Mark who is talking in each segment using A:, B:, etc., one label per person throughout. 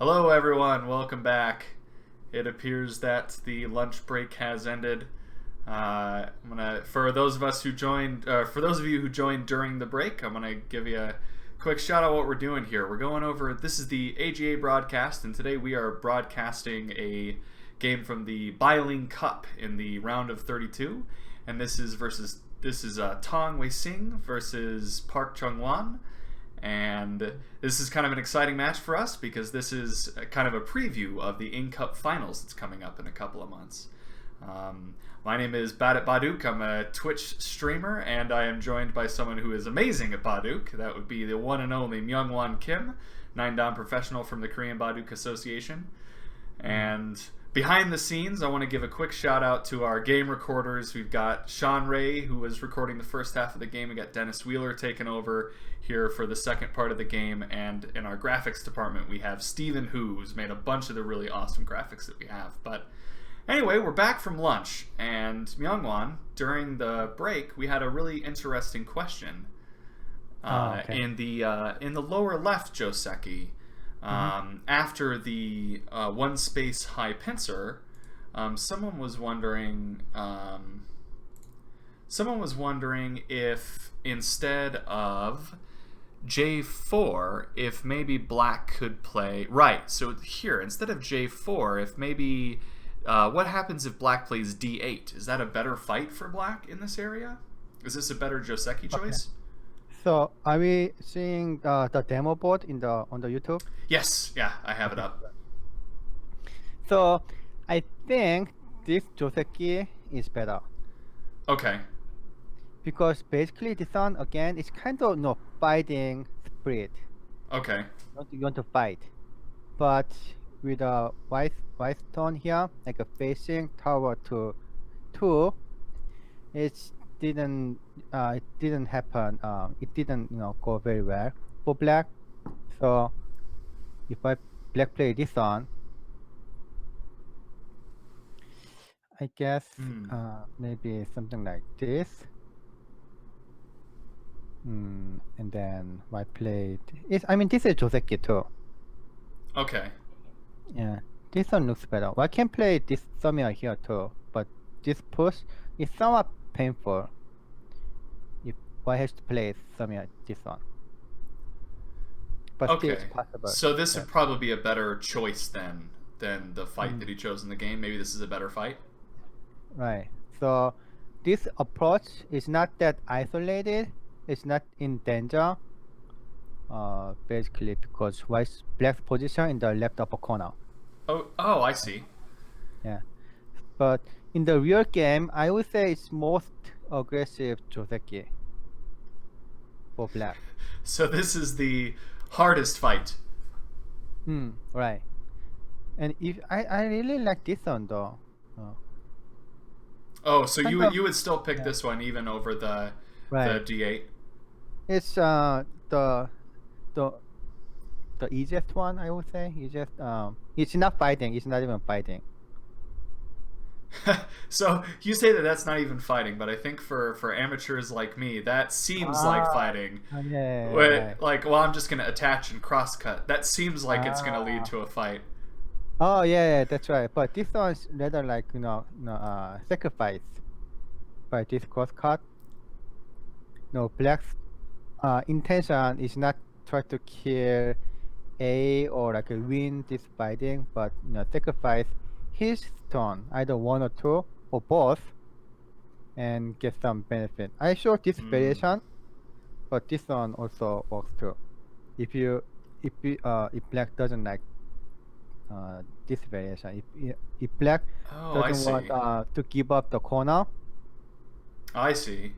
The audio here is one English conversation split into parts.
A: Hello, everyone. Welcome back. It appears that the lunch break has ended. For those of you who joined during the break, I'm gonna give you a quick shout out what we're doing here. We're going over. This is the AGA broadcast, and today we are broadcasting a game from the Bailing Cup in the round of 32, and this is Tang Weixing versus Park Junghwan. And this is kind of an exciting match for us because this is kind of a preview of the In-Cup Finals that's coming up in a couple of months. My name is Bad at Baduk. I'm a Twitch streamer, and I am joined by someone who is amazing at Baduk. That would be the one and only Myungwan Kim, 9-dan professional from the Korean Baduk Association. And behind the scenes, I want to give a quick shout out to our game recorders. We've got Sean Ray, who was recording the first half of the game. We got Dennis Wheeler taking over here for the second part of the game. And in our graphics department, we have Stephen Hu, who's made a bunch of the really awesome graphics that we have. But anyway, we're back from lunch. And Myungwan, during the break, we had a really interesting question. In the lower left Joseki, after the one space high pincer, someone was wondering if instead of J4, if maybe black could play right. So here, instead of J4, if maybe what happens if black plays D8? Is that a better fight for black in this area? Is this a better Joseki choice?
B: So are we seeing the demo board on the YouTube?
A: Yes, yeah, I have it up.
B: So I think this Joseki is better.
A: Okay.
B: Because basically this one again is kind of fighting spirit.
A: Okay.
B: You want to fight, but with a white stone here, like a facing tower to 2, it didn't happen. It didn't go very well for black. So if black play this on, I guess maybe something like this. And then white played. This is Joseki too.
A: Okay.
B: Yeah, this one looks better. White can play this Samia here too, but this push is somewhat painful. If white has to play Samia this one. But still it's possible.
A: So this would probably be a better choice than the fight that he chose in the game. Maybe this is a better fight.
B: Right. So this approach is not that isolated. It's not in danger. Basically because black's position in the left upper corner.
A: Oh, I see.
B: Yeah. But in the real game, I would say it's most aggressive Joseki for black.
A: So this is the hardest fight.
B: Right. And if I really like this one though.
A: Oh, so you would still pick this one even over the D8?
B: It's the easiest one, I would say. It's not fighting. It's not even fighting.
A: So you say that that's not even fighting, but I think for amateurs like me, that seems like fighting.
B: Yeah.
A: Like, well, I'm just gonna attach and cross cut. That seems like it's gonna lead to a fight.
B: Oh yeah, that's right. But this one's rather like sacrifice by this cross cut. No, black's intention is not try to kill A or like win this fighting, but sacrifice his stone, either 1 or 2 or both, and get some benefit. I show this variation, but this one also works too. If black doesn't like this variation, if black doesn't want to give up the corner,
A: I see.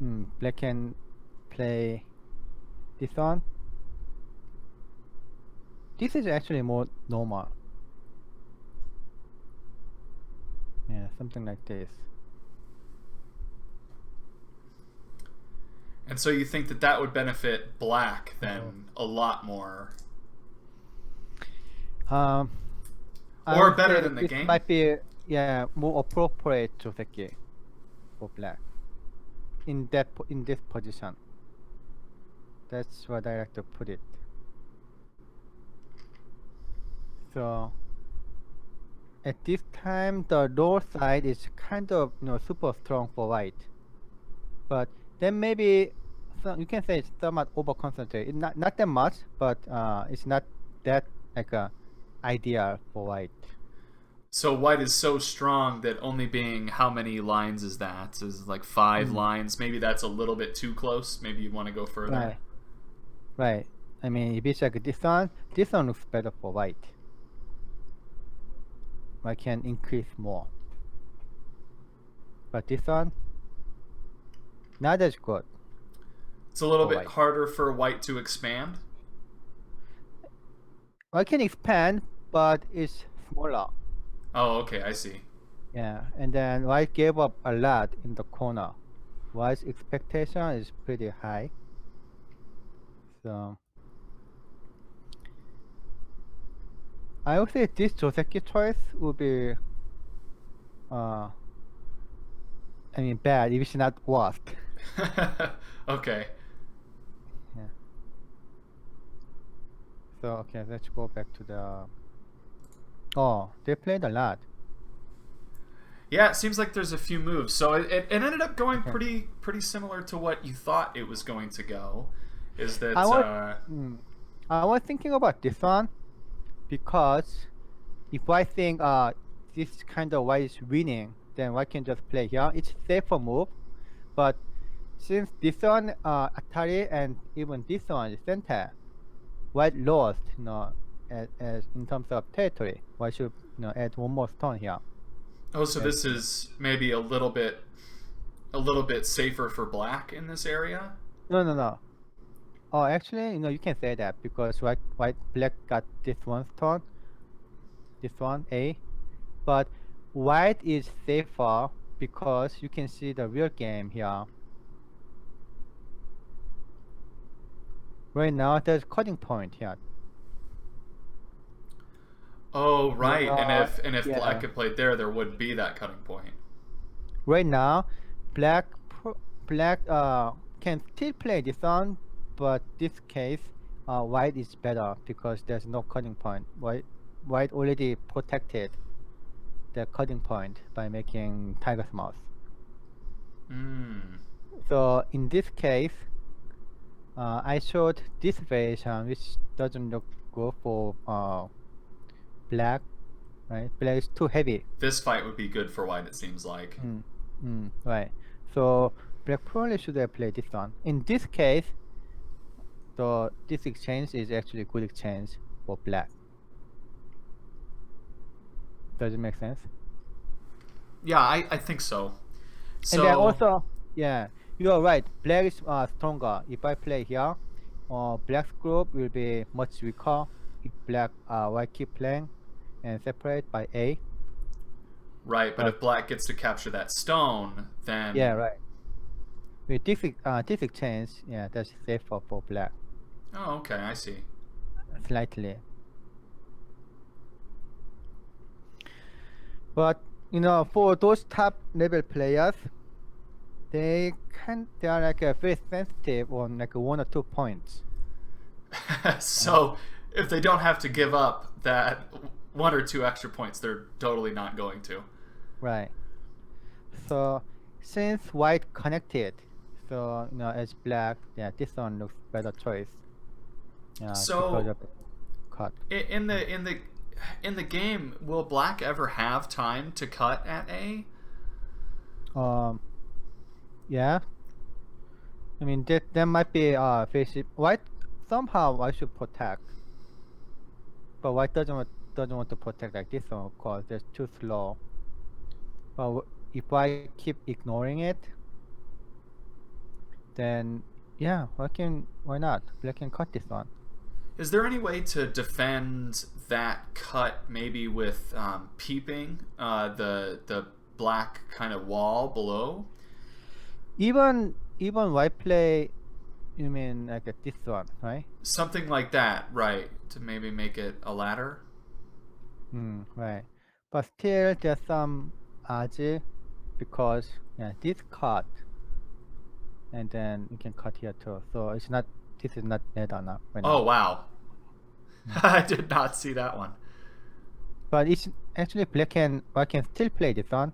B: Black can play this one. This is actually more normal. Yeah, something like this.
A: And so you think that would benefit black then a lot more?
B: Or
A: better than the game?
B: Might be more appropriate Joseki for black in this position. That's what I like to put it. So at this time, the lower side is kind of super strong for white, but then maybe you can say it's somewhat over concentrated. Not that much, but it's not that like ideal for white.
A: So white is so strong that only being how many lines is that? Is like 5 lines? Maybe that's a little bit too close. Maybe you want to go further.
B: Right, right. I mean, if it's like this one looks better for white. I can increase more, but this one not as good.
A: It's a little
B: For
A: bit
B: white.
A: harder for white to expand.
B: I can expand, but it's smaller.
A: Oh, okay, I see.
B: Yeah, and then white gave up a lot in the corner. White's expectation is pretty high. So I would say this Joseki choice would be I mean bad if it's not worst.
A: Okay.
B: Yeah. So okay, let's go back to the oh, they played a lot.
A: Yeah, it seems like there's a few moves. So it ended up going pretty similar to what you thought it was going to go. Is that
B: I was thinking about this one because if I think this kind of white is winning, then white can just play here. It's safer move, but since this one Atari and even this one is center, white lost, as in terms of territory. White should add one more stone here.
A: oh, so this is maybe a little bit safer for black in this area?
B: No. Oh, actually, you can say that because black got this one stone, this one A, but white is safer because you can see the real game here. Right now, there's cutting point here.
A: Oh, right. And if
B: yeah.
A: black had played there, there would be that cutting point.
B: Right now, black can still play this one, but this case, white is better because there's no cutting point. White already protected the cutting point by making tiger's mouth. So in this case, I showed this variation which doesn't look good for black, right? Black is too heavy.
A: This fight would be good for white, it seems like.
B: Right. So black probably should have played this one. In this case, this exchange is actually a good exchange for black. Does it make sense?
A: Yeah, I think so. So
B: And then also, yeah, you are right. Black is stronger. If I play here, black's group will be much weaker if white keep playing and separate by A.
A: right, but if black gets to capture that stone, then
B: Yeah, right. With this exchange, yeah, that's safer for black.
A: Oh, okay, I see.
B: Slightly. But for those top level players, they are like very sensitive on like 1 or 2 points.
A: So if they don't have to give up that 1 or 2 extra points, they're totally not going to.
B: Right. So since white connected, so as black, yeah, this one looks better choice. Yeah,
A: so
B: cut.
A: In the game, will black ever have time to cut at A?
B: Yeah. I mean that might be face white. Somehow I should protect, but white doesn't want to protect like this one. Of course, that's too slow. But if I keep ignoring it, then yeah, why not? Black can cut this one.
A: Is there any way to defend that cut maybe with peeping the black kind of wall below?
B: Even white play, you mean like this one, right?
A: Something like that, right? To maybe make it a ladder?
B: Right. But still there's some edge because this cut and then you can cut here too. So this is not ladder now. Right
A: Oh
B: now.
A: wow. I did not see that one.
B: But it's actually black and white can still play this one.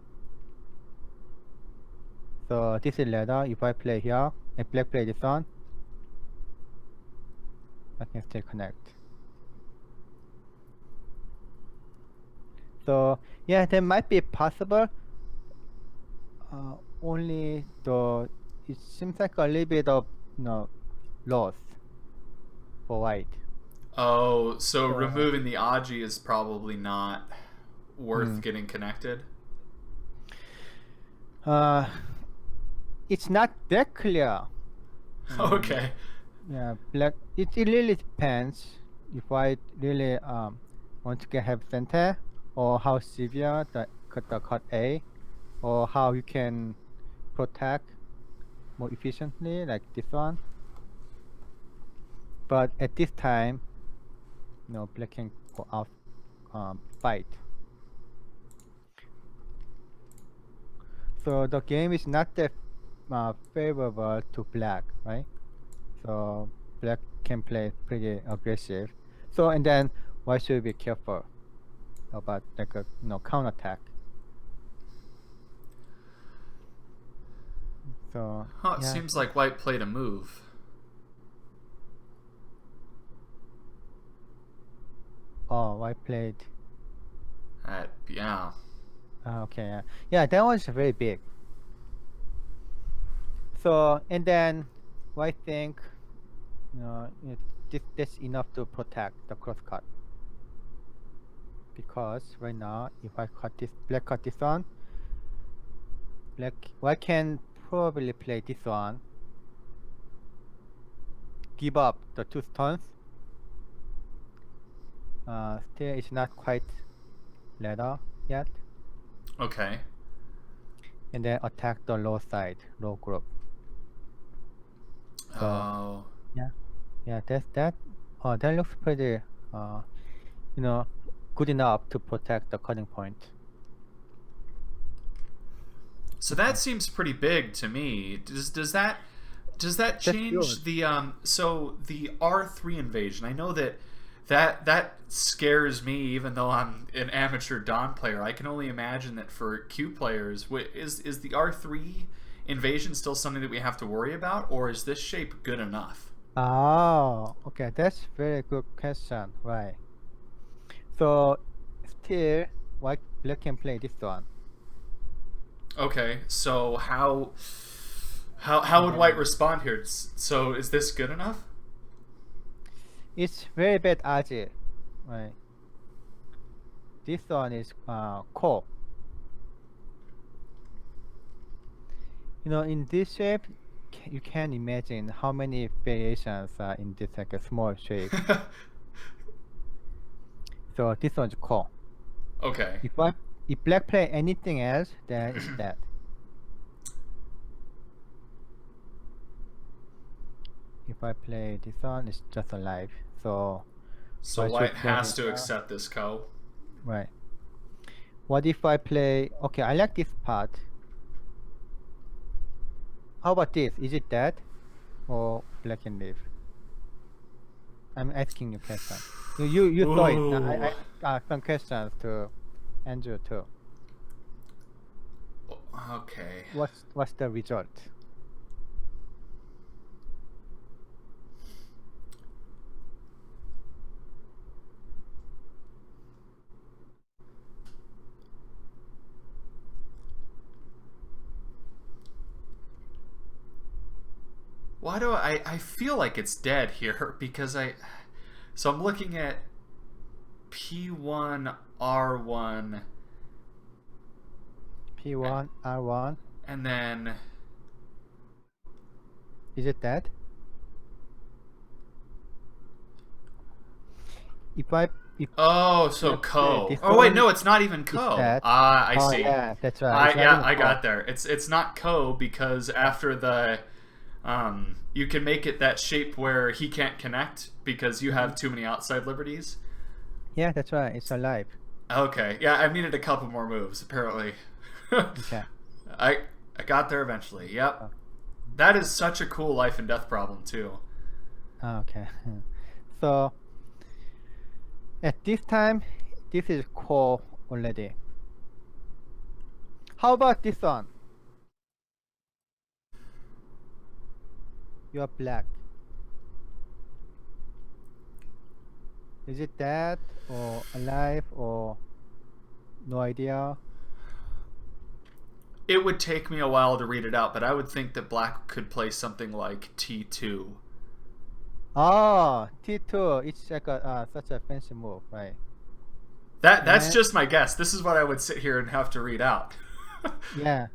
B: So this is ladder. If I play here and black play this one, I can still connect. So yeah, that might be possible. Only though it seems like a little bit of loss for white.
A: Oh, so removing the Aji is probably not worth
B: Hmm.
A: getting connected.
B: It's not that clear.
A: Okay.
B: Yeah, black. It really depends if I really want to have center, or how severe the cut A, or how you can protect more efficiently, like this one. But at this time, black can go out fight. So the game is not that favorable to black, right? So black can play pretty aggressive. So and then white should be careful about like a counterattack. So
A: It seems like white played a move.
B: white played.
A: Yeah.
B: Okay, yeah, that was very big. So and then white think, that's enough to protect the cross cut. Because right now, if I cut this, black cut this one, white can probably play this one, give up the 2 stones. Still, it's not quite ladder yet.
A: Okay.
B: And then attack the low side, low group. So,
A: Oh.
B: yeah, that's that. That looks pretty, good enough to protect the cutting point.
A: So that seems pretty big to me. Does that change the so the R3 invasion? I know that scares me, even though I'm an amateur Dawn player. I can only imagine that for Q players, is the R3 invasion still something that we have to worry about, or is this shape good enough?
B: Oh, okay, that's very good question, right? So still, black can play this one.
A: Okay, so how would white respond here? So is this good enough?
B: It's very bad RG, right? This one is core. In this shape, you can imagine how many variations are in this like a small shape. So this one's core.
A: Okay.
B: If black play anything else, then it's dead. If I play this one, it's just alive. So
A: white has to accept this ko.
B: Right. What if I play? Okay, I like this part. How about this? Is it dead, or black can live? I'm asking you question. You saw it. I some questions to Andrew too.
A: Okay.
B: What's the result?
A: Why do I feel like it's dead here? Because so I'm looking at P1 R1
B: P1 R1.
A: and then
B: Is it dead?
A: so ko. Oh wait, no, it's not even ko. I see.
B: Yeah, that's right.
A: I got there. It's not ko because after the you can make it that shape where he can't connect because you have too many outside liberties.
B: Yeah, that's right. It's alive.
A: Okay. Yeah, I needed a couple more moves apparently.
B: Okay.
A: I got there eventually. Yep. That is such a cool life and death problem too.
B: Okay. So at this time, this is core already. How about this one? You are black. Is it dead or alive or no idea?
A: It would take me a while to read it out, but I would think that black could play something like T2.
B: Oh, T2. It's like a such a fancy move, right?
A: That's
B: And
A: just my guess. This is what I would sit here and have to read out.
B: yeah,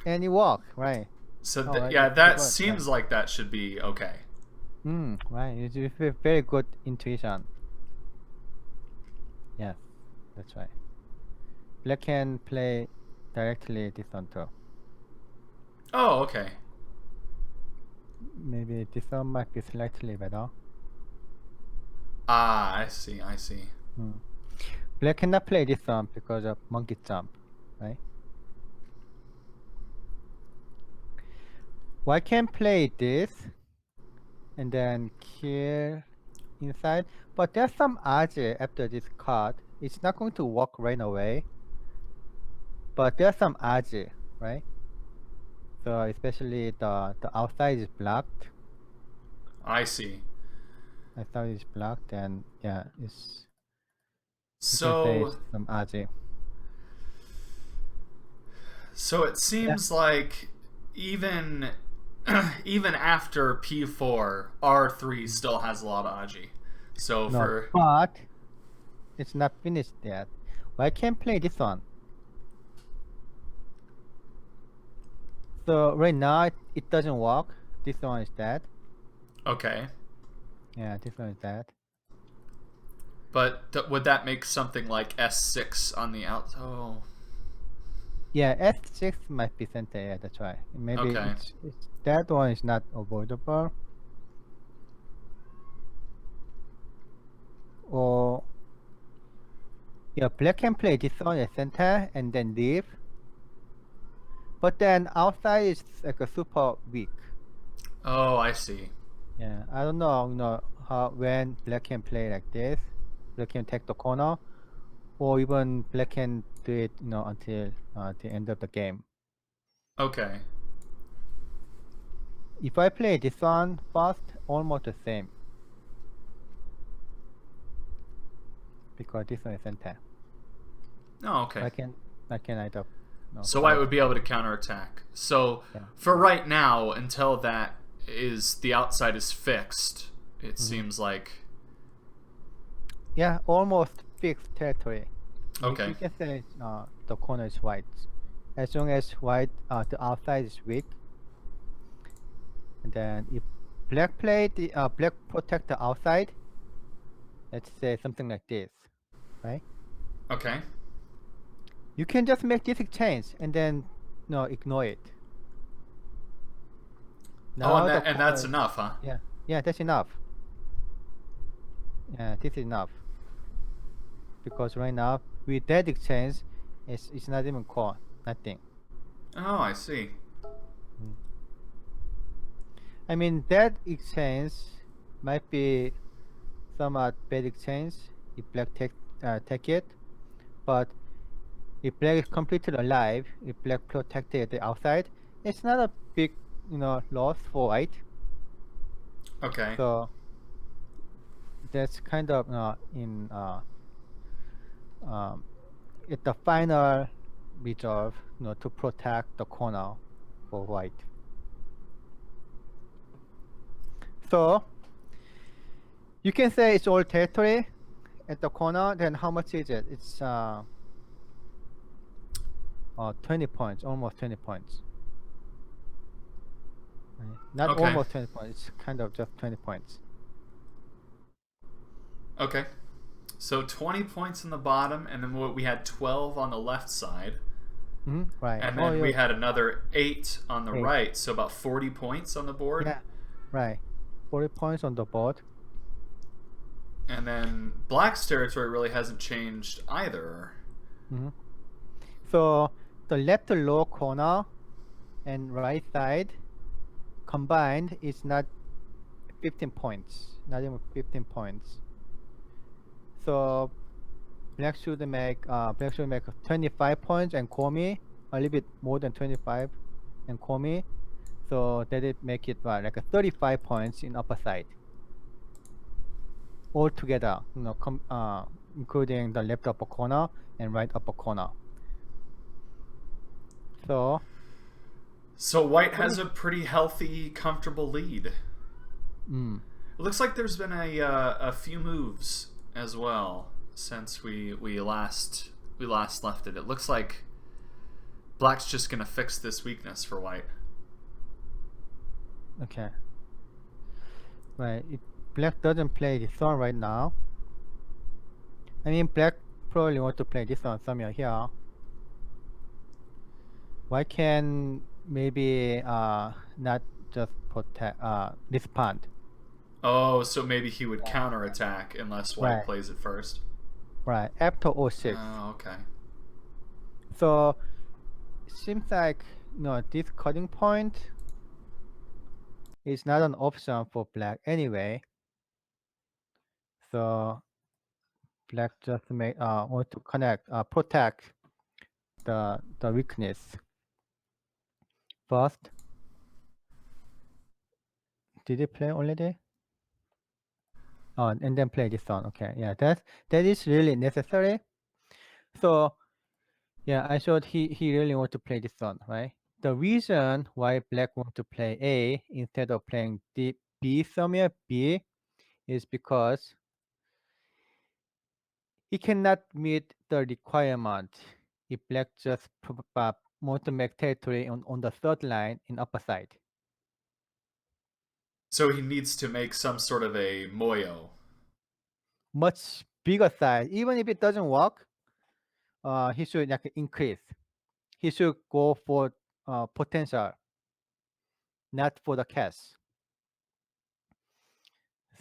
B: and you walk, right?
A: So
B: Oh,
A: yeah,
B: you
A: that
B: got
A: seems like that should be okay.
B: right. It's very good intuition. Yes, that's right. Black can play directly this one too.
A: Oh, okay.
B: Maybe this one might be slightly better.
A: Ah, I see, I see.
B: Black cannot play this one because of monkey jump, right? White can play this and then kill inside, but there's some aji after this card. It's not going to work right away, but there's some aji, right? So especially the outside is blocked.
A: I see.
B: Outside is blocked, and yeah, it's you can say
A: So
B: it's some aji.
A: so it seems like even even after P4, R3 still has a lot of Aji. So
B: No,
A: for
B: but it's not finished yet. Well, I can play this one. So right now it doesn't work. This one is dead.
A: okay,
B: Yeah, this one is dead.
A: but would that make something like S6 on the out? Oh,
B: Yeah, S6 might be center. Yeah, that's right. Maybe
A: Okay.
B: it's that one is not avoidable. Or yeah, black can play this one at center and then leave. But then outside is like a super weak.
A: oh, I see.
B: Yeah, I don't know, how when black can play like this, black can take the corner, or even black can do it, until the end of the game.
A: Okay.
B: If I play this one first, almost the same. Because this one is center.
A: Oh, okay.
B: I can either.
A: So White would be able to counterattack. So
B: Yeah.
A: for right now, until that is the outside is fixed, it seems like
B: Yeah, almost fixed territory.
A: Okay.
B: You can say the corner is white. As long as white, the outside is weak. And then if black play black protect the outside, let's say something like this, right?
A: Okay.
B: You can just make this exchange and then ignore it.
A: Oh,
B: the
A: and that's
B: corner-
A: enough, huh?
B: Yeah, that's enough. Yeah, this is enough. Because right now with that exchange, it's not even core, nothing.
A: Oh, I see.
B: I mean that exchange might be somewhat bad exchange if black take it, but if black is completely alive, if black protected the outside, it's not a big loss for white.
A: Okay.
B: So that's kind of in it's the final resolve to protect the corner for white. So you can say it's all territory at the corner. Then how much is it? It's 20 points, almost 20 points. Right? Not
A: Okay.
B: almost 20 points. It's kind of just 20 points.
A: Okay. So 20 points in the bottom, and then we had 12 on the left side.
B: Right.
A: And then we had another 8 on the
B: 8.
A: right, so about 40 points on the board.
B: Yeah, right. 40 points on the board.
A: And then black's territory really hasn't changed either.
B: So the left low corner and right side combined is not 15 points, not even 15 points. So black should make 25 points and komi a little bit more than 25 and komi. So that it make it like a 35 points in upper side all together, including the left upper corner and right upper corner. So
A: So white has
B: 30.
A: a pretty healthy, comfortable lead. It
B: Mm,
A: looks like there's been a few moves as well since we last left it. It looks like black's just gonna fix this weakness for white.
B: okay. Right. If black doesn't play this one right now, I mean black probably want to play this one somewhere here. Why can maybe not just protect respond?
A: Oh, so maybe he would counterattack unless white
B: Right.
A: plays it first.
B: Right. After 06.
A: Oh, okay.
B: So it seems like this cutting point is not an option for black anyway. So black just want to protect the weakness first. Did he play already? Oh, and then play this one. Okay, yeah, that is really necessary. So yeah, I thought he really want to play this one, right? The reason why black want to play A instead of playing B somewhere B is because he cannot meet the requirement if black just want to make territory on the third line in upper side.
A: So he needs to make some sort of a moyo.
B: Much bigger size. Even if it doesn't work, he should like increase. He should go for potential, not for the cash.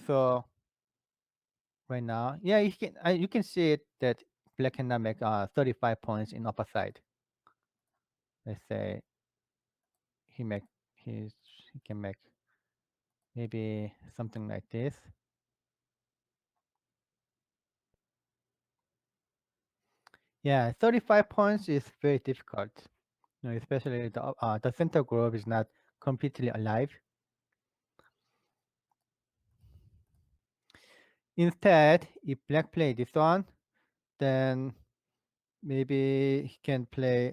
B: So right now, yeah, you can see it that black cannot make 35 points in upper side. Let's say he make he can make maybe something like this. Yeah, 35 points is very difficult. Especially the center group is not completely alive. Instead, if black play this one, then maybe he can play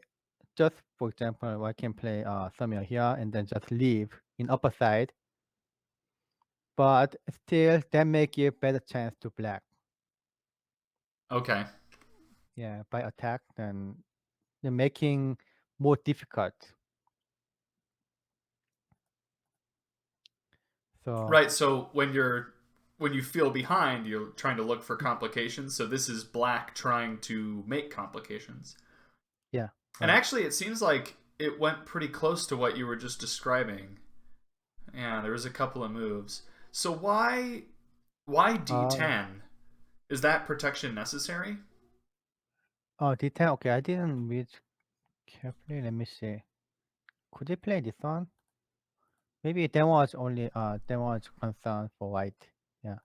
B: just for example, I can play somewhere here and then just leave in upper side. But still, that may give better chance to black.
A: Okay.
B: Yeah, by attack, then they're making more difficult. So
A: Right, so when you feel behind, you're trying to look for complications. So this is black trying to make complications.
B: yeah,
A: And
B: right.
A: actually it seems like it went pretty close to what you were just describing. Yeah, there was a couple of moves. So why
B: Uh,
A: D10? Is that protection necessary?
B: oh, D10. Okay, I didn't read carefully. Let me see. Could he play this one? Maybe that was concern for white. Yeah.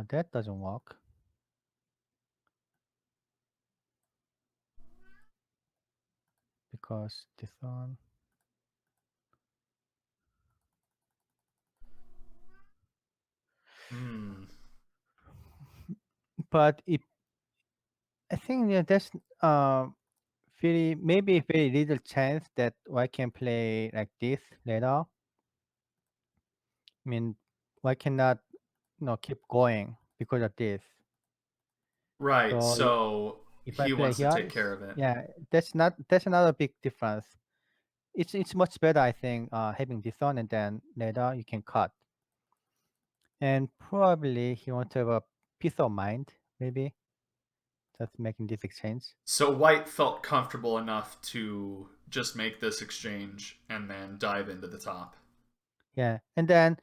B: That doesn't work because this one.
A: Hmm.
B: But if I think that's very little chance that white can play like this later. I mean, white cannot keep going because of this.
A: Right,
B: So
A: so
B: if I
A: he
B: play
A: wants to
B: here,
A: take care of it.
B: yeah, that's another big difference. It's much better, I think, having this on and then later you can cut. And probably he want to have a peace of mind, maybe, just making this exchange.
A: So white felt comfortable enough to just make this exchange and then dive into the top.
B: Yeah. And then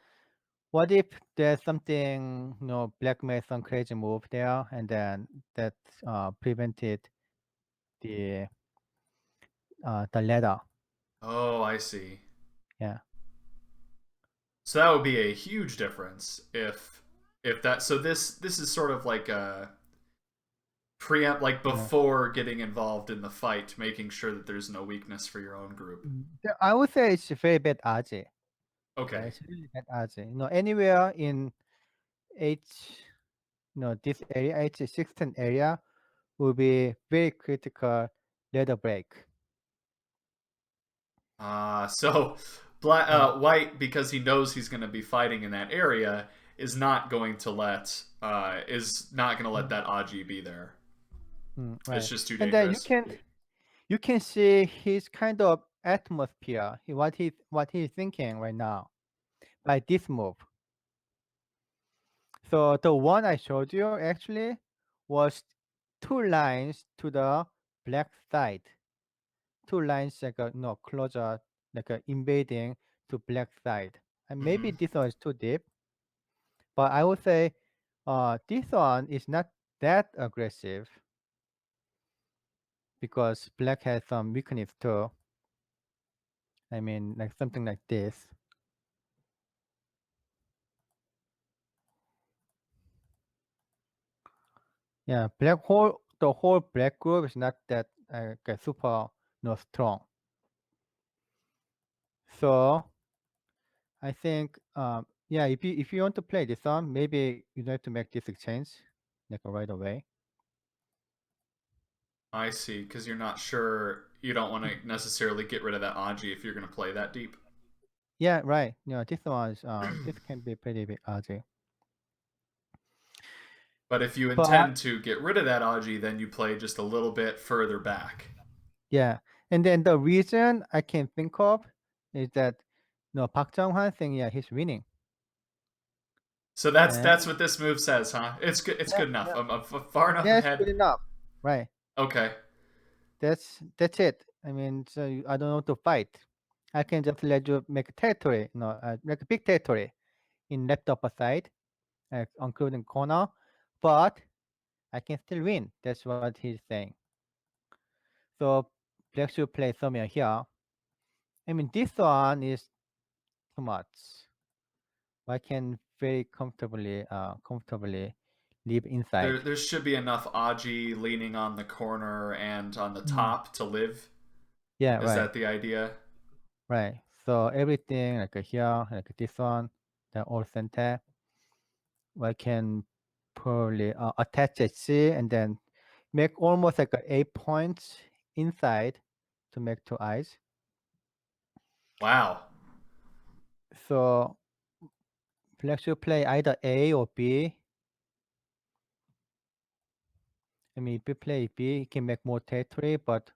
B: what if there's something, black made some crazy move there and then that prevented the the ladder.
A: Oh, I see.
B: Yeah.
A: So that would be a huge difference if If that so this is sort of like a preempt, like
B: Yeah.
A: before getting involved in the fight, making sure that there's no weakness for your own group.
B: I would say it's very bad aji. Yeah,
A: Okay.
B: it's really bad aji. Anywhere in H, this area, H16 area will be very critical leather break.
A: So black,
B: Yeah.
A: white, because he knows he's going to be fighting in that area, is not going to let
B: Mm,
A: that Aji be there. It's
B: right.
A: just too
B: And then
A: dangerous.
B: you can see his kind of atmosphere, what he's thinking right now by this move. So the one I showed you actually was two lines to the black side. Two lines like a closer, like a invading to black side. And maybe
A: Hmm.
B: this one is too deep, but I would say this one is not that aggressive because black has some weakness too. I mean, like something like this. Yeah, the whole black group is not that super strong. So I think yeah, if you want to play this one, maybe you have to make this exchange like right away.
A: I see, because you're not sure. You don't want to necessarily get rid of that Aji if you're going to play that deep.
B: Yeah, right. This one is this can be pretty big RJ.
A: But if you
B: But
A: intend to get rid of that Aji, then you play just a little bit further back.
B: yeah, and then the reason I can think of is that Park Junghwan thing, yeah, he's winning.
A: So that's
B: And
A: what this move says, huh? It's good. It's
B: yeah,
A: good enough.
B: yeah,
A: I'm far enough
B: yeah, it's
A: ahead.
B: good enough. Right.
A: Okay.
B: That's it. I mean, so I don't want to fight. I can just let you make a territory, make a big territory in left upper side, including corner, but I can still win. That's what he's saying. So black should play somewhere here. I mean, this one is too much. I can very comfortably live inside.
A: There should be enough Aji leaning on the corner and on the
B: Mm.
A: top to live.
B: Yeah,
A: Is
B: right,
A: that the idea?
B: right. So everything like here, like this one, they're all center. I can probably attach a C and then make almost like a 8 points inside to make two eyes.
A: Wow.
B: So black should play either A or B. I mean, if you play B, you can make more territory, but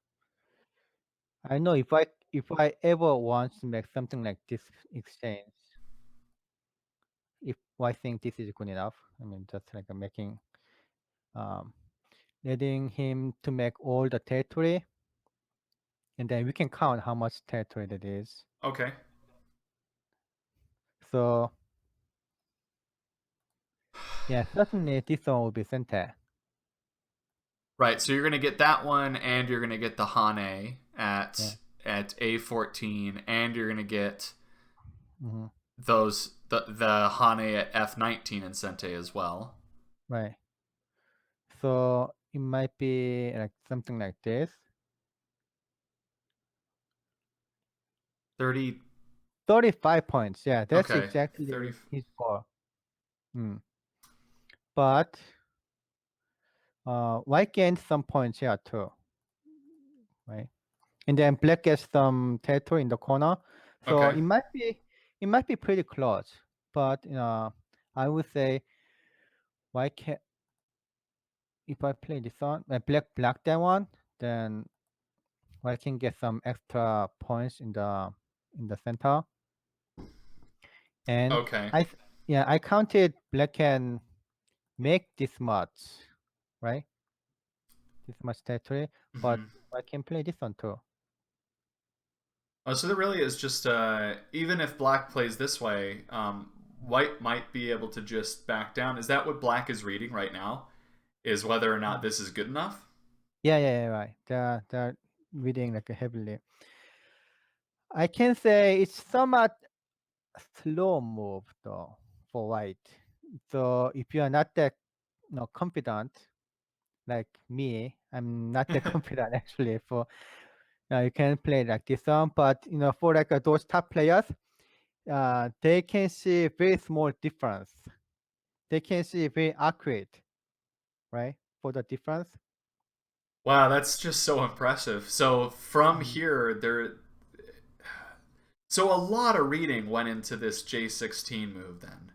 B: I know if I ever want to make something like this exchange, if I think this is good enough, I mean, just like making, um, letting him to make all the territory, and then we can count how much territory that is.
A: Okay.
B: So yeah, certainly this one will be center.
A: Right. So you're gonna get that one, and you're gonna get the Hane
B: Yeah.
A: at A14, and you're gonna get
B: Hmm.
A: the Hane at F19 and Sente as well.
B: Right. So it might be like something like this.
A: 30.
B: 35 points. Yeah, that's
A: Okay. 30.
B: exactly his score. Mm. But white gained some points here too, right? And then black gets some territory in the corner. So
A: Okay.
B: it might be pretty close. But I would say white can if I play this one, black that one, then white can get some extra points in the center. And
A: Okay.
B: I counted black can make this much, right? This much territory, but
A: Hmm.
B: I can play this one too.
A: Oh, so there really is just even if black plays this way, white might be able to just back down. Is that what black is reading right now? Is whether or not
B: Mm.
A: this is good enough?
B: Yeah, right. They're reading like heavily. I can say it's somewhat slow move though for white. So if you are not that confident like me, I'm not that confident actually for you can play like this one, but for like those top players, they can see very small difference. They can see very accurate, right? For the difference.
A: Wow, that's just so impressive. So from
B: Mm.
A: here, so a lot of reading went into this J16 move then.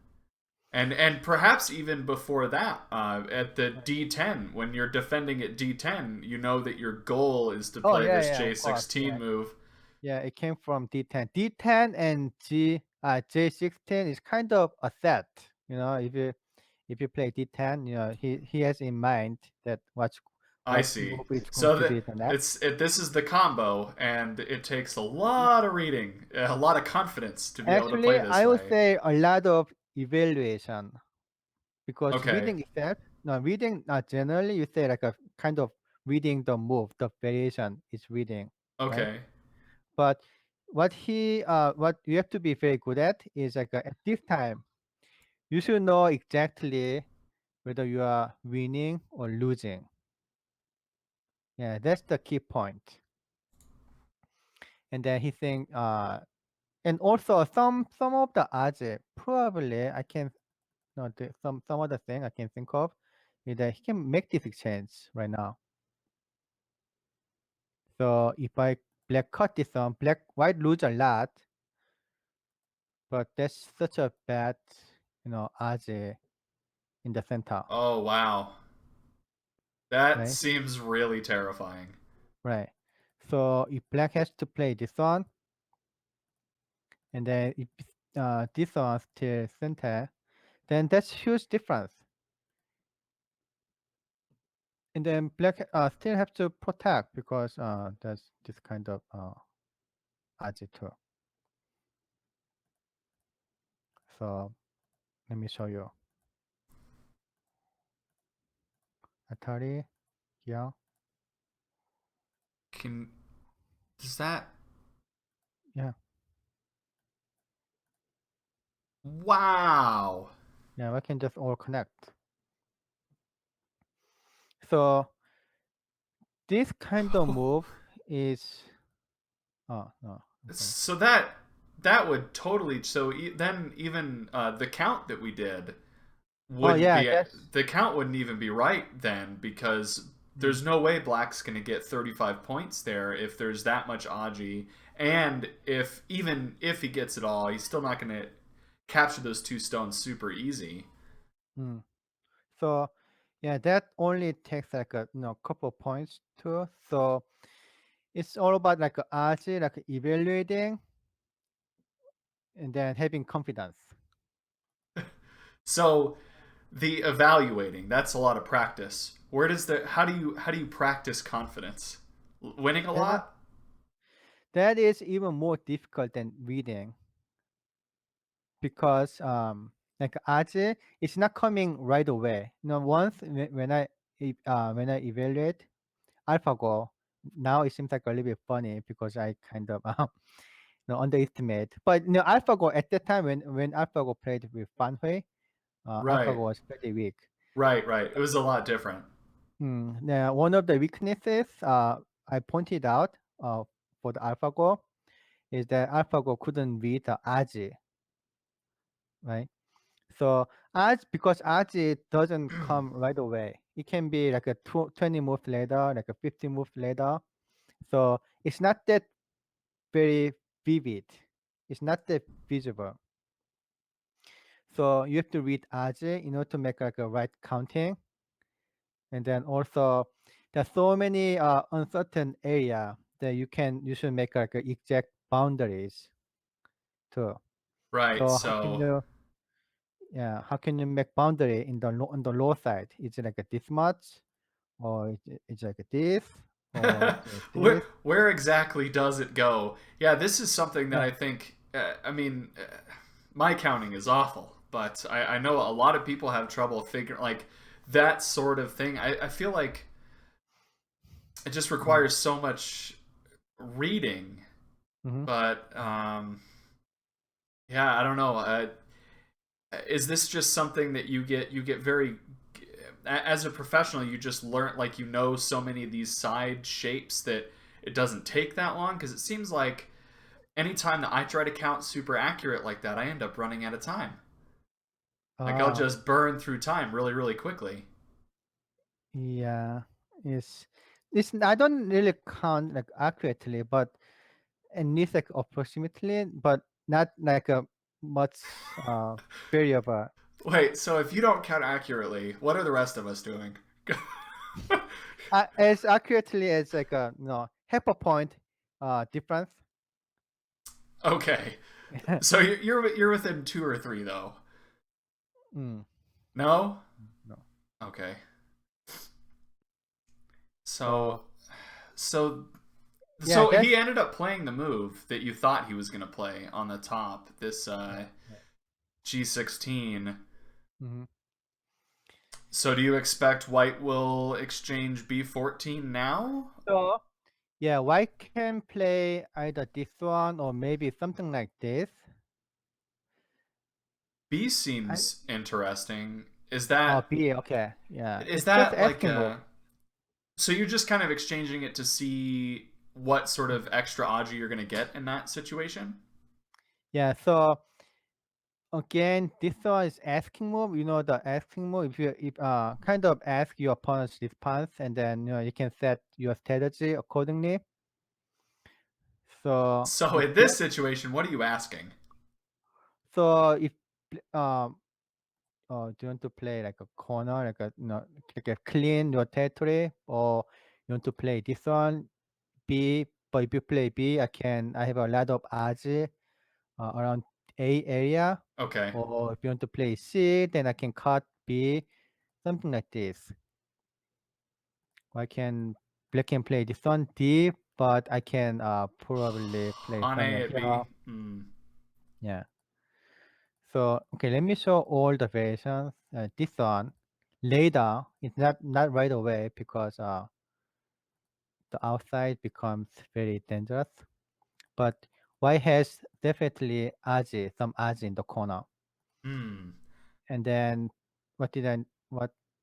A: And perhaps even before that, at the
B: Right.
A: D10, when you're defending at D10, you know that your goal is to
B: Oh
A: play
B: yeah,
A: this
B: yeah, of course,
A: J16
B: yeah,
A: move.
B: yeah. It came from D10. D10 and J16 is kind of a set. If you play D10, he has in mind that
A: I
B: what
A: see.
B: move is going
A: So
B: to
A: that
B: be the next.
A: this is the combo, and it takes a lot of reading, a lot of confidence to be able to play
B: Actually,
A: this
B: I would
A: way.
B: say a lot of evaluation because
A: Okay,
B: reading itself, no, reading generally you say like a kind of reading the move, the variation is reading, right?
A: okay.
B: But what you have to be very good at is like at this time you should know exactly whether you are winning or losing. Yeah, that's the key point. And then he think, and also some of the odds probably I can no some other thing I can think of is that he can make this exchange right now. So if I black cut this one, black white lose a lot, but that's such a bad odds in the center,
A: Oh wow, that
B: right?
A: seems really terrifying.
B: Right. So if black has to play this one, and then if this one still center, then that's huge difference. And then black still have to protect because there's this kind of odds too. So let me show you. Atari here.
A: Can does that?
B: Yeah.
A: Wow.
B: Yeah, we can just all connect. So this kind of move is oh no, okay.
A: So that would totally then even the count that we did
B: Oh
A: wouldn't
B: yeah,
A: be
B: that's
A: the count wouldn't even be right then because
B: mm,
A: there's no way black's going to get 35 points there if there's that much Aji, and if even if he gets it all he's still not going to capture those two stones super easy.
B: mm. So yeah, that only takes like a couple points too. So it's all about like RG, like evaluating and then having confidence.
A: So the evaluating, that's a lot of practice. Where does the how do you practice confidence? Winning a
B: That
A: lot?
B: that is even more difficult than reading because like RG, it's not coming right away. Once when I evaluate AlphaGo, now it seems like a little bit funny because I kind of underestimate. But AlphaGo at that time when AlphaGo played with Fanhui,
A: Right.
B: AlphaGo was pretty weak.
A: Right. It was a lot different.
B: Now, one of the weaknesses I pointed out for the AlphaGo is that AlphaGo couldn't read the AGI, right? So because AGI doesn't come right away. It can be like a 20 moves later, like a 50 moves later. So it's not that very vivid. It's not that visible. So you have to read AGI in order to make like a right counting. And then also there's so many uncertain area that you should make like a exact boundaries too.
A: Right.
B: So how can
A: So
B: you how can you make boundary in the on the low side? Is it like a this much or it's like a this or it's like this?
A: where exactly does it go? Yeah, this is something that
B: Yeah.
A: I think. I mean, my counting is awful, but I know a lot of people have trouble figuring like that sort of thing. I feel like it just
B: Mm-hmm.
A: requires so much reading,
B: Mm-hmm.
A: but yeah, I don't know. is this just something that you get very as a professional, you just learn, like, so many of these side shapes that it doesn't take that long? Because it seems like anytime that I try to count super accurate like that, I end up running out of time. Like, I'll
B: Oh,
A: just burn through time really, really quickly.
B: yeah. It's I don't really count like accurately, but at least like approximately, but not like a much variable.
A: Wait, so if you don't count accurately, what are the rest of us doing?
B: As accurately as like a half a point difference.
A: Okay, so you're within two or three though.
B: Mm,
A: No.
B: no.
A: Okay.
B: So
A: So so
B: yeah,
A: so he
B: that's
A: ended up playing the move that you thought he was gonna play on the top. This
B: yeah. Yeah.
A: G16.
B: Mhm.
A: So do you expect White will exchange B14 now?
B: So yeah, white can play either this one or maybe something like this.
A: B
B: I
A: seems interesting.
B: oh B okay yeah.
A: Is
B: It's just
A: that like
B: asking move.
A: a so you're just kind of exchanging it to see what sort
B: Mm.
A: of extra aji you're going to get in that situation?
B: Yeah. So again, this one is asking move. You know the asking move. If you if kind of ask your opponent's response, and then you can set your strategy accordingly. So
A: So
B: if
A: in this
B: black,
A: situation, what are you asking?
B: so if do you want to play like a corner, like a like a clean your territory, or you want to play this one B? But if you play B, I have a lot of odds around A area.
A: Okay.
B: Or if you want to play C, then I can cut B, something like this. I can Black can play this one D, but I can probably play
A: On A
B: somewhere
A: at
B: here.
A: B. Hmm.
B: Yeah. So okay, let me show all the variations. This one later, it's not right away because the outside becomes very dangerous. But white has definitely Aji, some Aji in the corner.
A: Hmm.
B: And then what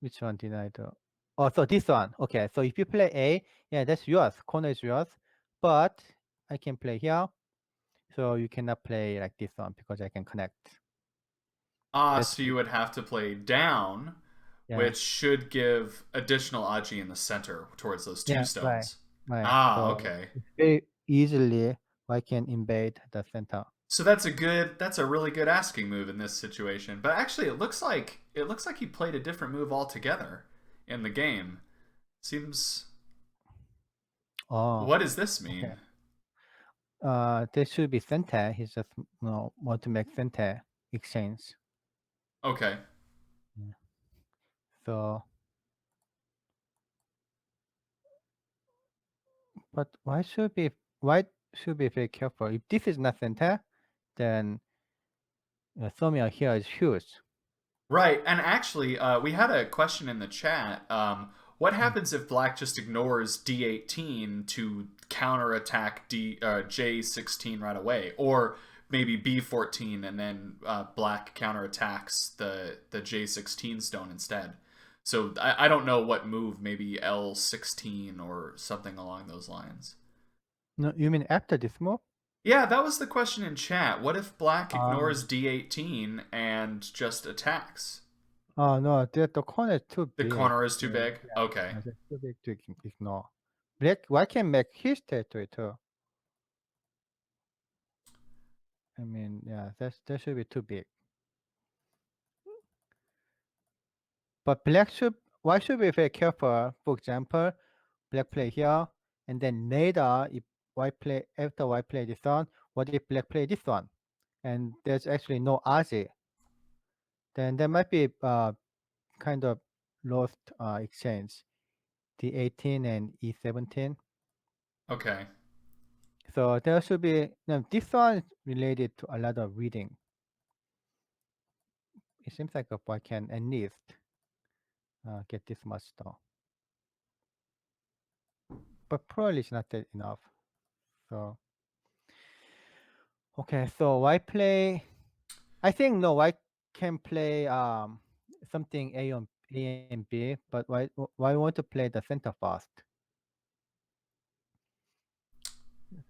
B: which one did I do? Oh, so this one. Okay, so if you play A, yeah, that's yours. Corner is yours. But I can play here. So you cannot play like this one because I can connect.
A: Ah,
B: That's
A: so you would have to play down,
B: yeah.
A: which should give additional aji in the center towards those two
B: Yeah, right.
A: stones.
B: Right.
A: Ah,
B: So
A: okay.
B: it's very easily I can invade the center.
A: So that's a really good asking move in this situation. But actually it looks like he played a different move altogether in the game. Seems
B: Oh,
A: what does this
B: okay.
A: mean?
B: There should be center. He's just want to make center exchange.
A: Okay.
B: Yeah. So, but why should be very careful? If this is not center, then Somia here is huge.
A: Right. And actually, we had a question in the chat. What
B: Mm.
A: happens if black just ignores D18 to counterattack J16 right away? Or maybe B14 and then black counterattacks the J16 stone instead. So I don't know what move, maybe L16 or something along those lines.
B: No, you mean after this move?
A: Yeah, that was the question in chat. What if black
B: Um,
A: ignores D18 and just attacks?
B: oh no, the corner is too
A: The
B: big.
A: corner is too big?
B: Yeah,
A: Okay.
B: it's too big to ignore. Black, why can make his territory too? I mean, yeah, that should be too big. But why should be very careful? For example, black play here, and then later, if white play this one, what if black play this one? And there's actually no Aji, then there might be kind of lost exchange, D18 and E17.
A: Okay.
B: So there should be, no, this one is related to a lot of reading. It seems like a boy can at least get this much though. But probably it's not that enough. So, okay, so white play, I think no, white can play something A and B, but why want to play the center first?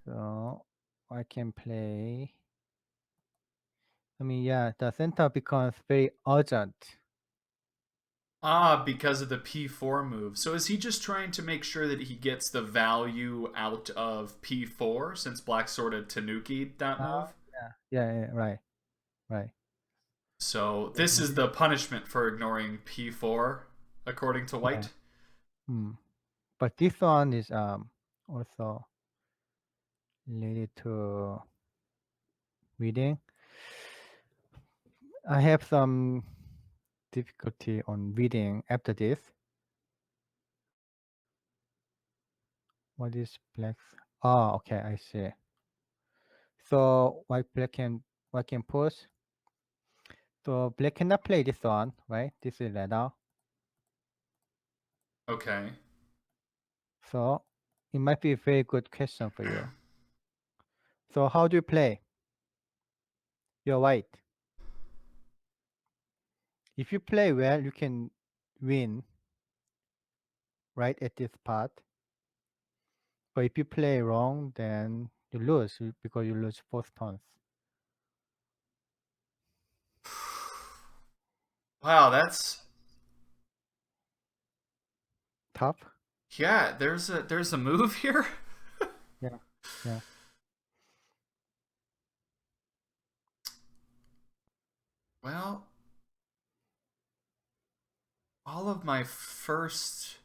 B: So I can play. I mean, yeah, the center becomes very urgent.
A: Ah, because of the p4 move. So is he just trying to make sure that he gets the value out of p4 since black sort of tanuki'd that
B: Uh,
A: move?
B: yeah, right, right.
A: So
B: So
A: this is the punishment for ignoring p4, according to
B: yeah.
A: white.
B: But this one is also related to reading. I have some difficulty on reading after this. What is black? Oh, okay, I see. So white can push. So black cannot play this one, right? This is ladder.
A: Okay.
B: So it might be a very good question for you. So how do you play? You're white. If you play well, you can win right at this part. But if you play wrong, then you lose because you lose 4 turns.
A: Wow, that's
B: Tough?
A: yeah, there's a move here.
B: Yeah. Yeah.
A: Well, all of my first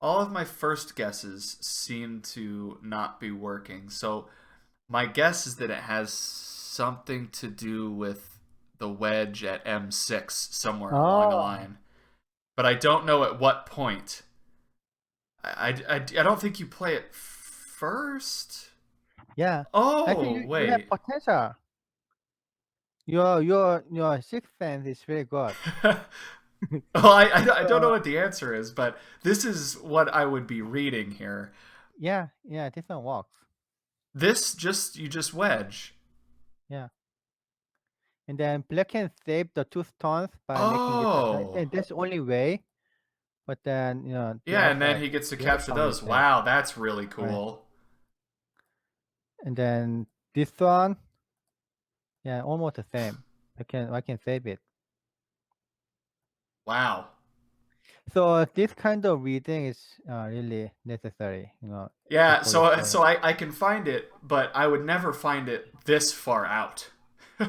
A: all of my first guesses seem to not be working. So my guess is that it has something to do with the wedge at M6 somewhere along a
B: Oh,
A: line. But I don't know at what point. I don't think you play it first.
B: yeah. Actually,
A: Oh,
B: you have
A: wait.
B: potential. Your sixth sense is very good.
A: Well, I don't know
B: So
A: what the answer is, but this is what I would be reading here.
B: yeah, this one works.
A: This just you just wedge.
B: Yeah. And then black can save the 2 stones by making it
A: Oh,
B: and that's the only way. But then the
A: yeah, and then
B: outside
A: he gets to
B: the other
A: capture
B: pawn is
A: those.
B: there.
A: Wow, that's really
B: Right.
A: cool.
B: And then this one, yeah, almost the same. I can save it.
A: Wow.
B: So this kind of reading is really necessary,
A: Yeah,
B: before you
A: so
B: play.
A: I can find it, but I would never find it this far out.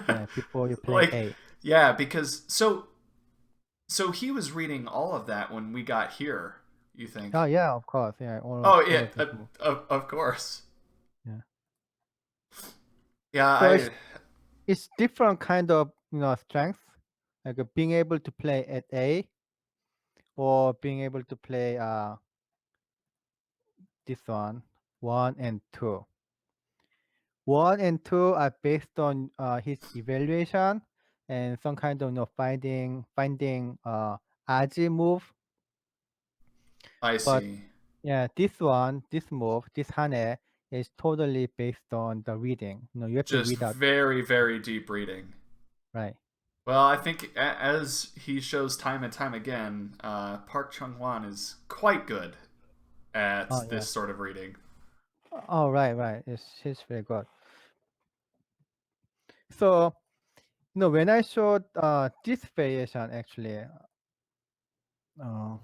B: Yeah, before you play
A: Like,
B: A.
A: yeah, because so he was reading all of that when we got here, you
B: Oh
A: think?
B: yeah, of course. Yeah,
A: Oh,
B: all
A: yeah,
B: of this move.
A: of course.
B: Yeah.
A: Yeah,
B: So
A: I
B: it's different kind of strength, like being able to play at A or being able to play this one and two. One and two are based on his evaluation and some kind of finding Aji move.
A: I
B: But
A: see.
B: yeah, this move, this Hane is totally based on the reading. You have to
A: Just
B: read out
A: very, very deep reading.
B: right.
A: Well, I think as he shows time and time again, Park Chung-hwan is quite good at
B: Oh yeah.
A: this sort of reading.
B: Oh right. It's very good. So when I showed this variation actually, uh,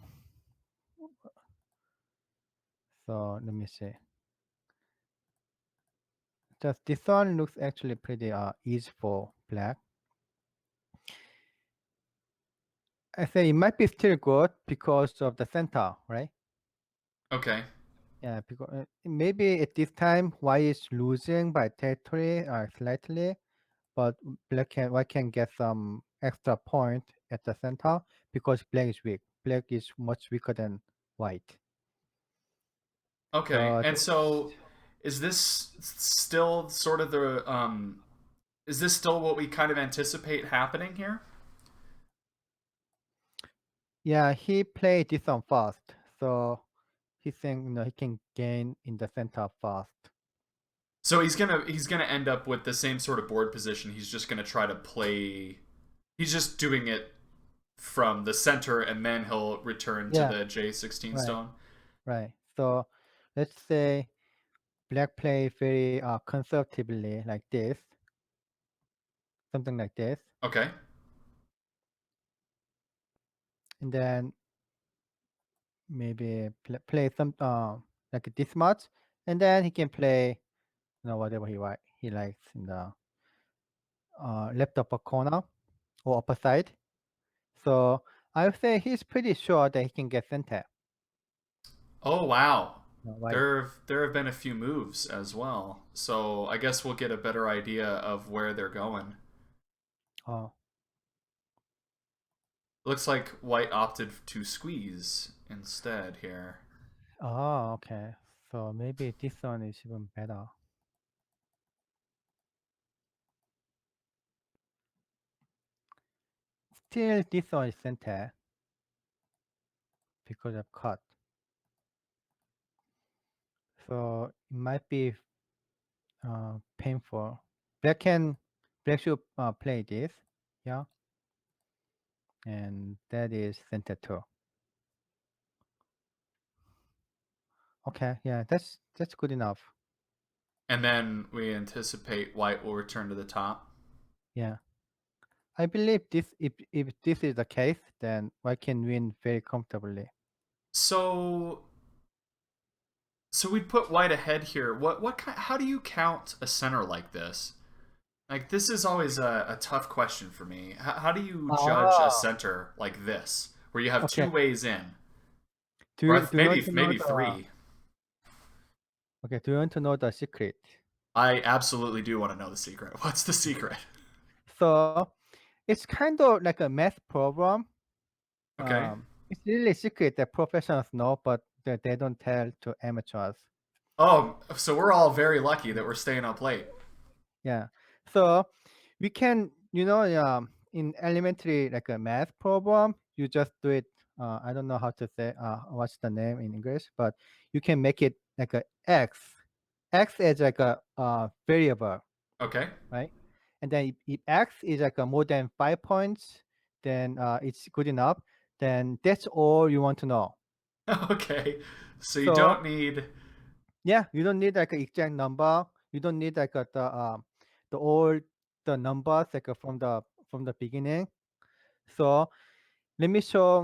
B: so let me see. Just this one looks actually pretty easy for black. I say it might be still good because of the center, right?
A: Okay.
B: Yeah, because maybe at this time white is losing by territory slightly, but white can get some extra point at the center because black is weak. Black is much weaker than white.
A: Okay.
B: So
A: And so is this still sort of the is this still what we kind of anticipate happening here?
B: yeah, he played this one fast. So he think he can gain in the center fast.
A: So he's gonna end up with the same sort of board position. He's just gonna try to play He's just doing it from the center, and then he'll return to
B: Yeah,
A: the J16
B: right,
A: stone.
B: right. So let's say black play very conservatively like this, something like this,
A: Okay.
B: and then maybe play some like this much, and then he can play whatever he likes in the left upper corner or upper side. So I would say he's pretty sure that he can get center.
A: Oh wow.
B: White.
A: There have been a few moves as well. So I guess we'll get a better idea of where they're going.
B: Oh,
A: Looks like white opted to squeeze instead here.
B: oh, okay. So maybe this one is even better. Still, this one is center because of cut. So it might be painful. Black should play this, yeah, and that is center too. Okay, yeah, that's good enough.
A: And then we anticipate white will return to the top.
B: Yeah, I believe this. If this is the case, then I can win very comfortably.
A: So we'd put white ahead here. How do you count a center like this? Like this is always a tough question for me. How do you judge a
B: Ah,
A: center like this, where you have two
B: okay.
A: ways in,
B: Do
A: or
B: you do you want to know
A: maybe
B: the
A: three?
B: okay? Do you want to know the secret?
A: I absolutely do want to know the secret. What's the secret?
B: So it's kind of like a math problem.
A: Okay.
B: It's really secret that professionals know, but they don't tell to amateurs.
A: Oh, so we're all very lucky that we're staying up late.
B: Yeah. So we can, in elementary like a math problem, you just do it. I don't know how to say what's the name in English, but you can make it like a x as like a variable,
A: Okay.
B: right? And then if x is like a more than 5 points, then it's good enough. Then that's all you want to know.
A: Okay. So you
B: So
A: don't need.
B: yeah, you don't need like an exact number. You don't need like the all the numbers like from the beginning. So let me show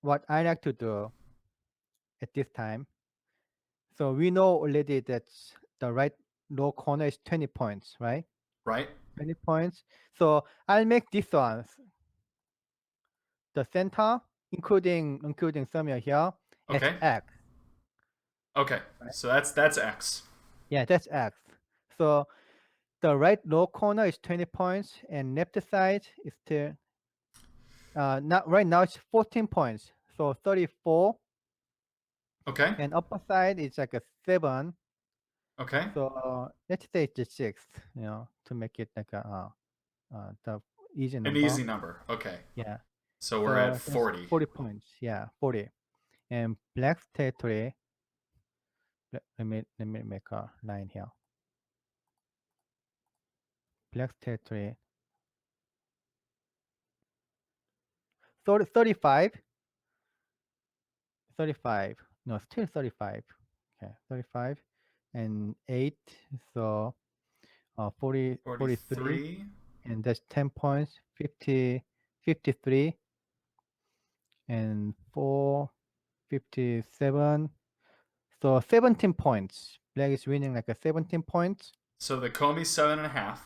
B: what I like to do at this time. So we know already that the right low corner is 20 points, right?
A: Right.
B: 20 points. So I'll make this one the center, including somewhere here as
A: Okay.
B: X,
A: Okay.
B: right?
A: So that's X.
B: Yeah, that's X. So the right low corner is 20 points and left side is still not right now it's 14 points. So 34
A: Okay.
B: and upper side is like a 7.
A: Okay.
B: So let's say it's the 6, to make it like the easy
A: An
B: number.
A: easy number. Okay.
B: Yeah.
A: So we're at
B: So that's
A: 40.
B: 40 points. Yeah, 40. And black territory, let me make a line here. Black territory 35, 35. No, still 35. Okay, 35 and 8. So 43,
A: 43.
B: and that's 10 points. 50, 53 and 4, 57. So 17 points. Black is winning like a 17 points.
A: So the Komi's 7.5.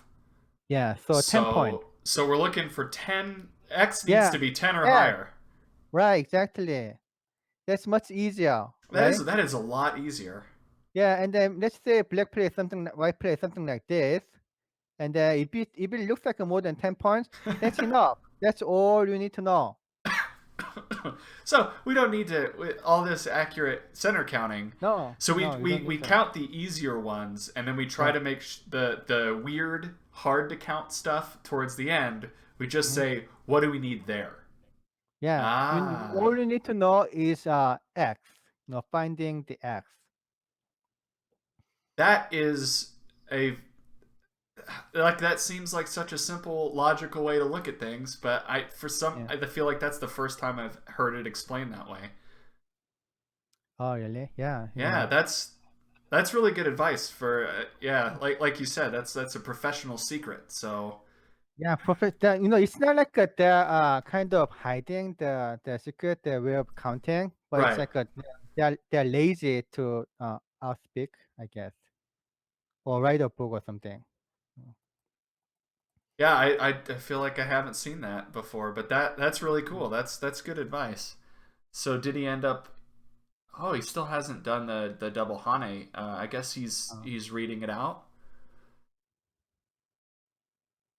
B: Yeah, so 10 points.
A: So we're looking for 10. X needs
B: Yeah,
A: to be 10 or
B: yeah,
A: higher.
B: right, exactly. That's much easier,
A: That
B: right?
A: is that is a lot easier.
B: Yeah, and then let's say black plays something, white plays something like this, and if it looks like more than 10 points, that's enough. That's all you need to know.
A: So we don't need to with all this accurate center counting.
B: No,
A: So
B: no, you don't
A: we
B: need to.
A: count the easier ones, and then we try
B: Yeah.
A: to make the weird, hard to count stuff towards the end. We just
B: Mhm.
A: say, what do we need there?
B: Yeah, all
A: Ah,
B: you need to know is x. Finding the x.
A: that is a like that seems like such a simple, logical way to look at things, but
B: Yeah.
A: I feel like that's the first time I've heard it explained that way.
B: Oh, really? Yeah.
A: Yeah, that's really good advice for yeah, like you said, that's a professional secret. So
B: Yeah, perfect. It's not like they're kind of hiding the secret, the way of counting, but it's
A: right,
B: like they're lazy to outspeak, I guess, or write a book or something.
A: yeah, I feel like I haven't seen that before, but that's really cool. That's good advice. So did he end up? Oh, he still hasn't done the double hane. I guess
B: Uh,
A: he's reading it out.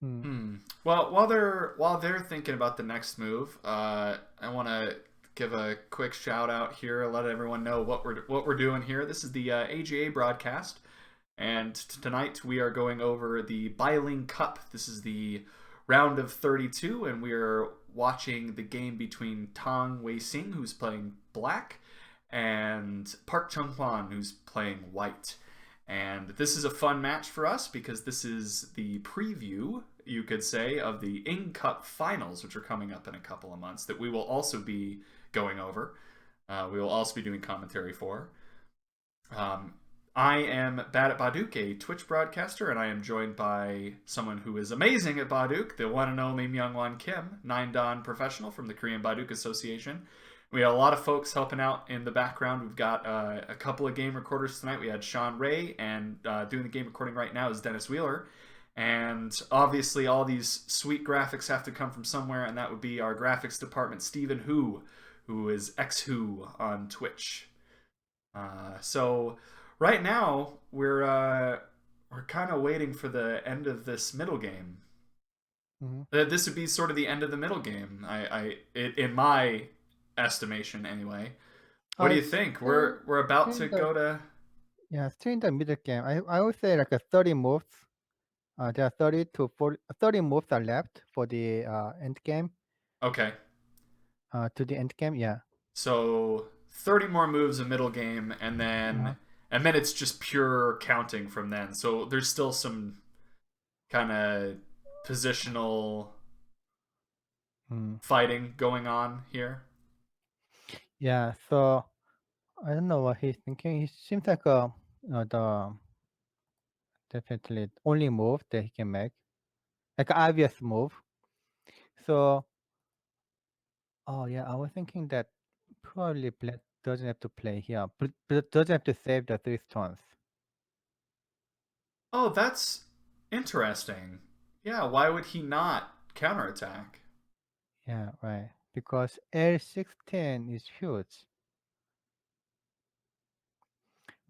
B: mm,
A: Hmm. Well, while they're thinking about the next move, I want to give a quick shout out here, let everyone know what we're doing here. This is the AGA broadcast, and tonight we are going over the Bailing Cup. This is the round of 32, and we are watching the game between Tang Weixing, who's playing black, and Park Junghwan, who's playing white. And this is a fun match for us because this is the preview, you could say, of the Ing Cup finals, which are coming up in a couple of months, that we will also be going over. We will also be doing commentary for. Um, I am bad at Baduk, a Twitch broadcaster, and I am joined by someone who is amazing at Baduk, the one and only Myungwan Kim, 9Dan professional from the Korean Baduk Association. We had a lot of folks helping out in the background. We've got a couple of game recorders tonight. We had Sean Ray, and doing the game recording right now is Dennis Wheeler. And obviously, all these sweet graphics have to come from somewhere, and that would be our graphics department, Stephen who is X Who on Twitch. So right now we're kind of waiting for the end of this middle game.
B: mhm.
A: This would be sort of the end of the middle game. In my estimation, anyway. What do you
B: It's
A: think?
B: still,
A: We're about
B: still
A: to
B: in the
A: go to.
B: yeah, still in the middle game. I would say like a 30 moves. There are 30 to 40, 30 moves are left for the end game.
A: Okay,
B: To the end game, yeah.
A: so 30 more moves a middle game,
B: Uh,
A: and then it's just pure counting from then. So there's still some kind of positional
B: mm.
A: fighting going on here.
B: Yeah, so I don't know what he's thinking. He seems like the definitely only move that he can make, like an obvious move. So, oh yeah, I was thinking that probably Black doesn't have to play here, but doesn't have to save the 3 stones.
A: Oh, that's interesting. Yeah, why would he not counterattack?
B: Yeah, right. Because L16 is huge.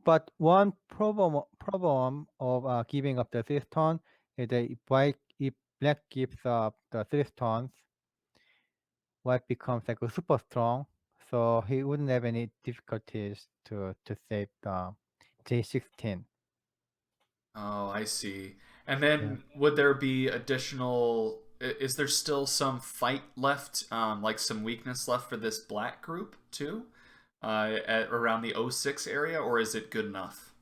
B: But one problem of giving up the 3 stone is that if Black gives up the 3 stones, White becomes like super strong, so he wouldn't have any difficulties to save the J16.
A: Oh, I see. And
B: Yeah.
A: then would there be additional? Is there still some fight left, like some weakness left for this black group too, around the O6 area, or is it good enough?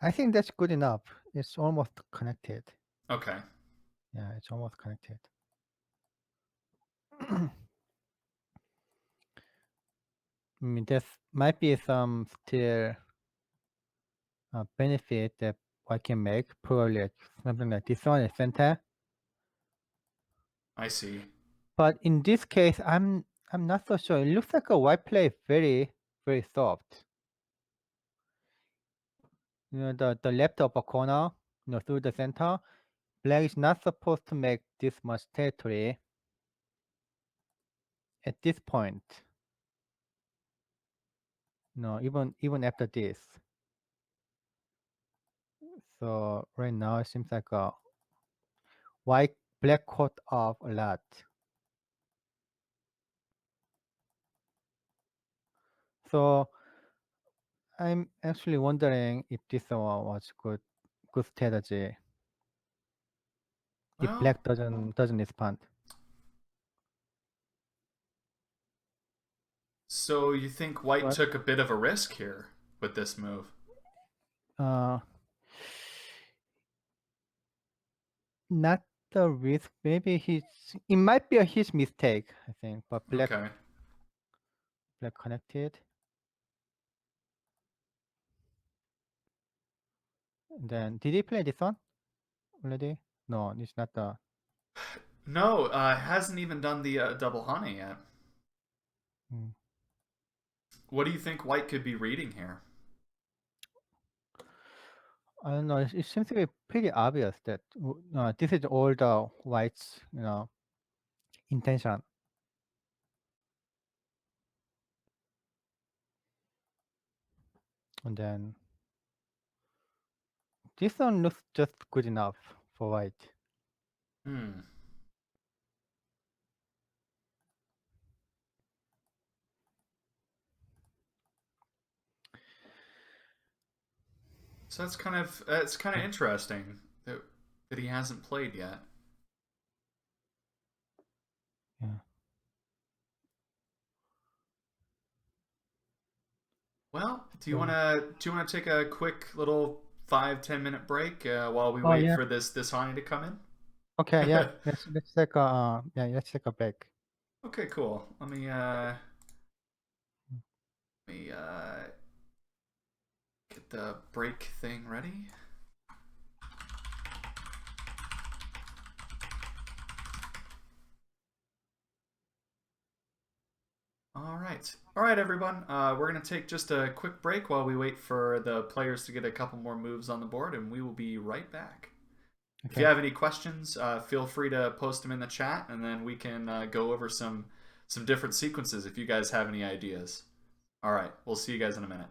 B: I think that's good enough. It's almost connected.
A: Okay.
B: Yeah, it's almost connected. I mean, there might be some still benefit that I can make, probably like something like this one at center.
A: I see.
B: But in this case, I'm not so sure. It looks like a white play is very soft. The left upper corner, through the center. Black is not supposed to make this much territory at this point. No, even after this. So right now it seems like white black caught off a lot. So I'm actually wondering if this one was good strategy. If
A: Well,
B: black doesn't respond.
A: so you think White
B: What?
A: took a bit of a risk here with this move?
B: Uh not the risk. Maybe it might be his mistake, I think. But
A: Okay.
B: black connected. And then did he play this one already? No, it's not the.
A: No, hasn't even done the double honey yet.
B: Hmm.
A: What do you think White could be reading here?
B: I don't know. It seems to be pretty obvious that this is all the whites, intention. And then this one looks just good enough for white.
A: Hmm. So that's kind of interesting that he hasn't played yet.
B: Yeah.
A: Well,
B: So.
A: do you want to take a quick little 5-10 minute break while we
B: Oh
A: wait
B: yeah.
A: for this honey to come
B: Okay.
A: in?
B: Yeah. Let's take a let's take a break.
A: Okay, cool. Let me get the break thing ready. All right, everyone. We're gonna take just a quick break while we wait for the players to get a couple more moves on the board, and we will be right back. If you
B: Okay.
A: have any questions, feel free to post them in the chat, and then we can go over some different sequences if you guys have any ideas. All right, we'll see you guys in a minute.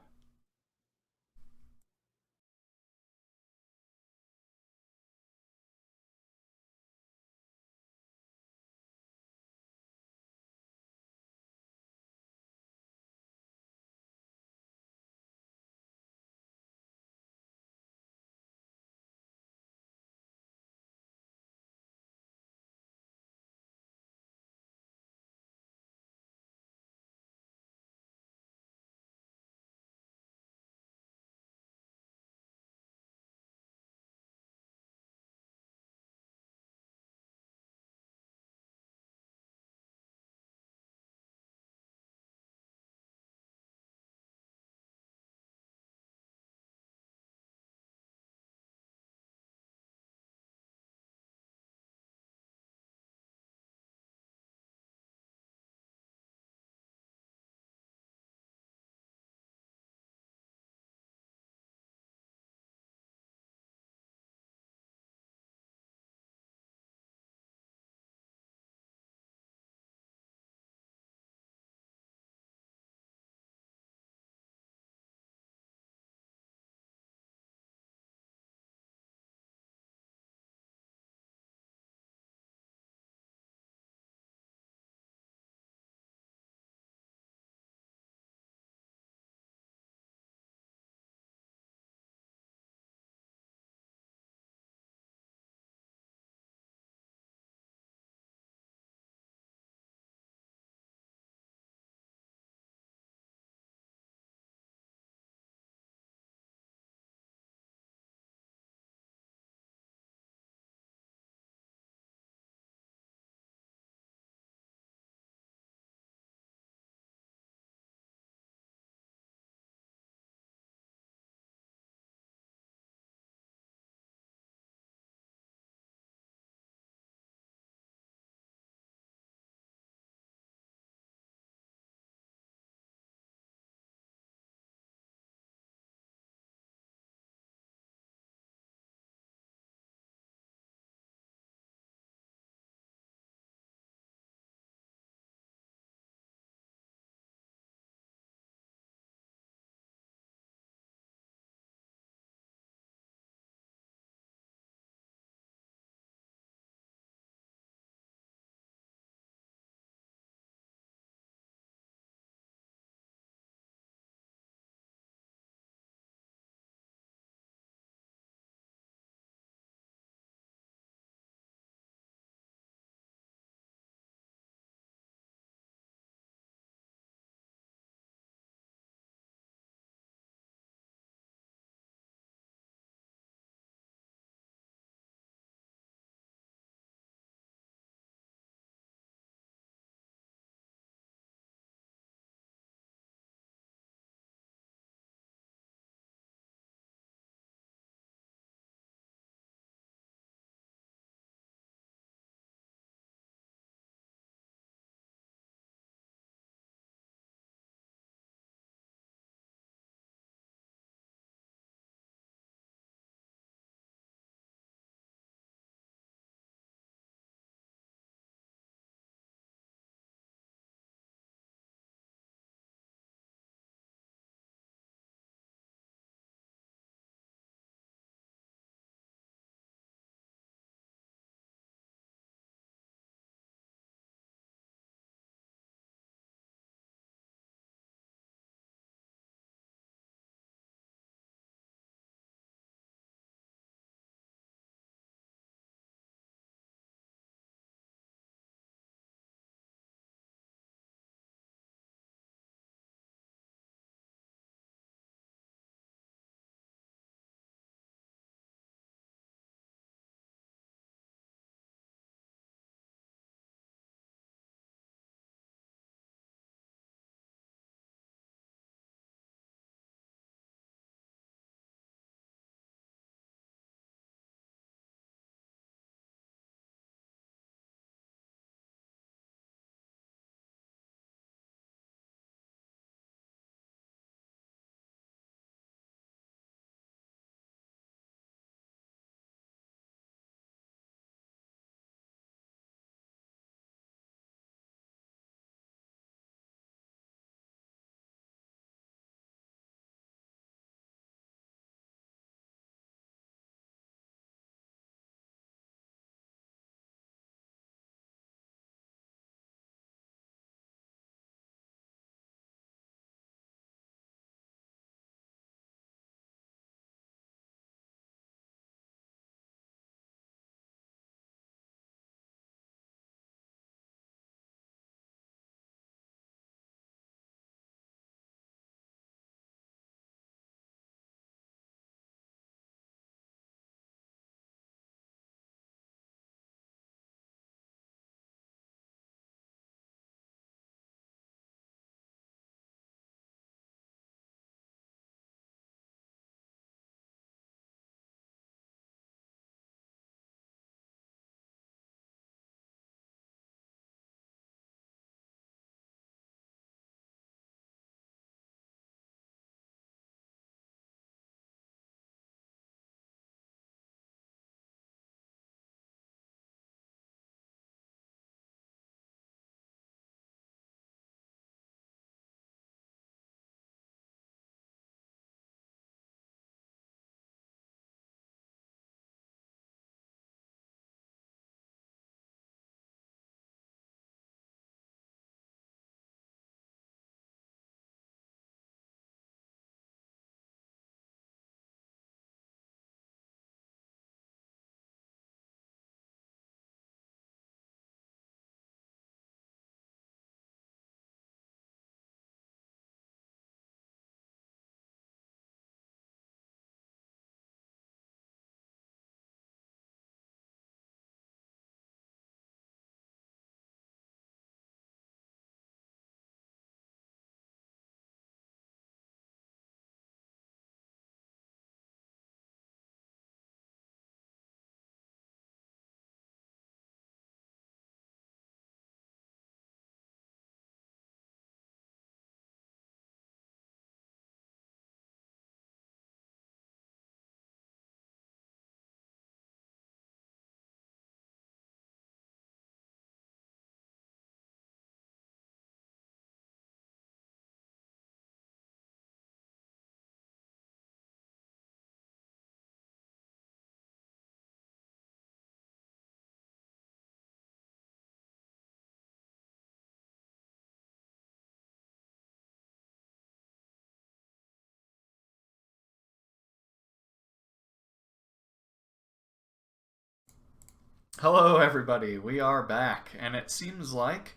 A: Hello, everybody. We are back, and it seems like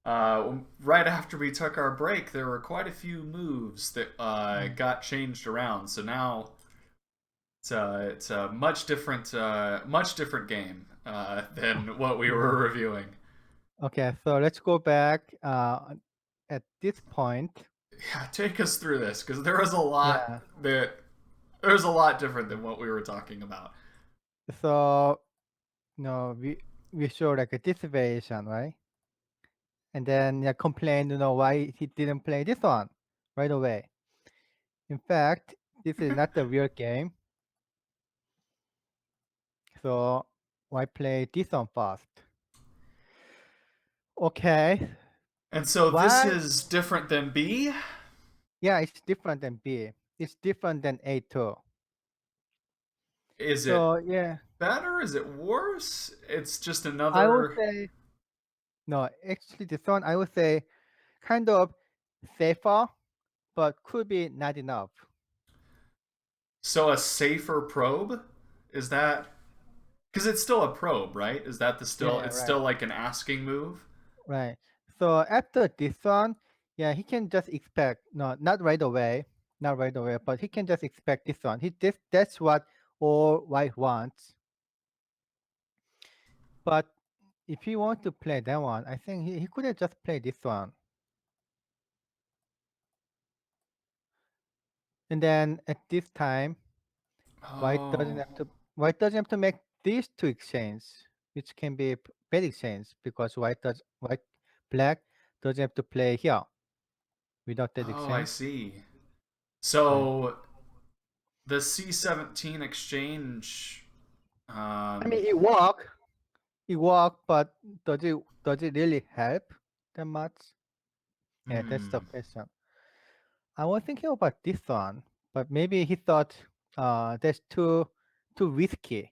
A: right after we took our break, there were quite a few moves that
B: Mm.
A: got changed around. So now it's a much different game than what we
B: Yeah.
A: were reviewing.
B: Okay, so let's go back at this point.
A: Yeah, take us through this because there was a lot
B: Yeah.
A: that there's a lot different than what we were talking about.
B: So we show like a this variation, right? And then complain, why he didn't play this one right away. In fact, this is not the real game. So why play this one first? Okay.
A: And so this
B: Why?
A: is different than B.
B: Yeah, it's different than B. It's different than A too.
A: Is it
B: So yeah,
A: better? Is it worse? It's just
B: I would
A: another.
B: say no. Actually, this one I would say kind of safer, but could be not enough.
A: So a safer probe? Is that because it's still a probe, right? Is that the still?
B: Yeah,
A: It's
B: right,
A: still like an asking move.
B: right. So after this one, yeah, he can just expect no, not right away, not right away, but he can just expect this one. That's what all white wants. But if he wants to play that one, I think he could have just played this one. And then at this time,
A: Oh,
B: white doesn't have to make these two exchange, which can be bad exchange because black doesn't have to play here without that
A: oh, I
B: exchange.
A: see.
B: Right.
A: So the C17 exchange.
B: I mean,
A: Um,
B: it work, but does it really help that much? Yeah, that's the
A: hmm.
B: question. I was thinking about this one, but maybe he thought that's too risky.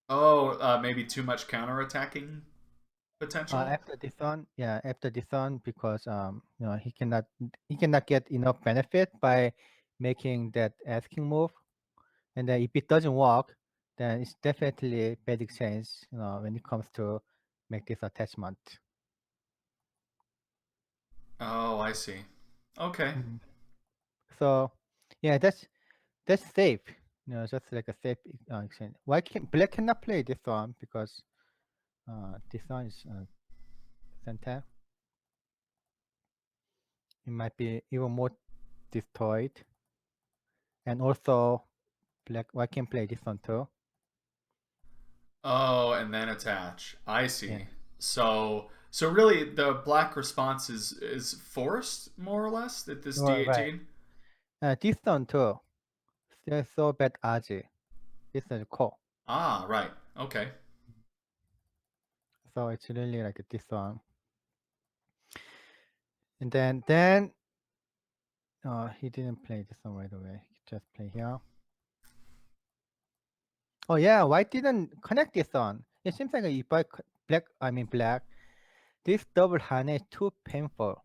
A: Oh, maybe too much counterattacking potential.
B: After this one, because he cannot get enough benefit by making that asking move, and then if it doesn't work, then it's definitely bad exchange. When it comes to make this attachment.
A: Oh, I see. Okay.
B: Mhm. So, yeah, that's safe. Just like a safe exchange. Why can black cannot play this one because this one is center. It might be even more destroyed, and also white can play this one too.
A: Oh, and then attach. I
B: Yeah.
A: see. So really, the black response is forced more or less at this
B: Right.
A: D18.
B: This one too. They're so bad Aji. This is core.
A: Ah, right. Okay.
B: So it's really like this one. And then he didn't play this one right away. He just play here. Oh yeah, white didn't connect this one. It seems like if black, this double hane is too painful.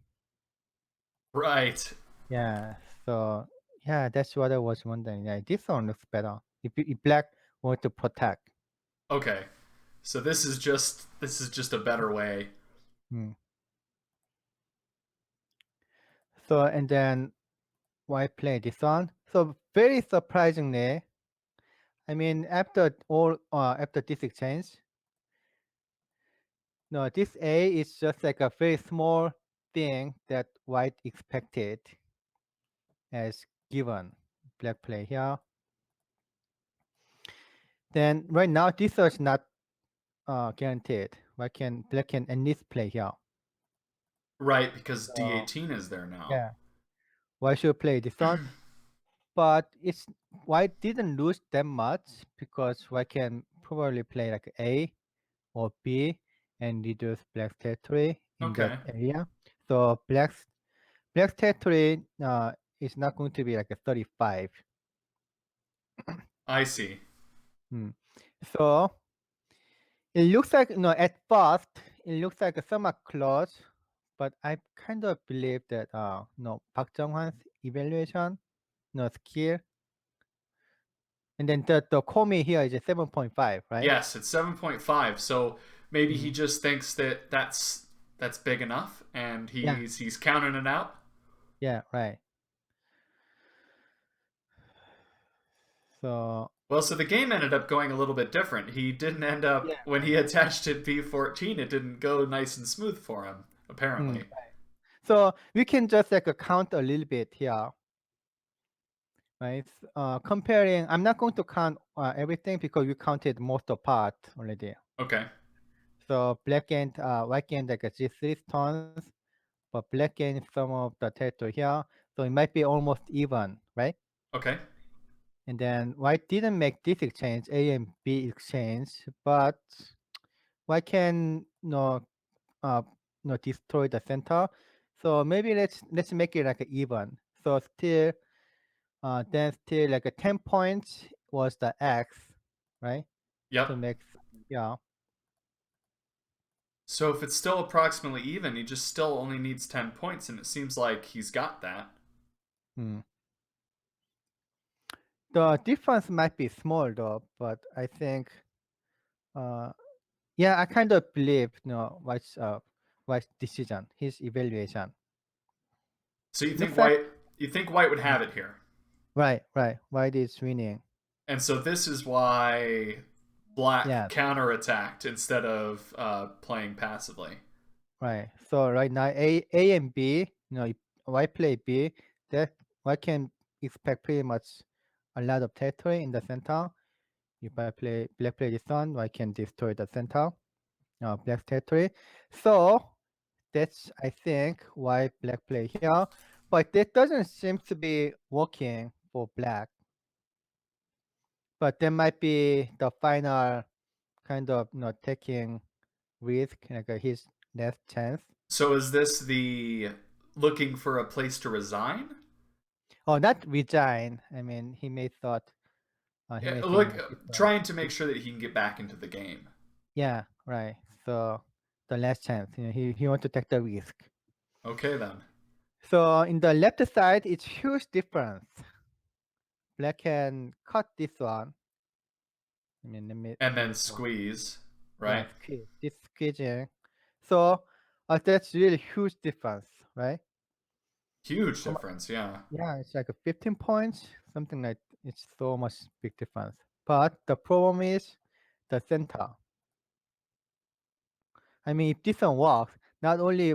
A: Right.
B: Yeah. So yeah, that's what I was wondering. Yeah, this one looks better. If black want to protect.
A: Okay. So this is just a better way.
B: Hmm. So and then white play this one. So very surprisingly, I mean after this exchange, no, this A is just like a very small thing that white expected as given. Black play here. Then right now this is not guaranteed. Black can at least play here.
A: Right, because
B: So
A: D18 is there now.
B: yeah, white should play this one. But it's white didn't lose that much because white can probably play like A or B and reduce black territory in that
A: Okay.
B: area. So black territory is not going to be like a 35.
A: I see.
B: Hmm. So it looks like at first it looks like a somewhat close, but I kind of believe that Park Junghwan's evaluation, skill, And then the komi here is a 7.5, right?
A: Yes, it's 7.5. So maybe he
B: Mhm.
A: just thinks that that's big enough, and
B: Yeah,
A: he's counting it out.
B: yeah, right. So
A: Well, so the game ended up going a little bit different. He didn't end up
B: yeah,
A: when
B: right.
A: he attached it B14. It didn't go nice and smooth for him,
B: Mm.
A: apparently.
B: So we can just like count a little bit here, right? Comparing, I'm not going to count everything because we counted most of part already.
A: Okay.
B: So black and white gained like G3 tons, but black gained some of the territory here. So it might be almost even, right?
A: Okay.
B: And then white didn't make this exchange, A and B exchange, but white can uh destroy the center. So maybe let's make it like a even. So still then still like a 10 points was the X, right? To
A: Yep.
B: make yeah.
A: So if it's still approximately even, he just still only needs 10 points, and it seems like he's got that.
B: Hmm. The difference might be small though, but I think uh yeah, I kind of believe White's decision, his evaluation.
A: So
B: Looks like
A: you think White would have it here.
B: right. White is winning.
A: And so this is why Black
B: Yeah,
A: counterattacked instead of playing passively.
B: right. So right now A and B, if White play B, that White can expect pretty much a lot of territory in the center. If I play Black play this one, White can destroy the center, Black territory. So that's I think why Black play here, but that doesn't seem to be working for Black. But that might be the final kind of taking risk, like his last chance.
A: So is this the looking for a place to resign?
B: Oh, not resign. I mean, he may think
A: Look,
B: like this one.
A: trying to make sure that he can get back into the game.
B: Yeah, right. So the last chance, he want to take the risk.
A: Okay then.
B: So in the left side, it's huge difference. Black can cut this one. I mean,
A: And
B: let
A: then
B: me draw.
A: squeeze,
B: Yeah,
A: right?
B: squeeze. This squeezing. So that's really huge difference, right?
A: Huge
B: How much?
A: difference, yeah.
B: Yeah, it's like a 15 points, something like it's so much big difference. But the problem is the center. I mean, if this one works, not only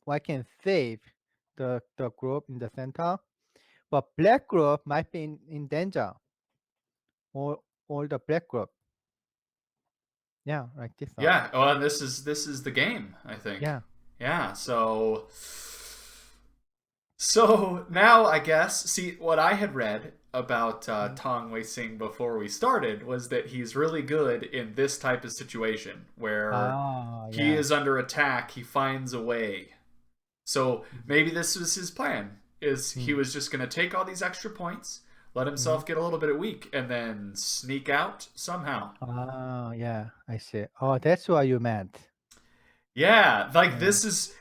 B: I can save the group in the center, but black group might be in danger. Or the black group. Yeah, like this one.
A: Yeah, well, and this is the game, I think.
B: Yeah.
A: Yeah, so now I guess see what I had read about
B: Mm.
A: Tang Weixing before we started was that he's really good in this type of situation where
B: Ah,
A: he
B: yeah.
A: is under attack, he finds a way. So
B: Mhm.
A: maybe this was his plan is he
B: Mm.
A: was just going to take all these extra points, let
B: Mhm.
A: himself get a little bit weak and then sneak out somehow.
B: Ah, yeah, I see. Oh, that's what you meant.
A: Yeah, like
B: Yeah.
A: this is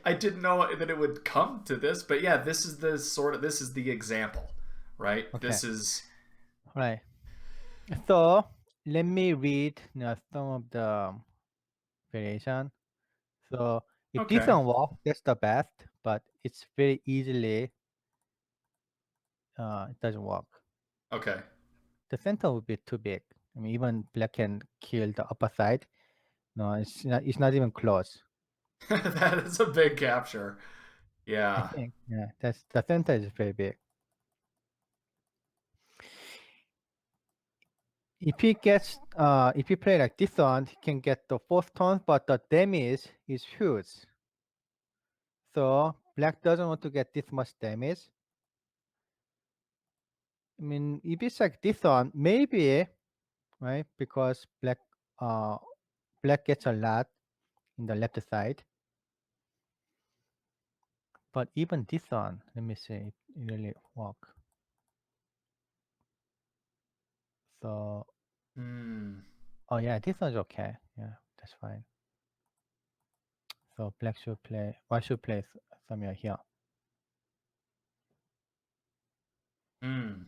A: I didn't know that it would come to this, but yeah, this is the example, right?
B: Okay.
A: This is
B: Right. So let me read some of the variation. So if this
A: okay.
B: one works, that's the best, but it's very easily it doesn't work.
A: Okay.
B: The center would be too big. I mean, even black can kill the upper side. No, it's not even close.
A: That is a big capture.
B: I
A: Yeah.
B: think. Yeah, that's the center is very big. If he play like this one, he can get the 4 stones, but the damage is huge. So black doesn't want to get this much damage. I mean, if it's like this one, maybe, right? Because uh black gets a lot in the left side. But even this one, let me see, it really work. So
A: Hmm.
B: oh yeah, this one's okay. Yeah, that's fine. So black should play. White should play somewhere here.
A: Hmm.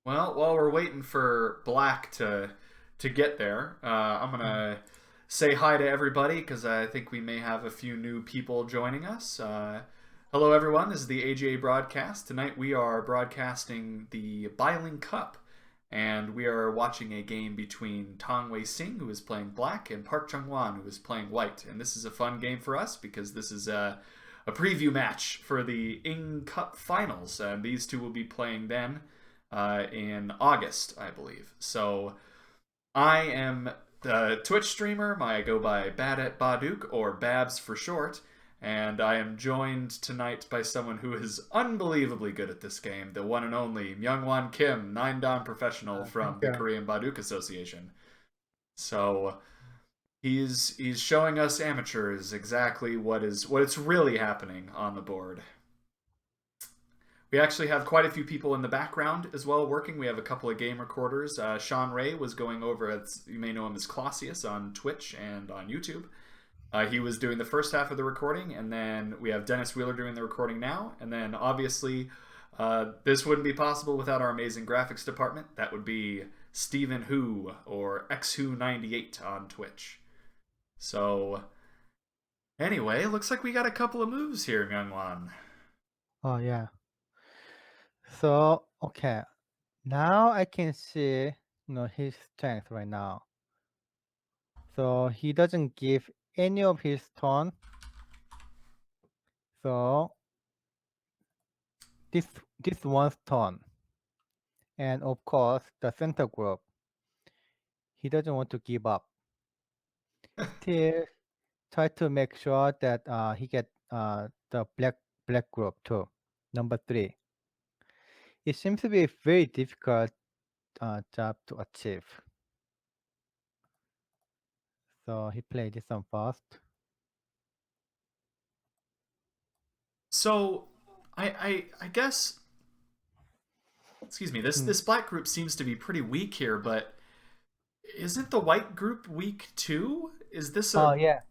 A: Well, while we're waiting for Black to get there, I'm
B: Mm.
A: gonna say hi to everybody because I think we may have a few new people joining us. Hello, everyone. This is the AGA broadcast. Tonight we are broadcasting the Biling Cup, and we are watching a game between Tang Weixing, who is playing Black, and Park Junghwan, who is playing White. And this is a fun game for us because this is a preview match for the Ing Cup finals, and these two will be playing then in August, I believe. So I am the Twitch streamer. I go by Bad at Baduk, or Babs for short, and I am joined tonight by someone who is unbelievably good at this game, the one and only Myungwan Kim, 9-dan professional
B: Thank
A: from the
B: you.
A: Korean Baduk Association. So he's showing us amateurs exactly what's really happening on the board. We actually have quite a few people in the background as well working. We have a couple of game recorders. Sean Ray was going over, you may know him as Clausius on Twitch and on YouTube. He was doing the first half of the recording, and then we have Dennis Wheeler doing the recording now. And then obviously, this wouldn't be possible without our amazing graphics department. That would be Stephen Hu or XWho98 on Twitch. So, anyway, looks like we got a couple of moves here, Myungwan.
B: Oh yeah. So okay, now I can see his strength right now. So he doesn't give any of his tone. So this one's tone, and of course the center group. He doesn't want to give up. Still try to make sure that he get the black group too. Number 3. It seems to be a very difficult job to achieve. So he played this one first.
A: So, I guess, excuse me, this
B: Hmm.
A: this black group seems to be pretty weak here, but isn't the white group weak too? Is this
B: Oh
A: a
B: yeah,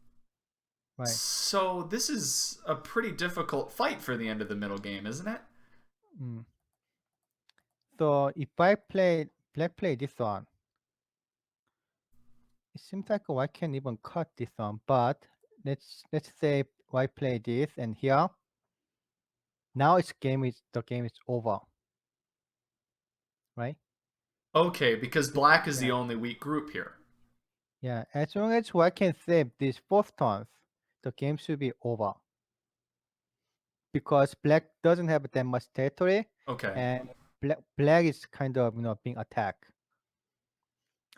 B: right.
A: so this is a pretty difficult fight for the end of the middle game, isn't it?
B: Mm. So if I play play this one, it seems like I can even cut this one. But let's say I play this and here. Now the game is over, right?
A: Okay, because black is the
B: Yeah,
A: only weak group here.
B: yeah. As long as I can save these 4 turns, the game should be over. Because black doesn't have that much territory,
A: Okay.
B: and black is kind of being attacked.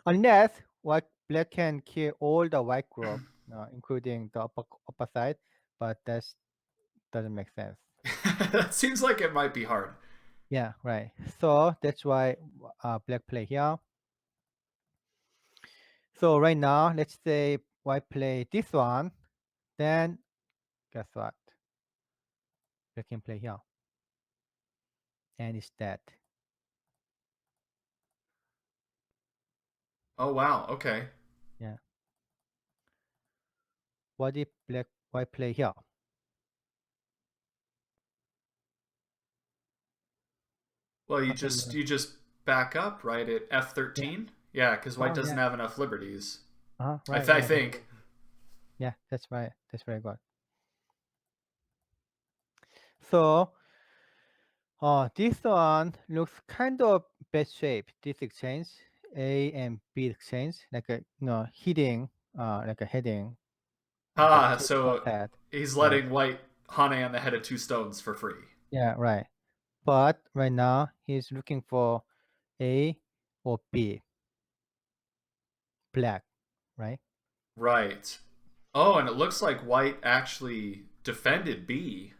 B: Unless black can kill all the white group, including the upper side, but that doesn't make sense.
A: That seems like it might be hard.
B: Yeah, right. So that's why black play here. So right now, let's say white play this one, then guess what? Black can play here, and it's dead.
A: Oh wow, okay.
B: Yeah. What if white play here?
A: Well, you
B: How can
A: just
B: you?
A: you just back up right at
B: Yeah.
A: F13. Yeah, because white
B: Oh
A: doesn't
B: yeah.
A: have enough liberties.
B: Right,
A: I
B: right.
A: think.
B: Yeah, that's right. That's very good. So, this one looks kind of bad shape. This exchange, A and B exchange, like a hitting, like a heading, like a
A: Ah,
B: two stones
A: so
B: head,
A: he's
B: right?
A: letting white Hane on the head of 2 stones for free.
B: Yeah, right. But right now he's looking for A or B, black, right?
A: Right. Oh, and it looks like white actually defended B.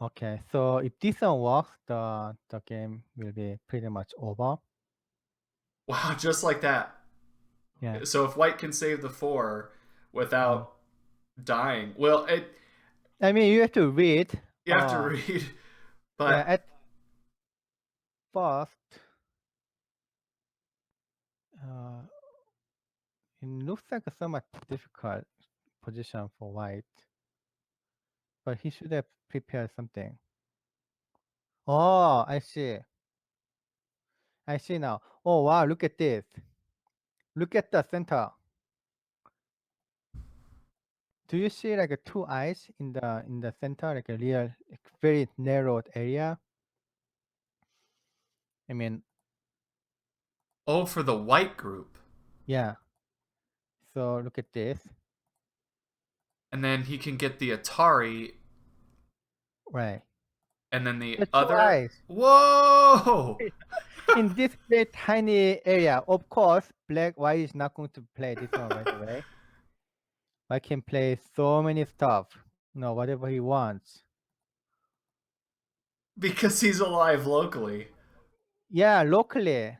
B: Okay, so if this one works, the game will be pretty much over.
A: Wow, just like that.
B: Yeah.
A: So if white can save the 4
B: Mm.
A: without dying, well,
B: I mean, you have to read.
A: you have to read,
B: Yeah,
A: but
B: at first, uh, it looks like a somewhat difficult position for white, but he should have prepared something. Oh, I see. I see now. Oh wow, look at this. Look at the center. Do you see like two eyes in the center, like a real like, very narrowed area? I mean,
A: Oh, for the white group.
B: yeah. So look at this.
A: And then he can get the Atari,
B: Right.
A: and then the
B: The two
A: other.
B: eyes
A: Whoa!
B: in this very tiny area. Of course, black white is not going to play this one right away. I can play so many stuff. Whatever he wants.
A: Because he's alive locally.
B: Yeah, locally.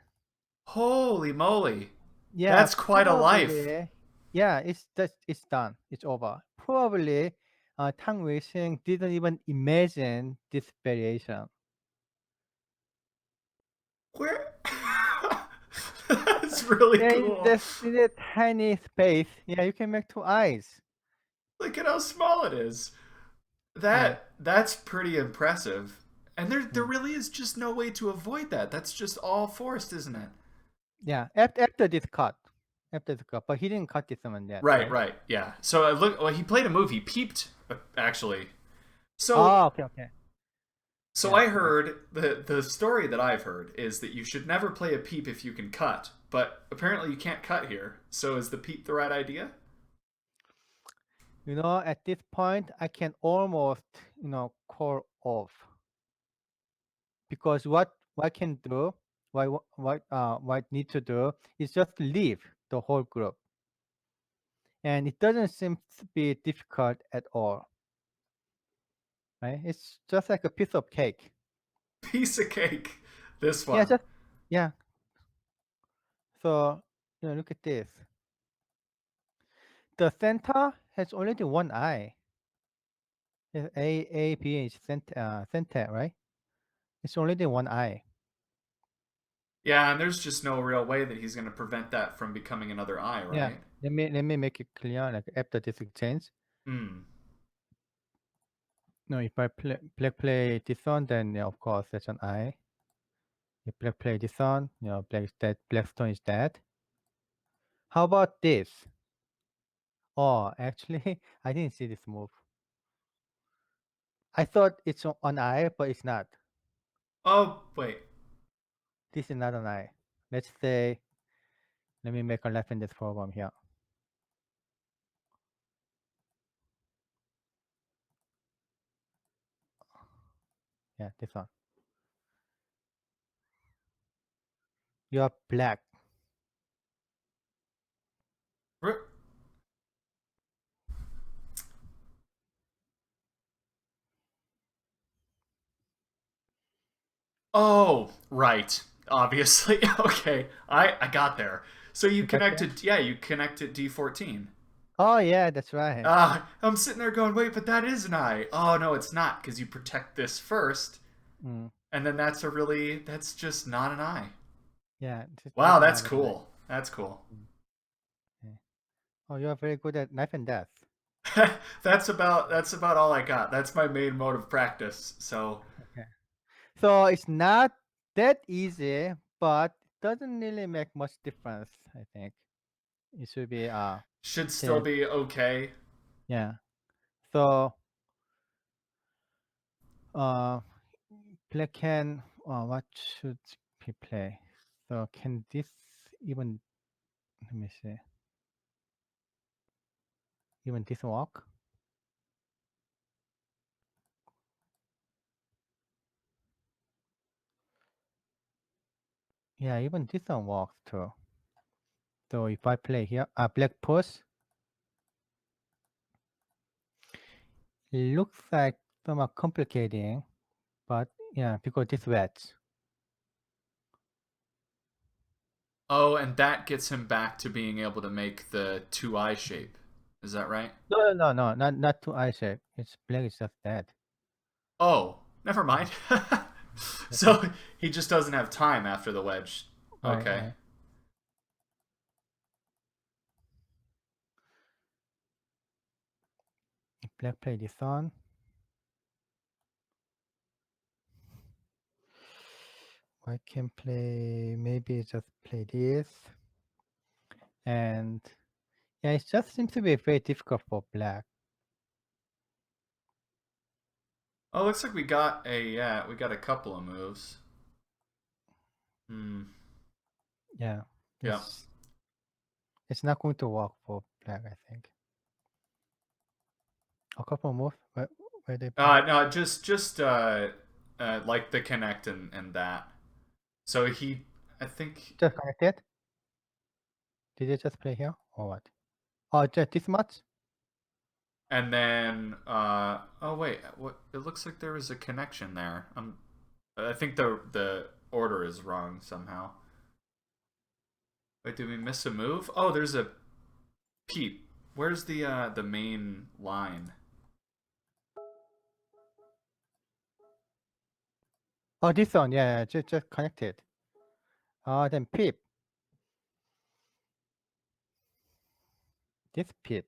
A: Holy moly.
B: Yeah,
A: That's quite a life.
B: probably. Yeah, it's done. It's over. Probably, Tang Weixing didn't even imagine this variation.
A: Where? That's really
B: Yeah,
A: cool.
B: in that tiny space, yeah, you can make two eyes.
A: Look at how small it is.
B: Yeah.
A: That's pretty impressive. And there
B: Mm.
A: really is just no way to avoid that. That's just all forced, isn't it?
B: Yeah. After this cut, but he didn't cut this one yet,
A: Right,
B: right?
A: right, yeah. So look, well, he played a movie, Peeped, actually. So
B: Oh, okay, okay.
A: so
B: Yeah,
A: I
B: right.
A: heard the story that I've heard is that you should never play a peep if you can cut, but apparently you can't cut here. So is the peep the right idea?
B: At this point, I can almost, call off because what can do, what need to do is just leave the whole group, and it doesn't seem to be difficult at all, right? It's just like a piece of cake.
A: Piece of cake. This
B: Yeah,
A: one.
B: just yeah. So look at this. The center has only one eye. A B is center, right? It's only the one eye.
A: Yeah, and there's just no real way that he's going to prevent that from becoming another eye,
B: Yeah.
A: right?
B: Let me make it clear. Like after this exchange,
A: Hmm.
B: no, if I play this one, then of course that's an eye. If black play this one, black is dead. Blackstone is dead. How about this? Oh, actually, I didn't see this move. I thought it's an eye, but it's not.
A: Oh, wait.
B: This is not an eye. Let's say, let me make a left in this program here. Yeah, this one. You are black.
A: Oh, right. Obviously. Okay. I got there. So you
B: You got that?
A: connected, yeah, you connected D14.
B: Oh yeah, that's right.
A: I'm sitting there going, wait, but that is an eye. Oh, no, it's not, because you protect this first,
B: Mm,
A: and then that's just not an eye.
B: yeah, this
A: Wow,
B: is
A: that's
B: not an eye.
A: cool. That's cool.
B: Mm, yeah. Oh, you are very good at knife and death.
A: That's about all I got. That's my main mode of practice. So
B: Okay. So it's not that easy, but it doesn't really make much difference, I think. It should be
A: should still
B: can
A: be okay.
B: yeah. So uh play can what should he play? So can this even let me see. Even this work? Yeah, even this one works too. So if I play here black push, it looks like somewhat complicating, but yeah, because this wedge.
A: Oh, and that gets him back to being able to make the two eye shape. Is that right?
B: No, not to eye shape. It's black is just dead.
A: Oh, never mind.
B: Okay.
A: So he just doesn't have time after the wedge.
B: Right,
A: Okay.
B: right. If black play this on, I can play, maybe just play this. And yeah, it just seems to be very difficult for black.
A: Oh, looks like we got a couple of moves. Hmm.
B: Yeah,
A: Yeah.
B: it's not going to work for black, I think. A couple more. Where they play?
A: No, just like the connect and that. So I think,
B: Just connected? Did you just play here or what? Oh, just this much?
A: and then oh wait, what? It looks like there was a connection there. I think the order is wrong somehow. Wait, did we miss a move? Oh, there's a peep. Where's the main line?
B: Oh, this one. Yeah, just connected. Then peep. This peep.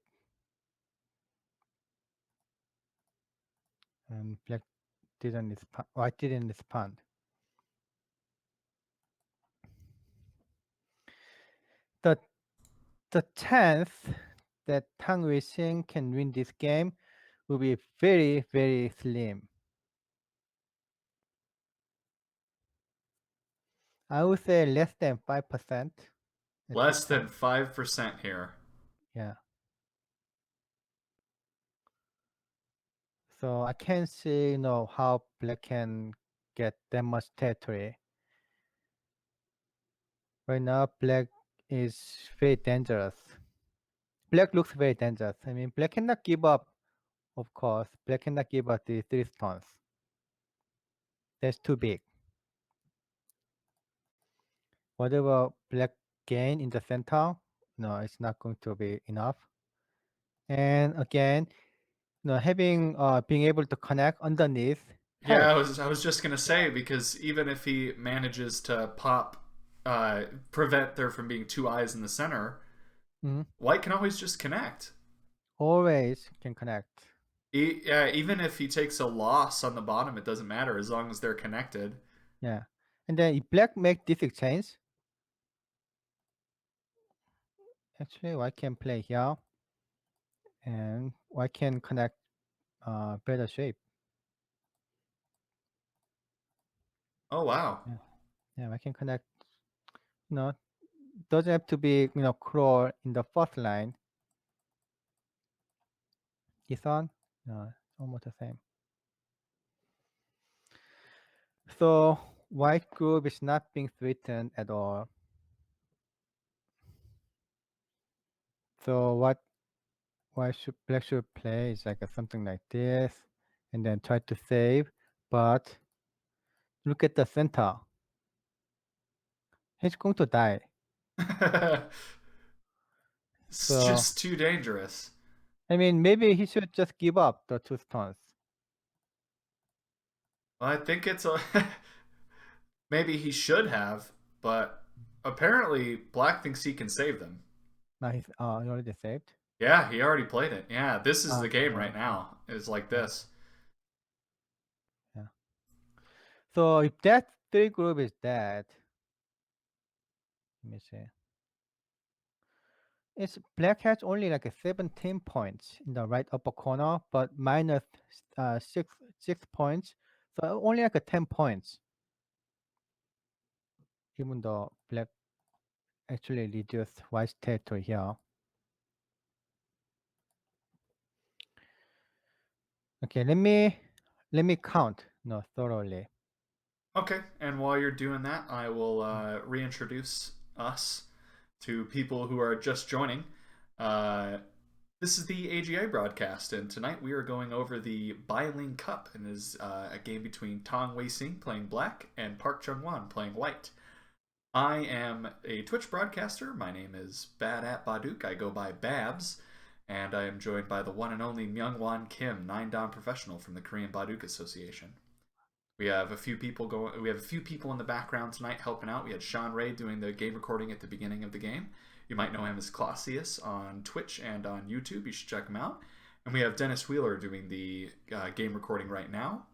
B: And black didn't respond. White didn't respond. The the chance that Tang Weixing can win this game will be very, very slim. I would say less than 5% at this
A: Less than
B: point.
A: 5% here.
B: Yeah. So I can't see, how black can get that much territory. Right now, black is very dangerous. Black looks very dangerous. I mean, black cannot give up, of course. Black cannot give up the 3 stones. That's too big. Whatever black gain in the center, no, it's not going to be enough. And again, having being able to connect underneath
A: Yeah,
B: helps.
A: I was just gonna say because even if he manages to prevent there from being two eyes in the center,
B: Mhm.
A: White can always just connect.
B: Always can connect.
A: Even if he takes a loss on the bottom, it doesn't matter as long as they're connected.
B: Yeah. And then if black make this exchange, actually white can play here and white can connect better shape.
A: Oh wow.
B: Yeah. Yeah, I can connect, you know, doesn't have to be, crawl in the first line. This one, no, it's almost the same. So white group is not being threatened at all. So what black should play is like something like this, and then try to save. But look at the center. He's going to die.
A: It's
B: So
A: just too dangerous.
B: I mean, maybe he should just give up the 2 stones.
A: Well, I think it's a maybe he should have, but apparently Black thinks he can save them.
B: Now he's already saved.
A: Yeah, he already played it. Yeah, this is the game
B: Yeah,
A: right now. It's like
B: yeah,
A: this.
B: yeah. So if that 3 group is dead, let me see. It's black has only like a 17 points in the right upper corner, but minus 6 points. So only like a 10 points, even though black actually reduced white's territory here. Okay, let me count thoroughly.
A: Okay, and while you're doing that, I will reintroduce us to people who are just joining. Uh, this is the AGA broadcast, and tonight we are going over the Bailing Cup, and is a game between Tang Weixing playing black and Park Junghwan playing white. I am a Twitch broadcaster. My name is Bad at Baduk. I go by Babs, and I am joined by the one and only Myungwan Kim, 9-dan professional from the Korean Baduk Association. We have a few people going. We have a few people in the background tonight helping out. We had Sean Ray doing the game recording at the beginning of the game. You might know him as Clausius on Twitch and on YouTube. You should check him out. And we have Dennis Wheeler doing the game recording right now.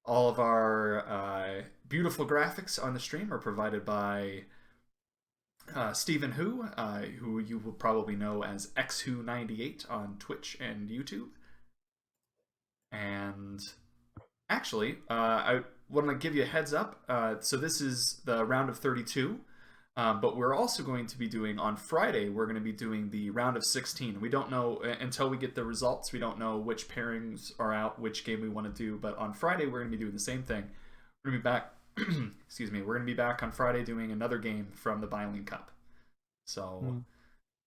A: All of our beautiful graphics on the stream are provided by Stephen who you will probably know as XWho98 on Twitch and YouTube. And actually, I want to give you a heads up. So this is the round of 32. But we're also going to be doing on Friday. We're going to be doing the round of 16. We don't know until we get the results. We don't know which pairings are out, which game we want to do. But on Friday, we're going to be doing the same thing. We're going to be back. Excuse me. We're going to be back on Friday doing another game from the Biling Cup. So,
B: Mm.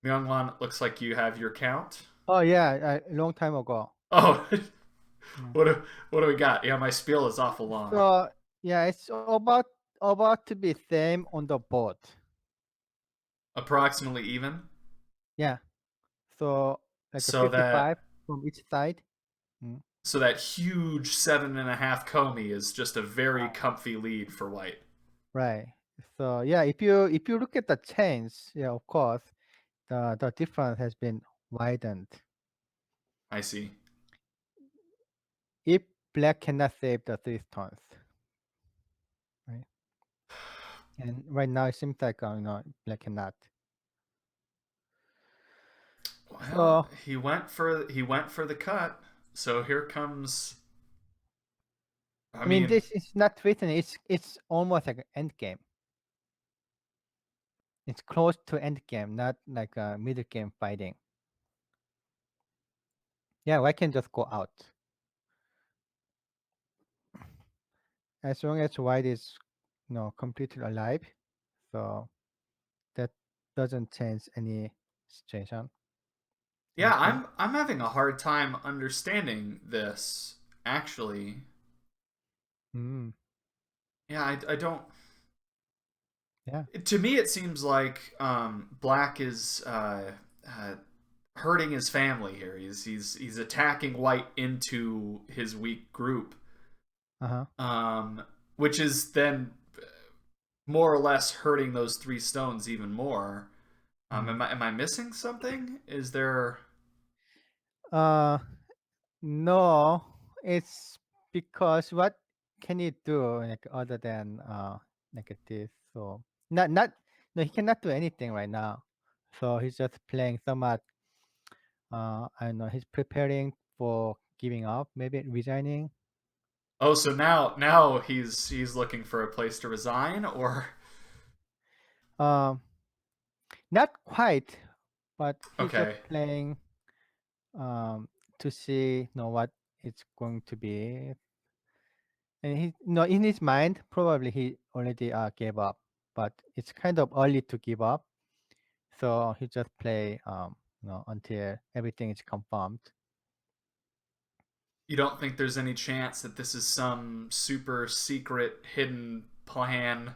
A: Myungwan, looks like you have your count.
B: Oh yeah, a long time ago.
A: Oh,
B: Mm.
A: what do we got? Yeah, my spiel is awful long.
B: So yeah, it's about to be same on the board.
A: Approximately even.
B: Yeah. So like a
A: So that
B: 55 from each side. Mm.
A: So that huge 7.5 Komi is just a very comfy lead for white.
B: Right. So yeah, if you look at the change, yeah, of course, the difference has been widened.
A: I see.
B: If black cannot save the 3 stones, right? And right now it seems like black cannot.
A: Well,
B: So
A: he went for the cut. So here comes. I
B: I mean,
A: mean,
B: this is not written. It's almost like an end game. It's close to end game, not like a middle game fighting. Yeah, I can just go out as long as white is, completely alive. So that doesn't change any situation.
A: yeah,
B: Anything.
A: I'm having a hard time understanding this. Actually,
B: Mm,
A: yeah, I don't.
B: yeah.
A: To me, it seems like Black is hurting his family here. He's attacking White into his weak group,
B: Uh huh.
A: um, which is then more or less hurting those 3 stones even more.
B: Mm.
A: Am I missing something? Is there?
B: Uh, no. It's because what can he do like other than like this? So not no, he cannot do anything right now. So he's just playing somewhat. I don't know. He's preparing for giving up, maybe resigning.
A: Oh, so now he's looking for a place to resign, or
B: Um, not quite, but he's just
A: okay,
B: playing to see what it's going to be. And he in his mind probably he already gave up, but it's kind of early to give up. So he just play until everything is confirmed.
A: you don't think there's any chance that this is some super secret hidden plan?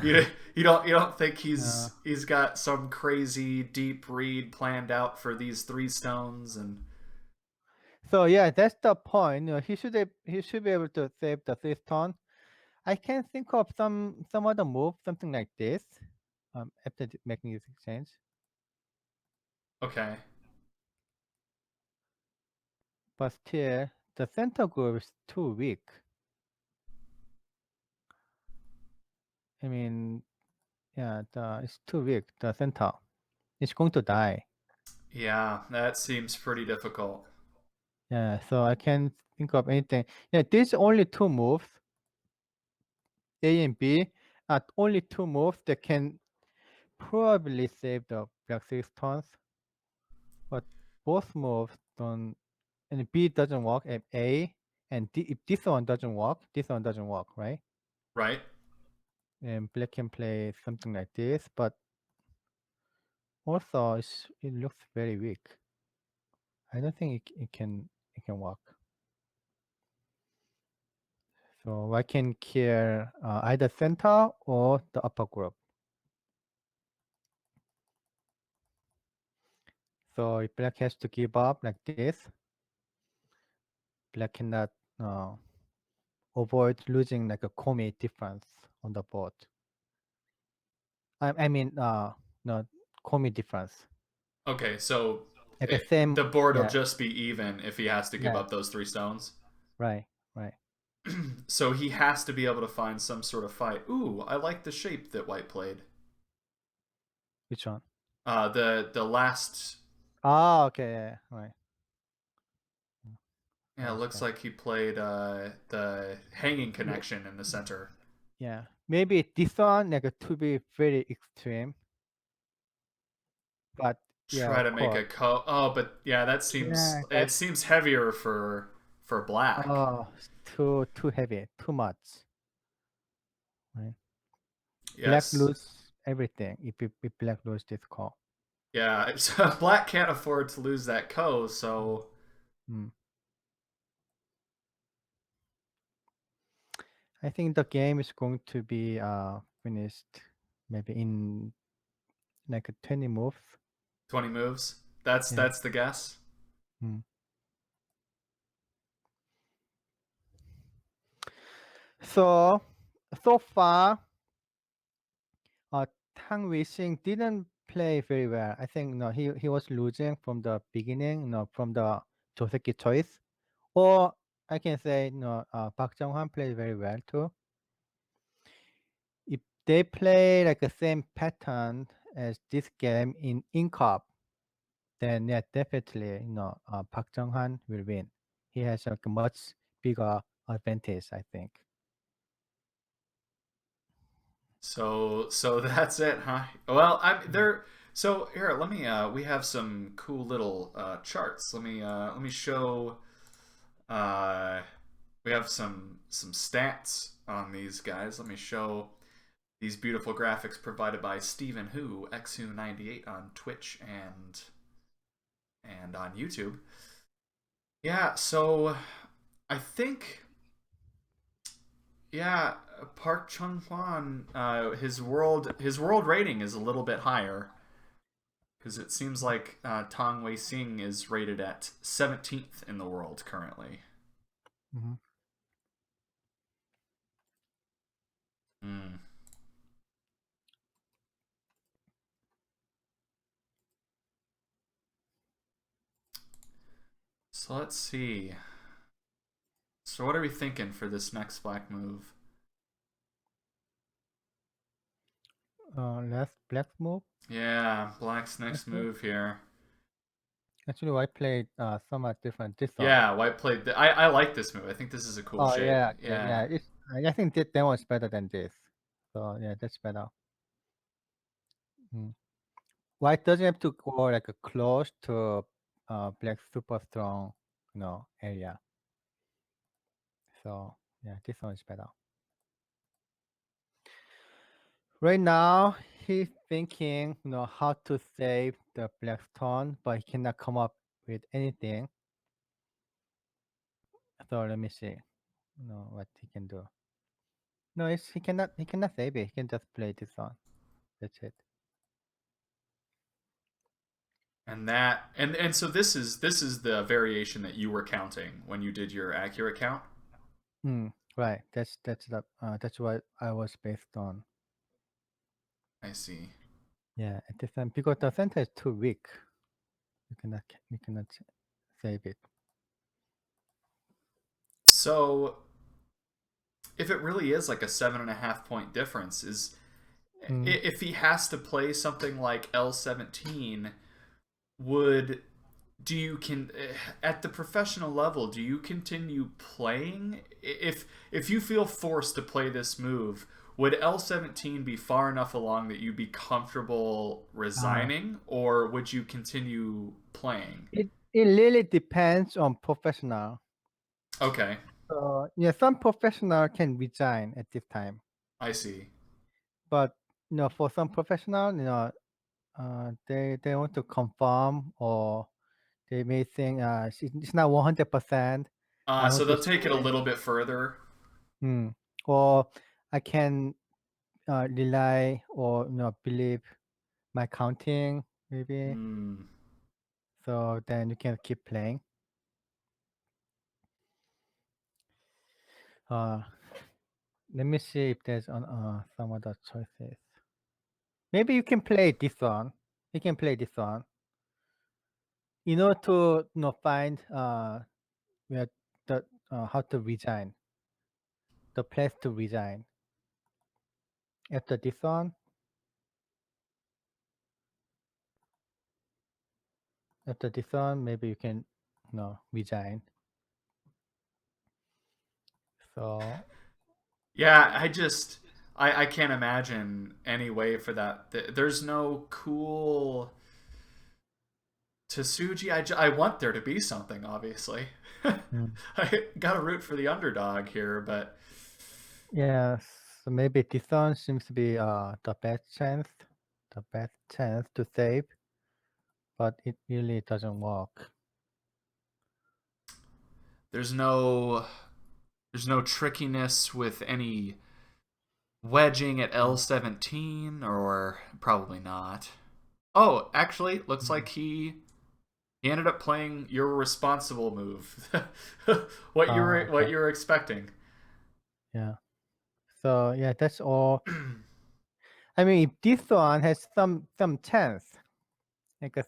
A: You you don't think
B: uh,
A: he's got some crazy deep read planned out for these 3 stones and
B: so yeah, that's the point. He should be able to save the 3 stone. I can think of some other move, something like this. After making this exchange,
A: okay.
B: but still the center group is too weak. I mean, yeah, it's too weak. The center, it's going to die.
A: Yeah, that seems pretty difficult.
B: Yeah, so I can't think of anything. Yeah, these only 2 moves, A and B, are only 2 moves that can probably save the black 6 stones. But both moves don't, and B doesn't work, and A, and D, if this one doesn't work, this one doesn't work, right?
A: Right?
B: And black can play something like this, but also it looks very weak. I don't think it can work. So I can kill either center or the upper group. So if black has to give up like this, black cannot uh, avoid losing like a komi difference on the board. I mean, no, komi difference.
A: Okay, so
B: Like a same,
A: the board will
B: yeah,
A: just be even if he has to give
B: yeah,
A: up those 3 stones.
B: right, right.
A: So he has to be able to find some sort of fight. Ooh, I like the shape that White played.
B: Which one?
A: The last.
B: Oh, okay, yeah, right.
A: Yeah, it looks
B: Understand.
A: like he played the hanging connection in the center.
B: Yeah, maybe this one like to be very extreme, but yeah,
A: Try
B: of
A: to make
B: course.
A: a co. Oh, but yeah, that seems
B: Yeah,
A: it
B: that's
A: seems heavier for black.
B: it's too heavy, too much. Right? Black
A: Yes.
B: lose everything if black lose this call.
A: Yeah. So black can't afford to lose that co.
B: Mm.
A: So
B: Mm. I think the game is going to be finished maybe in like 20 moves.
A: 20 moves. That's
B: Yeah.
A: that's the guess.
B: Mm. So so far, uh, Tang Weixing didn't play very well. I think no, he was losing from the beginning, no, from the Joseki choice. Or I can say no, Park Junghwan played very well too. If they play like the same pattern as this game in cup, then yeah, definitely Park Junghwan will win. He has like a much bigger advantage, I think.
A: So that's it, huh? Well, I'm there. So here, let me. We have some cool little charts. Let me show. Uh, we have some stats on these guys. Let me show these beautiful graphics provided by Stephen Who XU98 on Twitch and on YouTube. Yeah, so I think yeah, Park Chung-hwan, his world rating is a little bit higher because it seems like Tang Weixing is rated at 17th in the world currently.
B: Mhm.
A: Mm. So let's see. So what are we thinking for this next black move?
B: Last black move.
A: Yeah, black's next
B: Actually,
A: move here.
B: actually, I played somewhat different this one.
A: Yeah, white played. I like this move. I think this is a cool
B: Oh
A: shape.
B: yeah, okay,
A: Yeah.
B: yeah. I think that one's better than this. So yeah, that's better. Mm. White doesn't have to go like close to black super strong, area. So yeah, this one is better. Right now, he's thinking, how to save the black stone, but he cannot come up with anything. So let me see, what he can do. No, he cannot save it. He can just play this one. That's it.
A: And so this is the variation that you were counting when you did your accurate count.
B: Right. That's what I was based on.
A: I see.
B: Yeah, at this time because the center is too weak. You cannot save it.
A: So if it really is like a 7.5 point difference, is
B: Mm.
A: if he has to play something like L17, would do you can at the professional level do you continue playing if you feel forced to play this move, would L17 be far enough along that you'd be comfortable
B: Uh,
A: resigning, or would you continue playing?
B: it really depends on professional.
A: Okay,
B: Yeah, some professional can resign at this time,
A: I see.
B: but for some professional, they want to confirm or they may think it's not 100%. I
A: So
B: want to
A: they'll take it a
B: stay.
A: little bit further.
B: Hmm. Or I can rely or believe my counting maybe.
A: Hmm.
B: So then you can keep playing. Uh, Let me see if there's some other choices. Maybe you can play this one. You can play this one. In order to find where the how to resign. the place to resign. After this one, maybe you can, resign. So
A: Yeah, I can't imagine any way for that. There's no cool Tsuji. I want there to be something, obviously.
B: mm,
A: I gotta root for the underdog here, but
B: yeah, so maybe this one seems to be the best chance to save, but it really doesn't work.
A: there's no trickiness with any wedging at
B: Mm,
A: L17, or probably not. Oh, actually, looks
B: mm.
A: like he ended up playing your responsible move. What
B: Okay.
A: you were expecting.
B: Yeah. So yeah, that's all. I mean, if this one has some chance,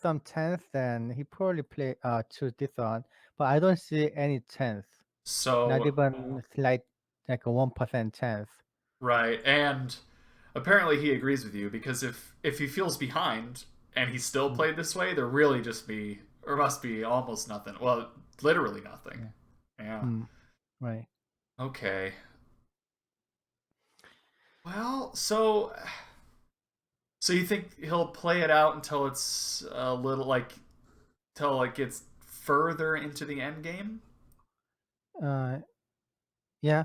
B: some chance, then he probably choose this one. But I don't see any chance. Not
A: So
B: even slight, like a 1% chance.
A: right, and apparently he agrees with you, because if he feels behind and he still
B: Mm,
A: played this way, there really just be or must be almost nothing. Well, literally nothing.
B: yeah.
A: Yeah.
B: Mm, right.
A: Okay. Well, so you think he'll play it out until it's a little like till it gets further into the end game?
B: Uh, yeah.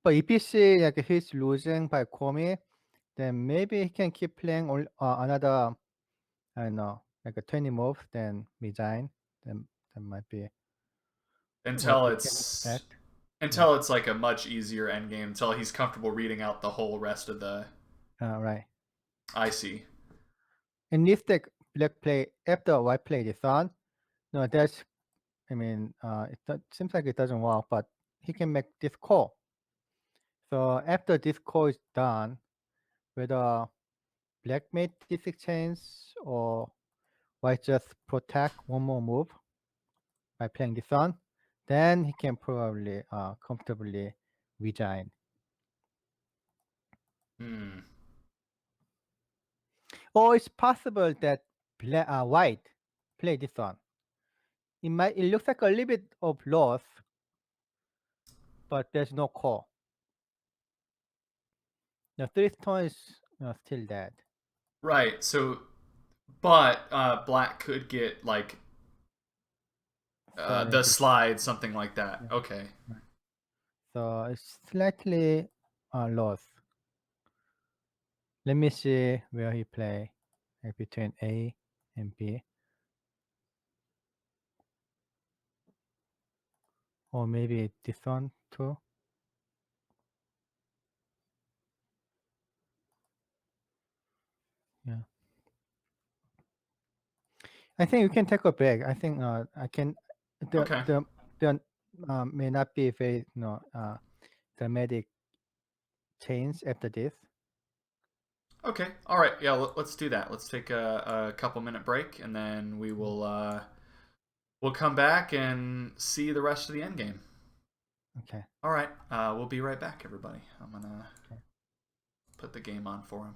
B: But if you see like he's losing by komi, then maybe he can keep playing another, I don't know, like a 20 moves, then resign. Then that might be what
A: Until
B: we can
A: it's
B: expect. Yeah.
A: like a much easier end game, until he's comfortable reading out the whole rest of the.
B: Right.
A: I see.
B: And if the black play after white play this on, no, that's, I mean, seems like it doesn't work, but he can make this call. So after this call is done, whether black made this exchange or white just protect one more move by playing this on, then he can probably comfortably resign.
A: Hmm.
B: Or it's possible that white play this on. It looks like a little bit of loss, but there's no call. The three stone is still dead.
A: Right. So, but black could get like
B: So yeah,
A: the
B: this,
A: slide, something like that.
B: yeah,
A: Okay.
B: right. So it's slightly loss. Let me see where he play between A and B, or maybe this one too. Yeah, I think you can take a break. I think I can. The
A: Okay.
B: the the may not be very dramatic change after this.
A: Okay. All right. Yeah. Let's do that. Let's take a couple minute break, and then
B: Mm,
A: we'll come back and see the rest of the end game.
B: okay.
A: All right. We'll be right back, everybody. I'm gonna
B: Okay.
A: put the game on for him.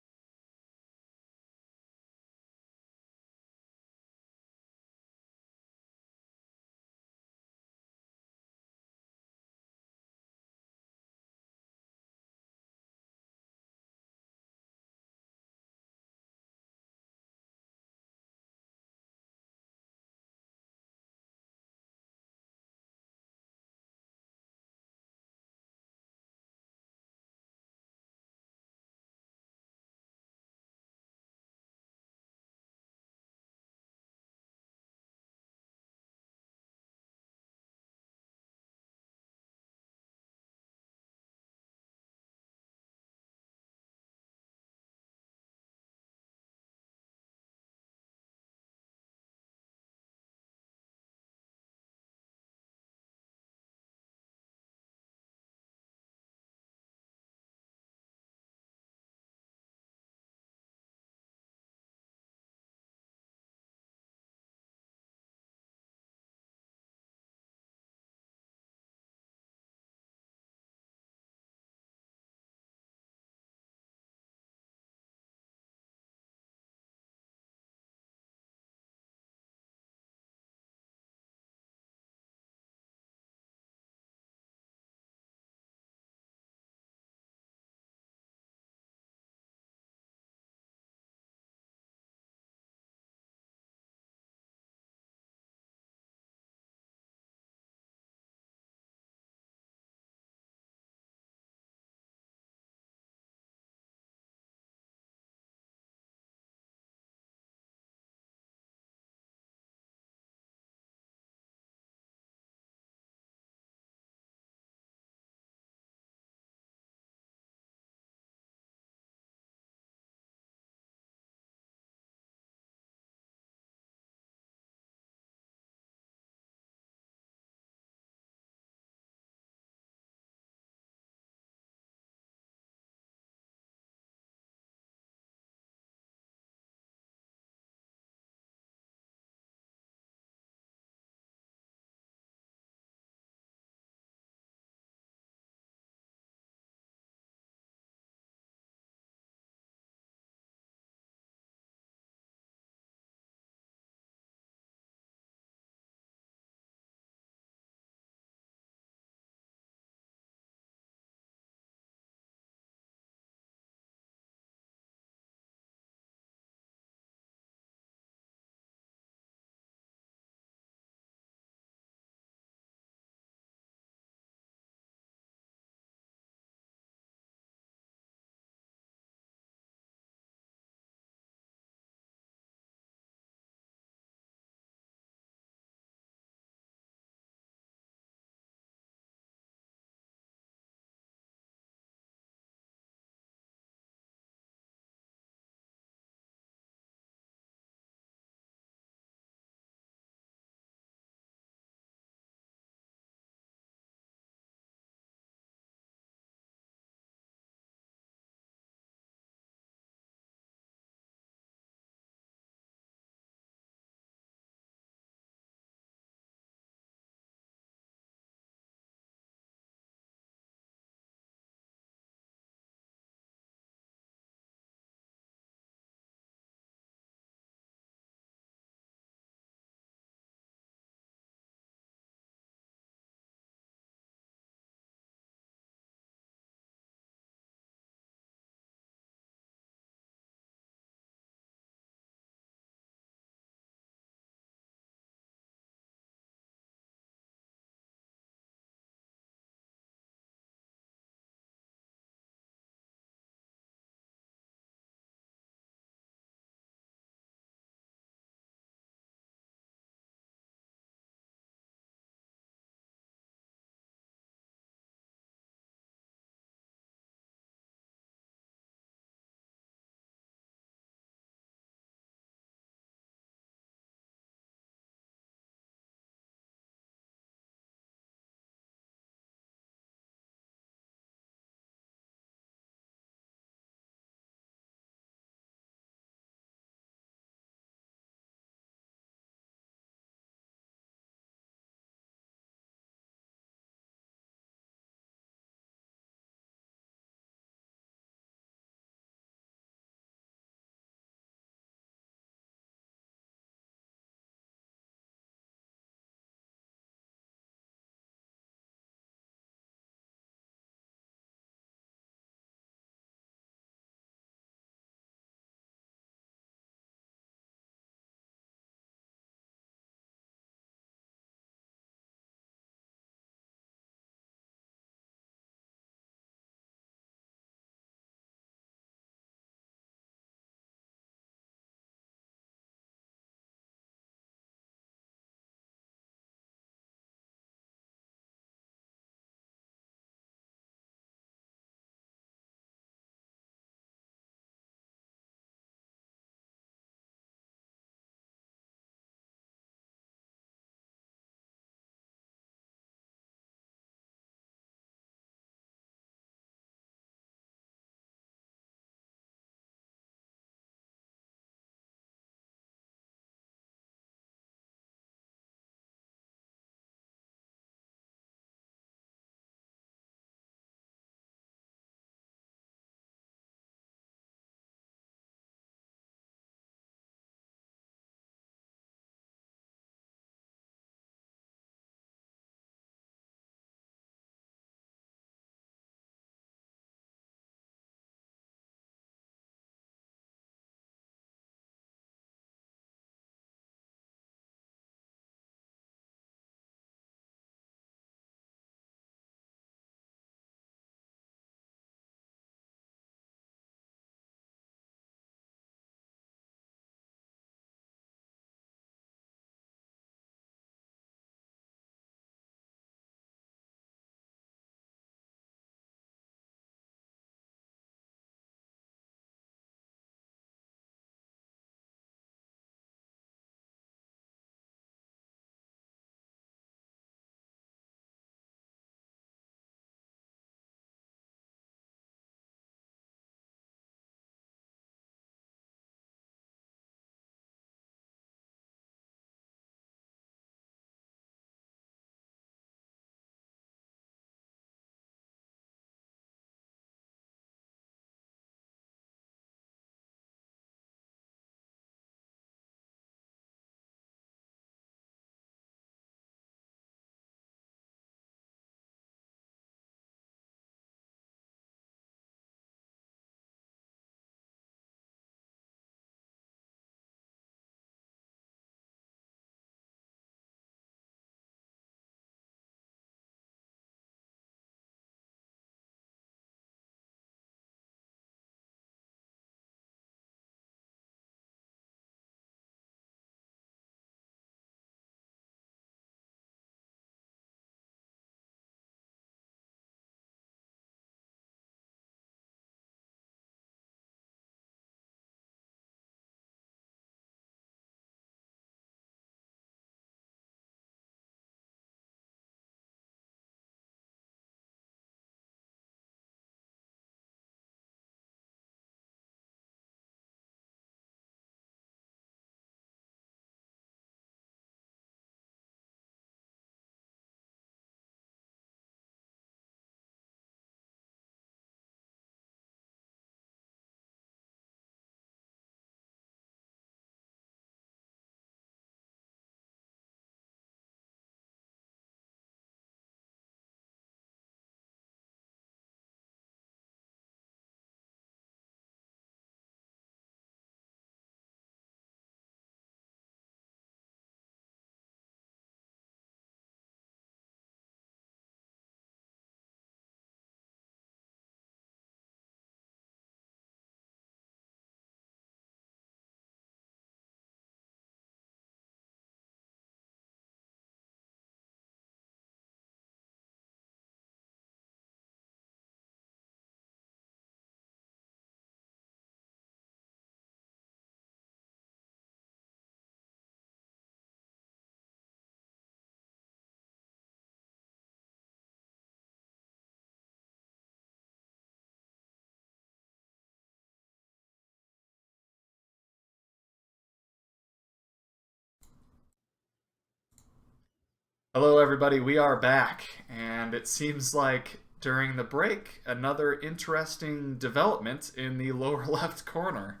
A: Hello, everybody. We are back, and it seems like during the break, another interesting development in the lower left corner.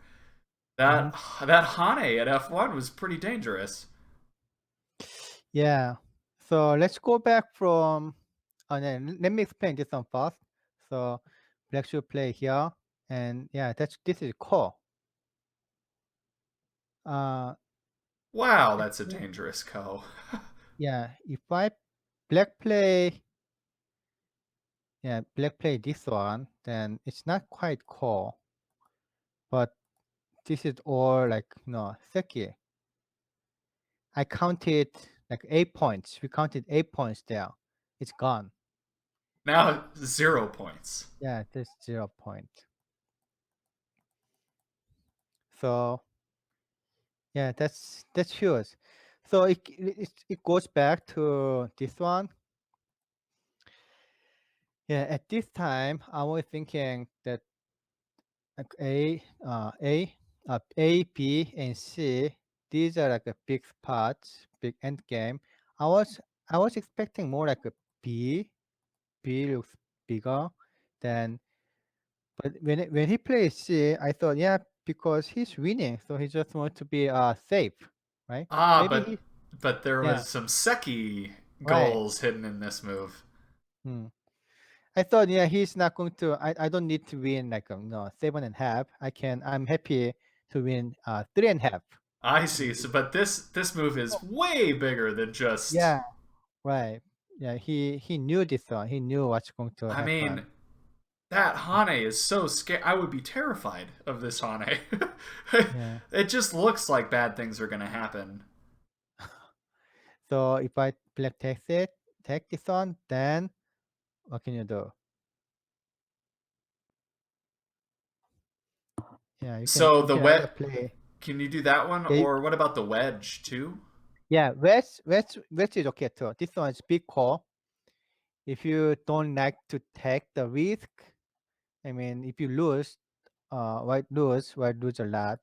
B: Hmm.
A: That Hane at F1 was pretty dangerous.
B: Yeah. So let's go back from. Let me explain this one first. So black should play here, and yeah, this is core. Uh,
A: Wow,
B: I
A: that's a
B: think,
A: dangerous ko.
B: yeah. If I black play, yeah, black play this one, then it's not quite core, but this is all like seki. I counted like 8 points. We counted 8 points there. It's gone.
A: Now 0 points.
B: Yeah, there's 0 point. So yeah, that's huge. So it goes back to this one. Yeah, at this time I was thinking that like A, B, and C. These are like a big spots, big end game. I was I was expecting more like a B. B looks bigger than. But when he plays C, I thought yeah because he's winning, so he just wants to be safe, right?
A: Ah,
B: Maybe he
A: but there
B: yeah
A: was some Seki
B: right.
A: goals hidden in this move.
B: Hmm. I thought, yeah, he's not going to. I don't need to win like 7.5. I'm happy to win 3.5.
A: I
B: I mean,
A: see. So, but this move is way bigger than just.
B: yeah, right. Yeah, he knew this one. He knew what's going to
A: I mean,
B: happen.
A: that Hane is so scary. I would be terrified of this Hane.
B: Yeah.
A: It just looks like bad things are gonna happen.
B: So if I black take this one, then what can you do? Yeah,
A: So
B: you
A: the
B: can either
A: wet,
B: play.
A: can you do that one,
B: Yeah,
A: or what about the wedge too?
B: yeah. Wedge is okay too. This one is big call. If you don't like to take the risk, I mean, if you lose, white lose a lot.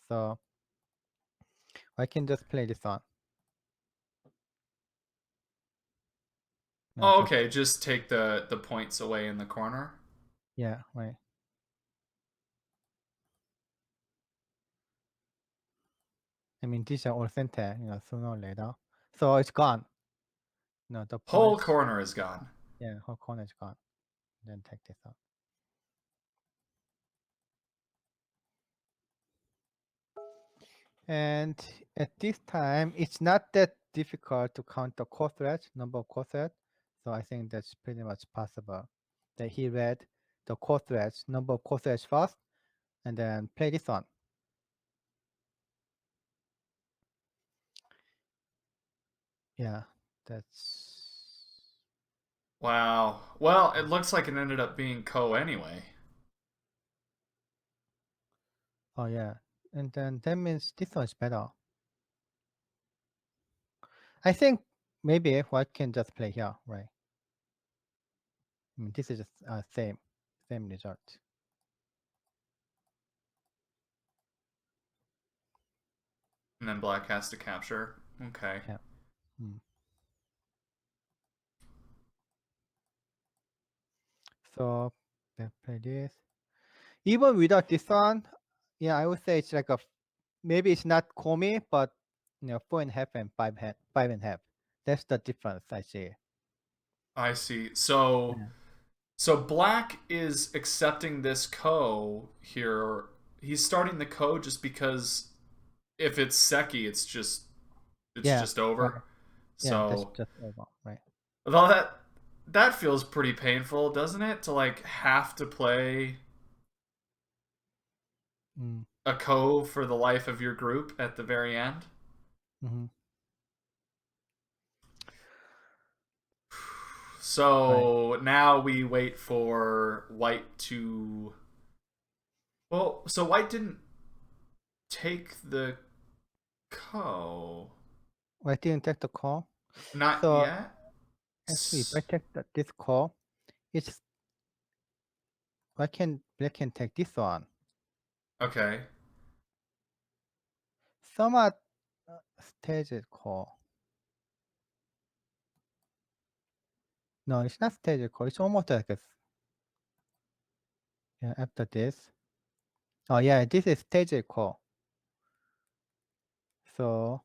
B: So I can just play this one. No,
A: Oh,
B: just
A: okay. Just take the points away in the corner.
B: yeah, right. I mean, these are all center, sooner or later. So it's gone. No, the
A: Whole
B: points.
A: corner is gone.
B: Yeah, whole corner is gone. Then take this out. And at this time, it's not that difficult to count the core threads, number of core threads. So I think that's pretty much possible. That he read the core threads, number of core threads first, and then play this one. Yeah, that's.
A: Wow. Well, it looks like it ended up being ko anyway.
B: Oh yeah, and then that means this one is better. I think maybe White can just play here, right? I mean, this is just same result.
A: And then black has to capture. Okay.
B: Yeah. Mm. So let's play this. Even without this one, yeah, I would say it's like maybe it's not komi, but 4.5 and 5.5. That's the difference I see.
A: I see. So
B: Yeah.
A: so black is accepting this ko here. He's starting the ko just because if it's Seki, it's
B: Yeah.
A: just
B: Right.
A: over.
B: Yeah. That's
A: So
B: just over. Right.
A: although that feels pretty painful, doesn't it? To like have to play
B: Mm.
A: a ko for the life of your group at the very end.
B: Mm-hmm. Right.
A: So now we wait for white to. Well, so white didn't take the ko.
B: White didn't take the call.
A: Not
B: So
A: yet.
B: actually, if I take this call, it's black can take this one.
A: Okay.
B: Somewhat stage call. No, it's not stage call. It's almost like a, yeah, after this. Oh yeah, this is stage call. So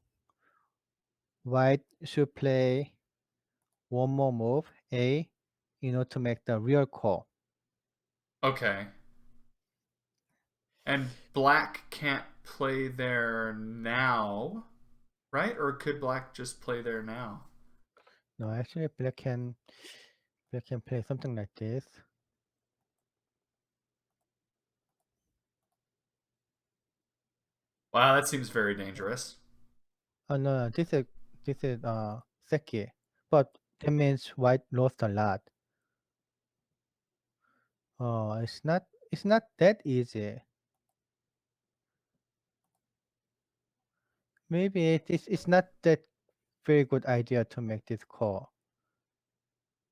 B: white should play one more move, A, in order to make the real call.
A: Okay. And black can't play there now, right? Or could black just play there now?
B: No, actually black can play something like this.
A: Wow, that seems very dangerous.
B: Oh no, this is Seki. But that means white lost a lot. Oh, it's not that easy. Maybe it's not that very good idea to make this call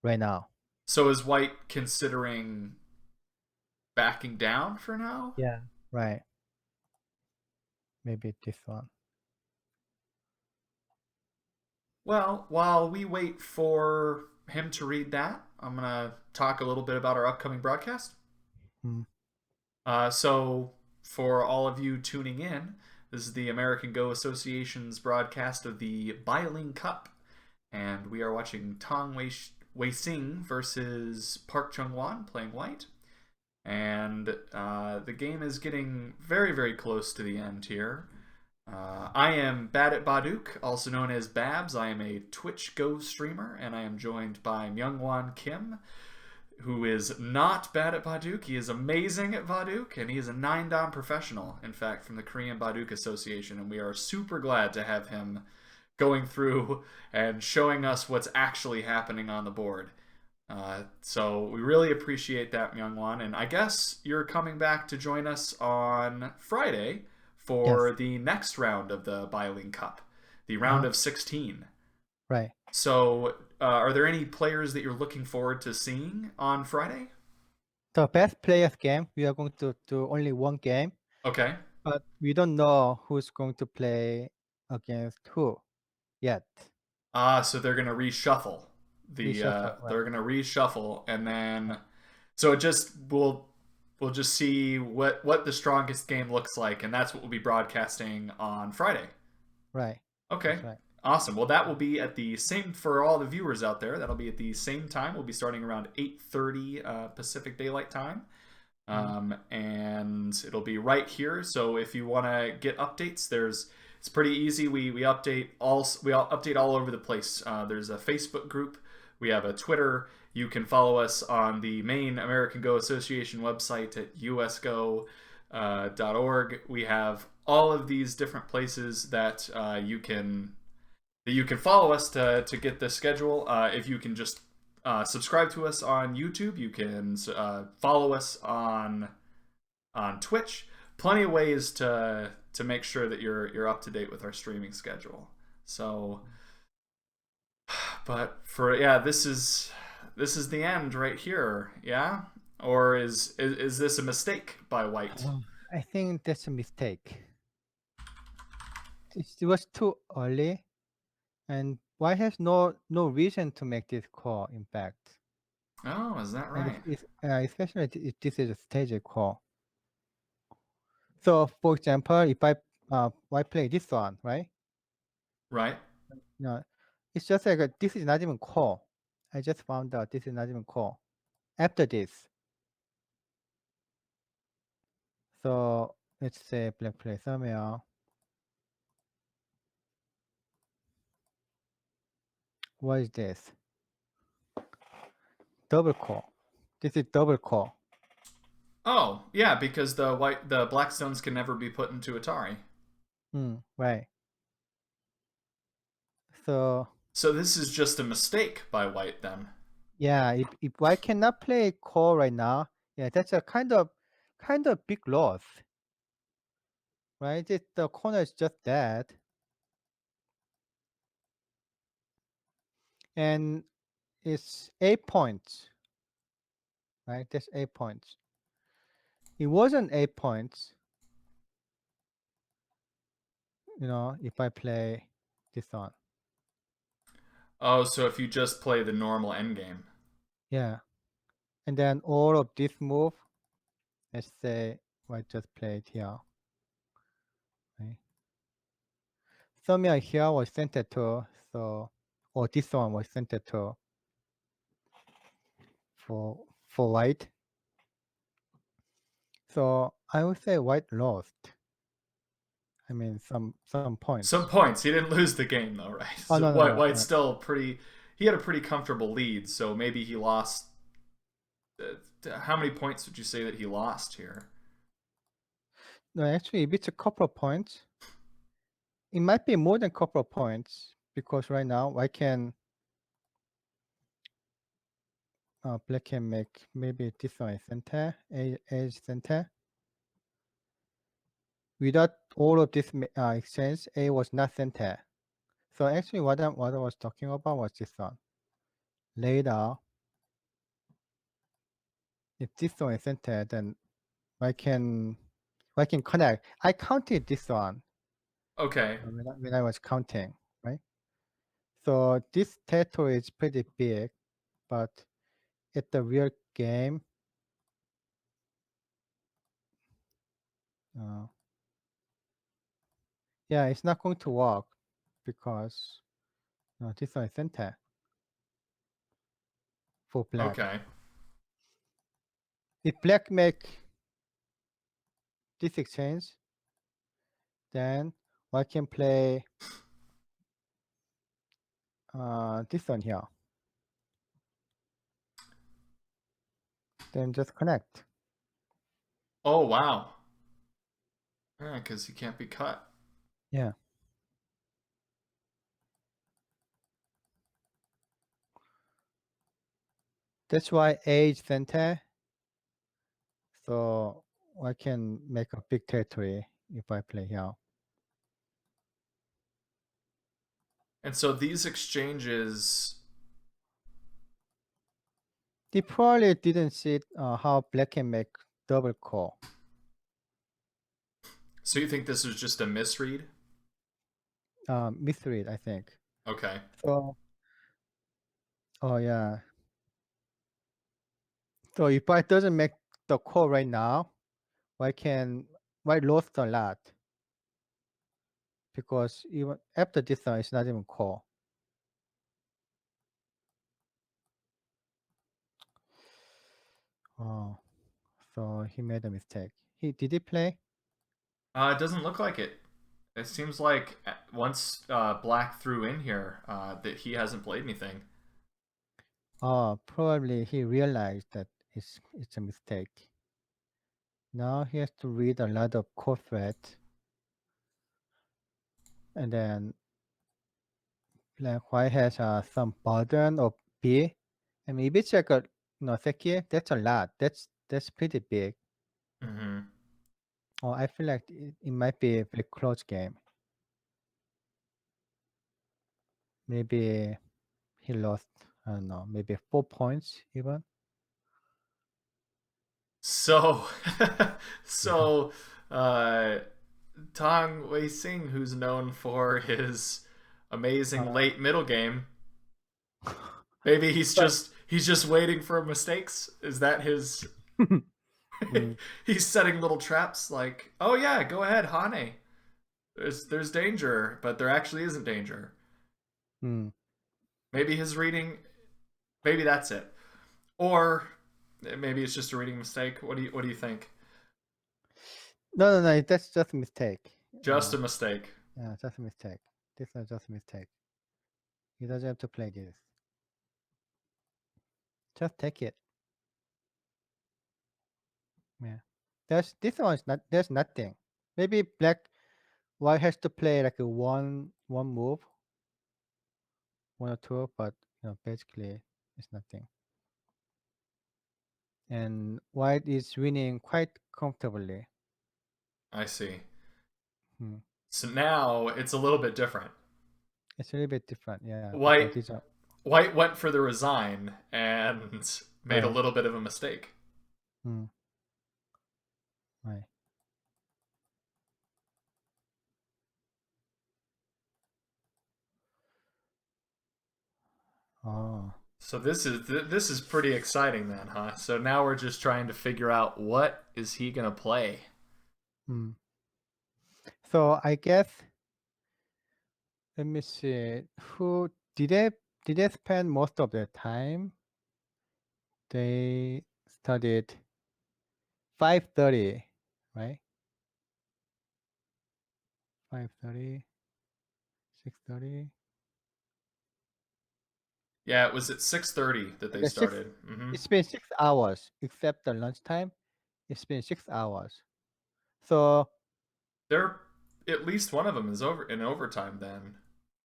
B: right now.
A: So is white considering backing down for now?
B: Yeah. Right. Maybe this one.
A: Well, while we wait for him to read that, I'm going to talk a little bit about our upcoming broadcast.
B: Hmm.
A: So, for all of you tuning in, this is the American Go Association's broadcast of the Byo-yomi Cup, and we are watching Tang Weixing versus Park Junghwan playing white. And the game is getting very, very close to the end here. I am Bad at Baduk, also known as Babs. I am a Twitch Go streamer, and I am joined by Myungwan Kim, who is not bad at Baduk. He is amazing at Baduk, and he is a 9-dan professional, in fact, from the Korean Baduk Association, and we are super glad to have him going through and showing us what's actually happening on the board. So we really appreciate that, Myungwan, and I guess you're coming back to join us on Friday for
B: Yes.
A: the next round of the Byo-yomi Cup, the round
B: Uh-huh.
A: of 16.
B: Right.
A: So, are there any players that you're looking forward to seeing on Friday?
B: So best players game, we are going to do only one game,
A: Okay.
B: but we don't know who's going to play against who yet.
A: So they're gonna reshuffle the.
B: Reshuffle, right?
A: They're gonna reshuffle, and then so it just we'll just see what the strongest game looks like, and that's what we'll be broadcasting on Friday.
B: Right.
A: Okay.
B: That's right.
A: Awesome. Well, that will be at the same for all the viewers out there. That'll be at the same time. We'll be starting around 8:30 Pacific Daylight Time.
B: Mhm.
A: And it'll be right here. So if you want to get updates, it's pretty easy. We update all over the place. There's a Facebook group. We have a Twitter. You can follow us on the main American Go Association website at usgo.org. We have all of these different places that you can follow us to get the schedule. If you can just subscribe to us on YouTube, you can follow us on Twitch. Plenty of ways to make sure that you're up to date with our streaming schedule. So, but for this is the end right here. Yeah, or is this a mistake by White?
B: I think that's a mistake. It was too early, and why has no reason to make this call? In fact,
A: Oh, is that
B: and
A: right?
B: especially if this is a stage call. So, for example, if I play this one, right?
A: Right.
B: No, it's just like this is not even call. I just found out this is not even call. After this, so let's say black play somewhere. What is this? Double call. This is double call.
A: Oh, yeah, because the Blackstones can never be put into Atari.
B: Right. So
A: So this is just a mistake by White then.
B: yeah, if I cannot play call right now, yeah, that's a kind of big loss, right? The corner is just that, and it's 8 points, right? That's 8 points. It wasn't 8 points, if I play this one.
A: Oh, so if you just play the normal endgame.
B: Yeah. And then all of this move, let's say I just played here. Right? Somewhere here was center to, so or this one was center to for white. So I would say white lost. I mean some
A: Some
B: points.
A: points. He didn't lose the game though, right?
B: Oh
A: So
B: no no no.
A: White's still pretty. He had a pretty comfortable lead, so maybe he lost. How many points would you say that he lost here?
B: No, actually, if it's a couple of points, it might be more than a couple of points because right now I can black can make maybe this one is center, edge center. Without all of this exchange, A was not center. So actually, what I was talking about was this one. Later, if this one is center, then I can connect. I counted this one
A: Okay.
B: when I was counting, right? So this territory is pretty big, but at the real game, yeah, it's not going to work because this one is center for black.
A: Okay.
B: If black make this exchange, then I can play this one here. Then just connect.
A: Oh wow. Yeah, because he can't be cut.
B: Yeah. That's why A is center. So I can make a big territory if I play here.
A: And so these exchanges.
B: They probably didn't see how black can make double core.
A: So you think this was just a misread?
B: Misread, I think.
A: Okay.
B: So, oh yeah. So if I doesn't make the core right now, I lost a lot because even after this one, it's not even core. Oh, so he made a mistake. Did he play?
A: It doesn't look like it. It seems like once Black threw in here, that he hasn't played anything.
B: Oh, probably he realized that it's a mistake. Now he has to read a lot of core thread, and then like white has some burden of B. I mean, if it's like a Seki, that's a lot. That's pretty big.
A: Mm-hmm.
B: Oh, I feel like it might be a very close game. Maybe he lost, I don't know, maybe 4 points even.
A: So, so, uh, Tang Weixing, who's known for his amazing
B: Uh,
A: late middle game, maybe
B: but
A: he's just waiting for mistakes. Is that his?
B: mm,
A: He's setting little traps like, oh yeah, go ahead, Hane. There's danger, but there actually isn't danger.
B: mm.
A: Maybe his reading, maybe that's it, or maybe it's just a reading mistake. What do you think?
B: No, that's just a mistake.
A: Just a mistake.
B: Yeah, just a mistake. This is just a mistake. He doesn't have to play this. Just take it. Yeah. This one is not. There's nothing. Maybe white has to play like a one move, one or two, but basically it's nothing. And white is winning quite comfortably.
A: I see.
B: Hmm.
A: So now it's a little bit different.
B: It's a little bit different, yeah, because
A: White
B: these are
A: White went for the resign and made a
B: right.
A: little bit of a mistake.
B: Hmm. Right. Oh.
A: So this is pretty exciting then, huh? So now we're just trying to figure out what is he gonna play.
B: Hmm. So I guess let me see. Who did they spend most of their time? They studied 5:30, right? 5:30, 6:30.
A: Yeah, it was at 6:30 that they
B: The six.
A: started.
B: It's been 6 hours, except the lunchtime. It's been 6 hours. So
A: They're at least one of them is over in overtime then,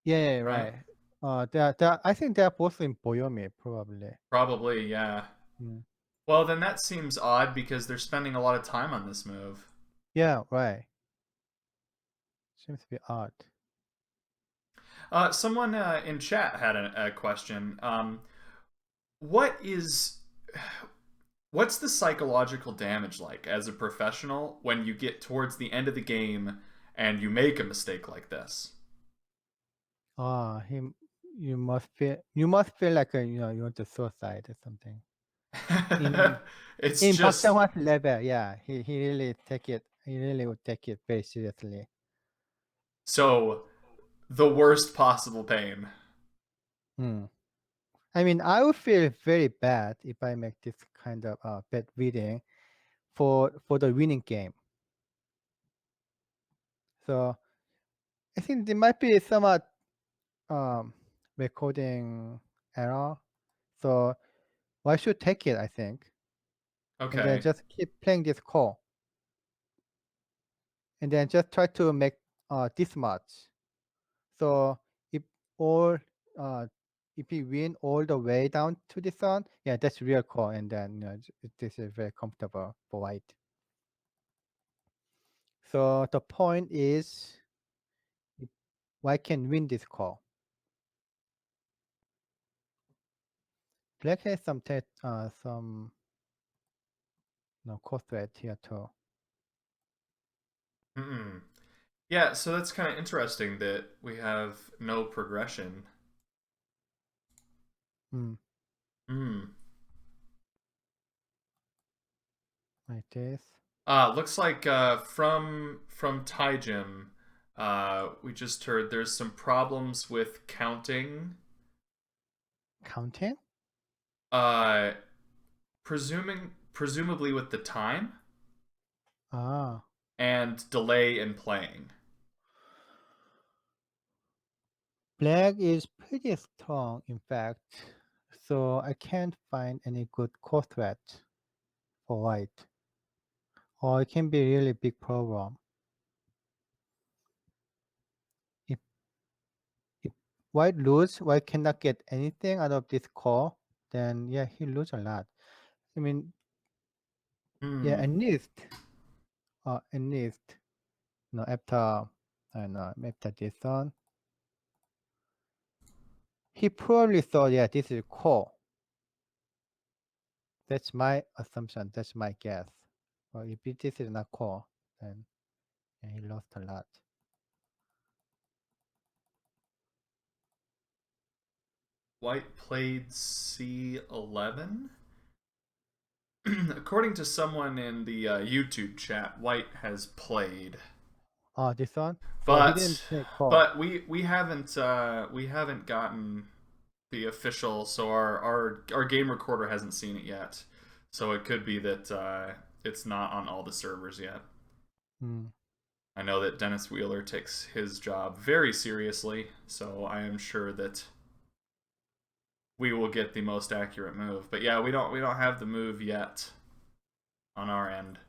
B: yeah,
A: right?
B: right. I think they're both in byo-yomi, probably.
A: Probably, yeah.
B: Mm.
A: Well, then that seems odd because they're spending a lot of time on this move.
B: Yeah, right. Seems to be odd.
A: Someone in chat had a question. What is what's the psychological damage like as a professional when you get towards the end of the game and you make a mistake like this?
B: Ah, you must feel like you want to suicide or something. In
A: It's
B: in Park
A: just
B: Junghwan's level, yeah, he really take it. He really would take it very seriously.
A: so the worst possible pain.
B: Hmm. I mean, I would feel very bad if I make this kind of bad reading for the winning game. So I think there might be somewhat um, recording error. So I should take it, I think, and then
A: Okay.
B: just keep playing this call, and then just try to make this much. So if all uh, if you win all the way down to the sun, yeah, that's real call, and then this is very comfortable for white. So the point is, if white can win this call. Black has some core threat here too.
A: Mm-mm. Yeah, so that's kind of interesting that we have no progression.
B: Hmm.
A: Hmm.
B: Like this.
A: Looks like from Taijim, we just heard there's some problems with counting.
B: Counting?
A: Uh, presumably with the time
B: Ah.
A: and delay in playing.
B: Black is pretty strong, in fact. So I can't find any good core threat for white. Or it can be a really big problem. If if white lose, white cannot get anything out of this core, then yeah, he lose a lot. I mean, yeah,
A: Hmm.
B: at least, after I don't know, after this one, he probably thought, yeah, this is core. That's my assumption. That's my guess. Well, if this is not core, then yeah, he lost a lot.
A: White played C11. According to someone in the YouTube chat, White has played,
B: Oh, this one? Oh, he
A: but
B: didn't play core.
A: we haven't gotten the official, so our game recorder hasn't seen it yet. So it could be that it's not on all the servers yet.
B: Hmm.
A: I know that Dennis Wheeler takes his job very seriously, so I am sure that we will get the most accurate move. But yeah, we don't have the move yet on our end.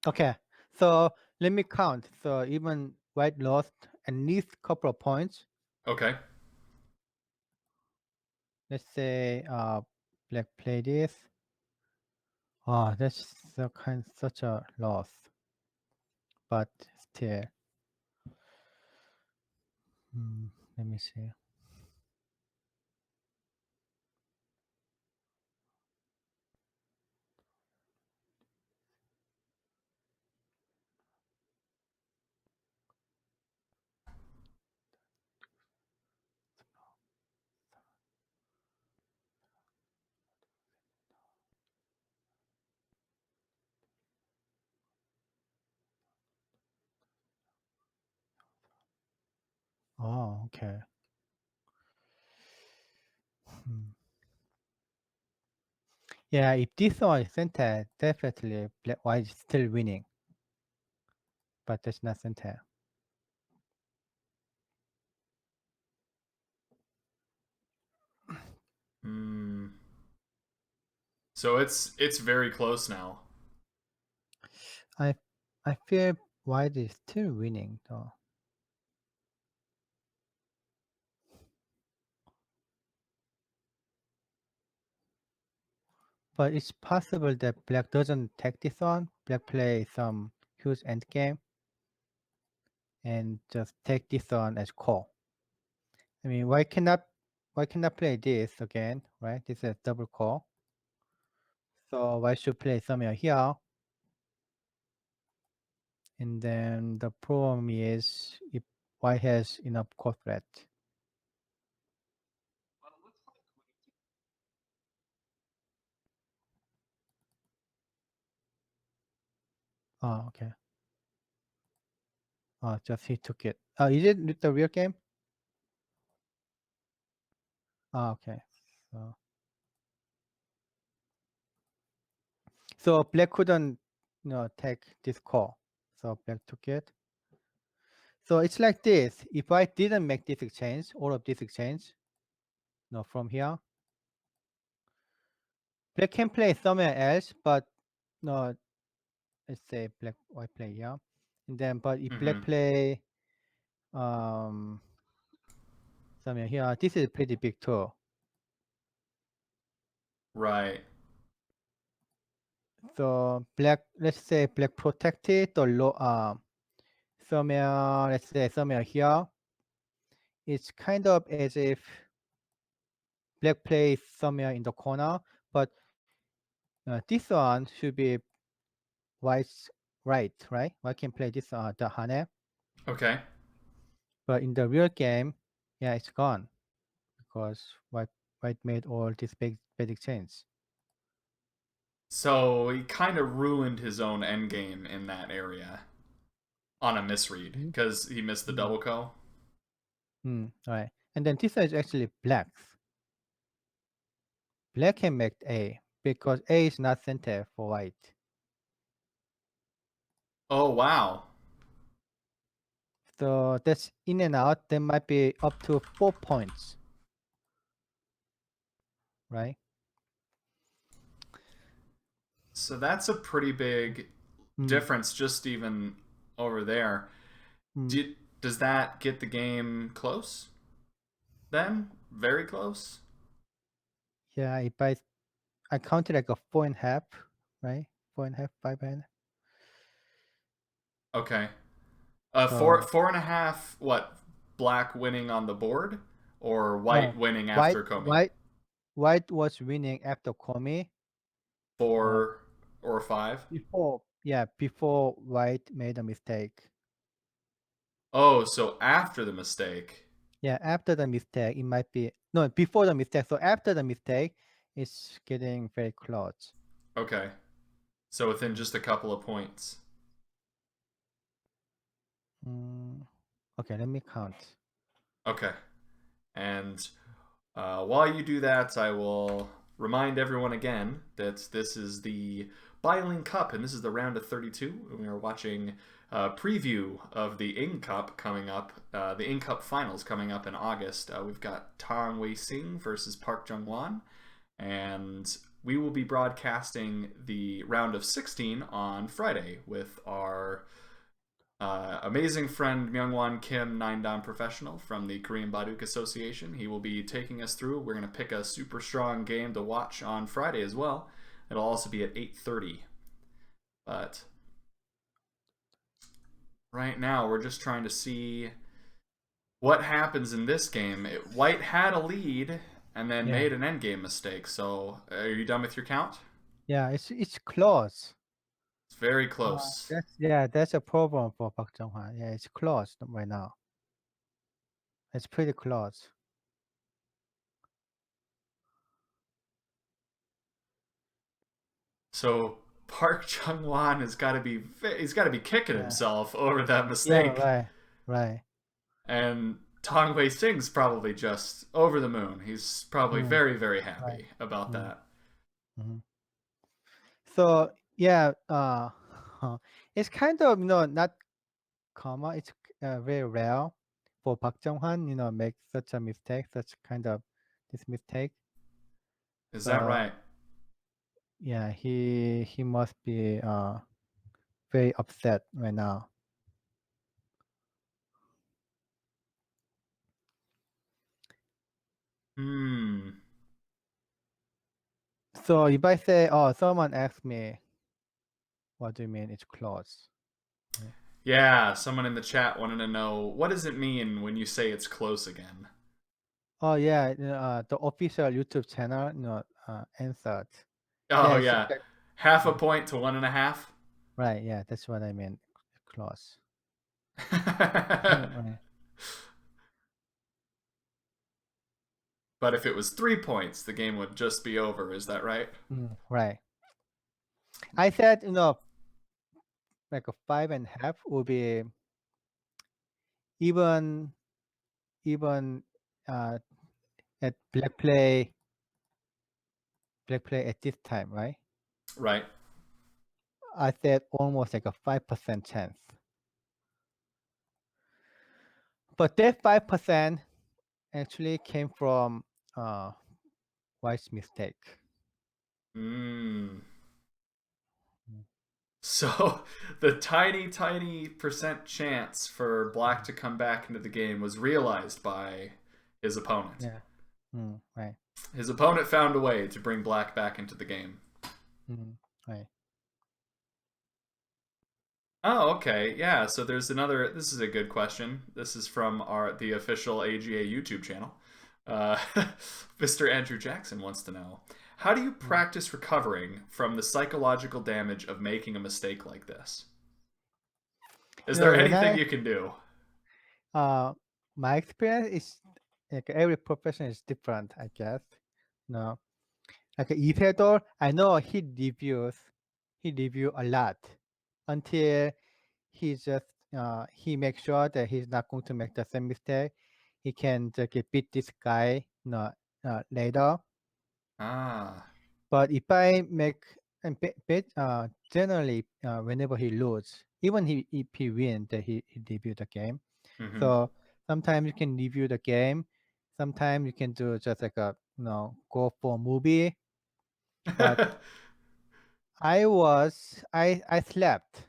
B: Okay, so let me count. So even white lost at least couple of points.
A: Okay.
B: Let's say black play this. Oh, that's such a loss. But still, hmm, let me see. Oh, okay. Hmm. Yeah, if this one is center, definitely black white is still winning, but that's not center.
A: Hmm. So it's very close now.
B: I I feel white is still winning though. But it's possible that black doesn't take this on. Black play some huge endgame and just take this on as core. I mean, why cannot play this again, right? This is double core. So why should play somewhere here? And then the problem is if white has enough core threat. Oh, okay. Oh, just he took it. Is it the real game? Oh, okay. So, so black couldn't, take this core. So black took it. So it's like this. If I didn't make this exchange, all of this exchange, from here, black can play somewhere else, but no, let's say black white play here. And then, but if black
A: Mm-hmm.
B: play um somewhere here, this is pretty big too.
A: Right.
B: So black, let's say black protected or low somewhere, let's say somewhere here. It's kind of as if black plays somewhere in the corner, but this one should be white's right? White can play this the hane,
A: Okay.
B: but in the real game, yeah, it's gone because white made all these big exchange.
A: So he kind of ruined his own endgame in that area on a misread
B: Mm,
A: because he missed the
B: mm,
A: double co.
B: right. And then this is actually black's. Black can make A because A is not center for white.
A: Oh wow.
B: So that's in and out. There might be up to 4 points, right?
A: So that's a pretty big
B: Mm,
A: difference just even over there.
B: mm.
A: Does that get the game close then? Very close?
B: Yeah, if I counted like a 4.5, right? 4.5, 5 and
A: Okay.
B: so
A: Four and a half. What? Black winning on the board, or white
B: no,
A: winning
B: white
A: after Komi?
B: white white was winning after Komi. Uh,
A: 4 or 5.
B: before white made a mistake.
A: Oh, so after the mistake.
B: Yeah, after the mistake, it might be no before the mistake. So after the mistake, it's getting very close.
A: Okay. So within just a couple of points.
B: Mm, okay, let me count.
A: Okay. And while you do that, I will remind everyone again that this is the Biling Cup, and this is the round of 32. And we are watching a preview of the Ing Cup coming up, the Ing Cup finals coming up in August. We've got Tang Weixing versus Park Junghwan, and we will be broadcasting the round of 16 on Friday with our amazing friend Myungwan Kim, 9-dan professional from the Korean Baduk Association. He will be taking us through. We're going to pick a super strong game to watch on Friday as well. It'll also be at 8:30. But right now, we're just trying to see what happens in this game. White had a lead and then
B: Yeah,
A: made an endgame mistake. So, are you done with your count?
B: yeah, it's close.
A: It's very close.
B: That's a problem for Park Junghwan. Yeah, it's close right now. It's pretty close.
A: So Park Jungwhan has got to be kicking
B: Yeah,
A: himself over that
B: yeah,
A: mistake.
B: right, right.
A: And Tang Weixing's probably just over the moon. He's probably
B: Mm,
A: very, very
B: right.
A: happy about
B: Mm,
A: that.
B: mhm. So yeah, it's kind of not common. It's very rare for Park Junghwan, make such a mistake, such kind of this mistake.
A: Is that
B: So
A: right?
B: yeah, he must be very upset right now.
A: Hmm.
B: So if I say, oh, someone asked me, what do you mean it's close? Right.
A: Yeah, someone in the chat wanted to know what does it mean when you say it's close again?
B: Oh yeah, the official YouTube channel, answered.
A: Oh
B: Yeah, it's
A: yeah, half a
B: mm,
A: point to 1.5.
B: right. Yeah, that's what I meant. Close. Right.
A: But if it was 3 points, the game would just be over. Is that right?
B: Right. I said, like a 5.5 would be even even uh at black play at this time, right?
A: Right.
B: I said almost like a 5% chance. But that 5% actually came from White's mistake.
A: Mm.
B: Mm,
A: So the tiny, tiny percent chance for Black
B: mm,
A: to come back into the game was realized by his opponent.
B: yeah. Right.
A: His opponent found a way to bring Black back into the game.
B: Right.
A: Oh, okay. Yeah, so there's another. This is a good question. This is from the official AGA YouTube channel. Uh, Mr. Andrew Jackson wants to know, how do you
B: Mm.
A: practice recovering from the psychological damage of making a mistake like this? Is there
B: When
A: anything
B: I
A: you can do?
B: my experience is like every profession is different, I guess. No, like Isidore, I know he review a lot until he makes sure that he's not going to make the same mistake. He can just beat this guy, later.
A: Ah.
B: But if I make and generally whenever he lose, even if he win, that he review the game.
A: Mm-hmm.
B: So sometimes you can review the game. Sometimes you can do just like a go for a movie. But I slept.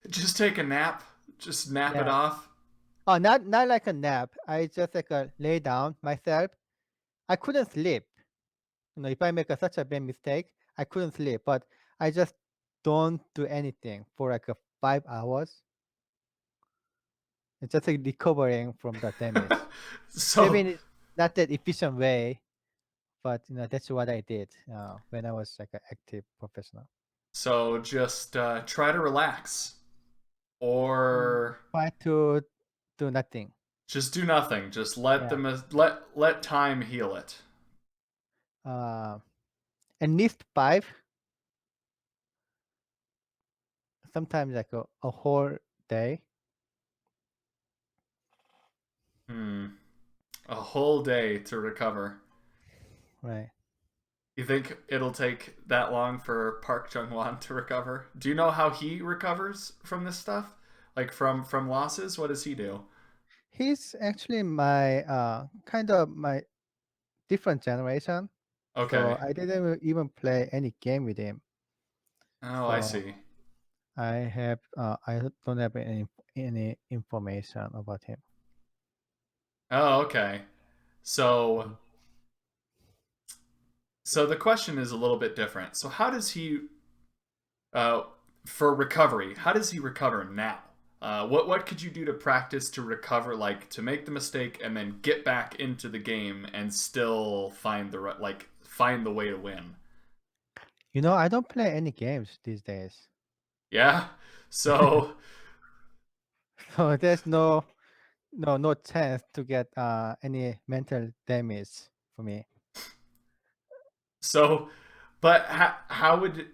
A: Just take a nap. Just nap it
B: Yeah.
A: off.
B: Oh, not like a nap. I just like lay down myself. I couldn't sleep. If I make such a bad mistake, I couldn't sleep. But I just don't do anything for like 5 hours. It's just like recovering from the damage. Maybe
A: So
B: it's not that efficient way, but that's what I did when I was like an active professional.
A: so just try to relax or
B: Try to do nothing.
A: just do nothing. Just let
B: Yeah.
A: them let time heal it.
B: Uh, at least 5, sometimes like a whole day.
A: Hmm. A whole day to recover.
B: Right.
A: You think it'll take that long for Park Jungwhan to recover? Do you know how he recovers from this stuff? Like from losses? What does he do?
B: He's actually my kind of my different generation. So
A: Okay.
B: I didn't even play any game with him.
A: Oh, I
B: So
A: see.
B: I don't have any information about him.
A: Oh, okay. So
B: Mhm.
A: so the question is a little bit different. So how does he uh for recovery, how does he recover now? What could you do to practice to recover, like to make the mistake and then get back into the game and still find find the way to win?
B: I don't play any games these days.
A: Yeah. So
B: So there's no chance to get any mental damage for me.
A: so but how would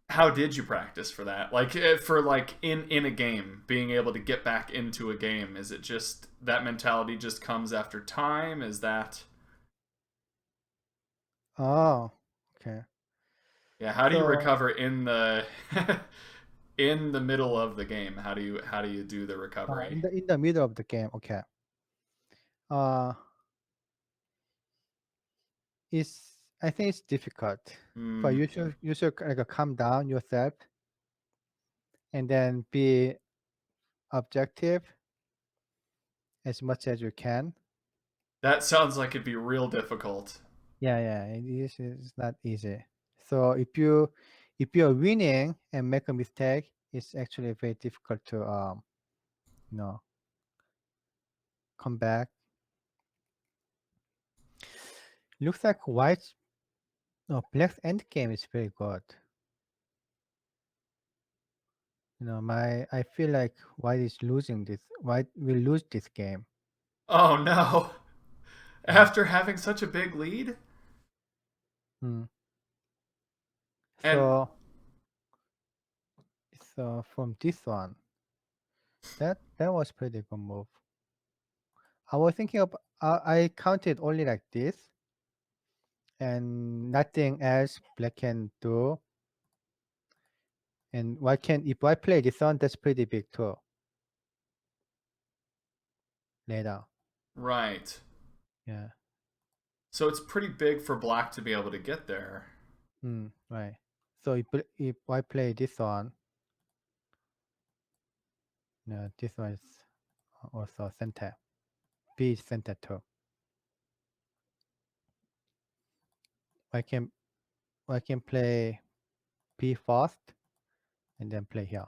A: how did you practice for that? Like for like in a game, being able to get back into a game, is it just that mentality just comes after time? Is that
B: Oh, okay.
A: yeah, how do you
B: So
A: recover in the in the middle of the game? How do you do the recovery?
B: in the middle of the game, okay. Uh, it's I think it's difficult, but
A: Hmm.
B: you should like calm down yourself and then be objective as much as you can.
A: That sounds like it'd be real difficult.
B: Yeah, it is. It's not easy. So if you're winning and make a mistake, it's actually very difficult to you know come back. Looks like white no black's end game is very good. My I feel like white is losing this. White will lose this game.
A: Oh no.
B: Yeah.
A: After having such a big lead?
B: Hmm.
A: And
B: So from this one, that was pretty good move. I was thinking of I counted only like this and nothing else black can do. And why can if I play this one, that's pretty big too. Later.
A: right.
B: Yeah.
A: So it's pretty big for black to be able to get there.
B: Right. So if I play this one, no, this one is also center. B is center too. I can I can play B first and then play here.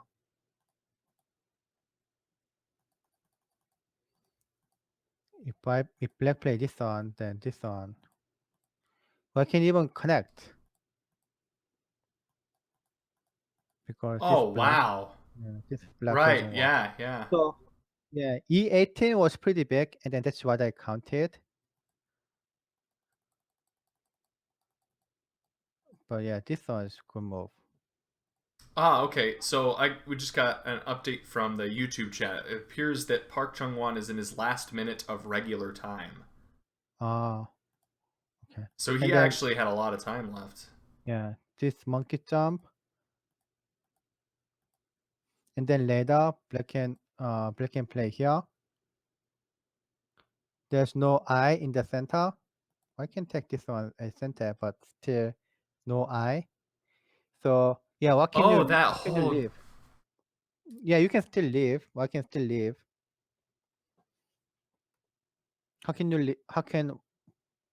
B: If black play this one, then this one. I can even connect because
A: Oh wow.
B: this black
A: Right,
B: doesn't work.
A: yeah, yeah.
B: So yeah, E18 was pretty big, and then that's what I counted. But yeah, this one is good move.
A: Ah, okay. So we just got an update from the YouTube chat. It appears that Park Junghwan is in his last minute of regular time.
B: Ah, okay.
A: So he
B: And then
A: actually had a lot of time left.
B: yeah, this monkey jump, and then later black can play here. There's no eye in the center. I can take this one as center, but still no eye. So yeah,
A: Oh, that
B: what can you
A: whole
B: leave? Yeah, you can still leave. I can still leave. How can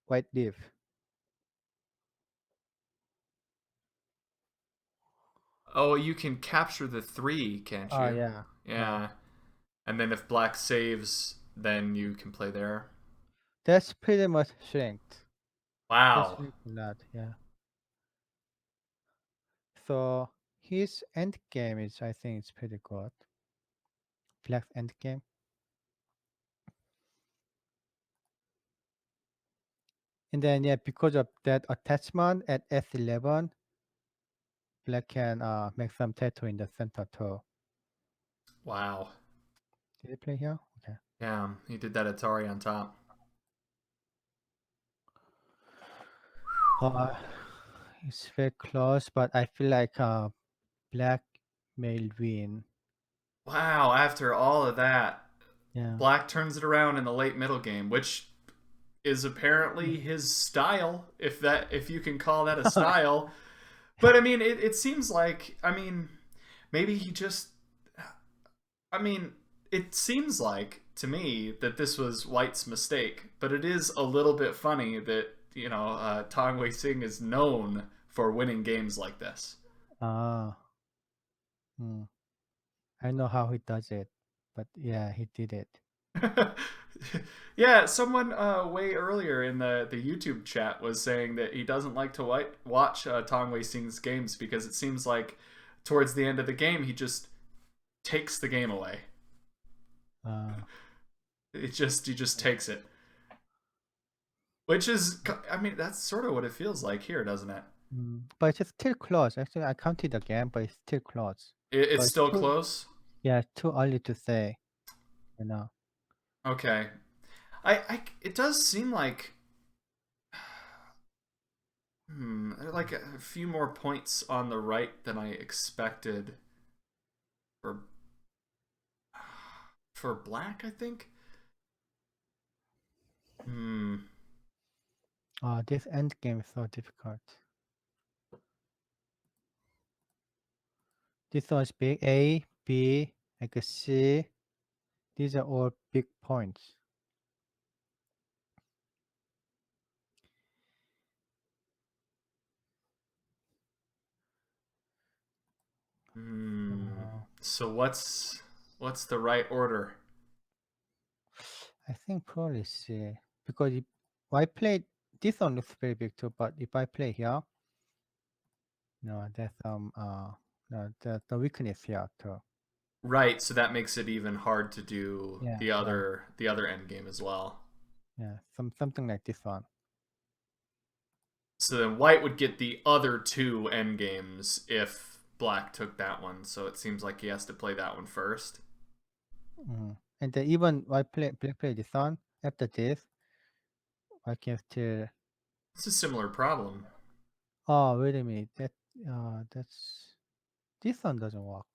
B: white leave?
A: oh, you can capture the 3, can't
B: Oh
A: you?
B: yeah, yeah.
A: Yeah. And then if black saves, then you can play there.
B: That's pretty much shrinked. That's
A: Wow.
B: shrinked a lot, yeah. So his end game is I think it's pretty good. Black's end game. And then yeah, because of that attachment at S11, black can make some tattoo in the center too.
A: Wow.
B: Did he play here? Okay.
A: Yeah, he did that Atari on top.
B: Uh, it's very close, but I feel like black may win.
A: Wow, after all of that,
B: Yeah.
A: black turns it around in the late middle game, which is apparently his style, if you can call that a style. But I mean, it seems like maybe he just I mean, it seems like to me that this was White's mistake, but it is a little bit funny that Tang Weixing is known for winning games like this.
B: Ah, hmm. I know how he does it, but yeah, he did it.
A: Yeah, someone way earlier in the YouTube chat was saying that he doesn't like to watch Tong Wei Sing's games because it seems like towards the end of the game he just takes the game away.
B: Uh,
A: He just takes it, which is I mean that's sort of what it feels like here, doesn't it?
B: But it's still close. Actually, I counted again, but it's still close.
A: It's
B: But
A: still close.
B: yeah, too early to say. You know.
A: Okay. It does seem like like a few more points on the right than I expected for black, I think.
B: Oh, this end game is so difficult. This one's big. A, B, like a C. These are all big points.
A: So what's the right order?
B: I think probably C, because if I played this one looks very big too, but if I play here, no, there's no, the weakness here too.
A: Right, so that makes it even hard to do
B: Yeah, yeah,
A: the other end game as well.
B: yeah, something like this one.
A: So then white would get the other two end games if black took that one. So it seems like he has to play that one first.
B: And then even I play this one after this, I can still.
A: It's a similar problem.
B: Oh, wait a minute. That's this one doesn't work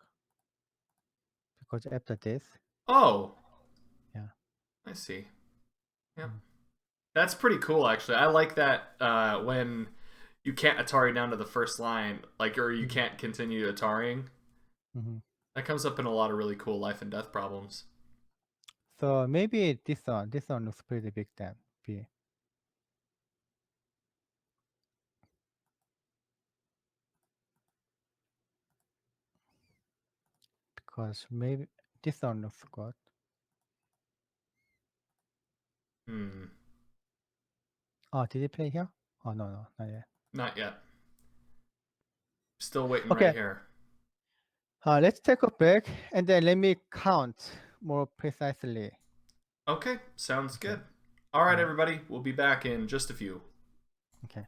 B: because after this,
A: Oh,
B: yeah.
A: I see. Yep. That's pretty cool, actually. I like that when you can't Atari down to the first line, like, or you can't continue Ataring.
B: Mm-hmm.
A: That comes up in a lot of really cool life and death problems.
B: So maybe this one looks pretty big then. B. Because maybe this one looks good.
A: Hmm.
B: Oh, did he play here? Oh, no, not yet.
A: Not yet. Still waiting right
B: Okay,
A: here.
B: let's take a break and then let me count more precisely.
A: Okay, sounds
B: Okay,
A: good. All
B: all
A: right,
B: right,
A: everybody. We'll be back in just a few.
B: okay.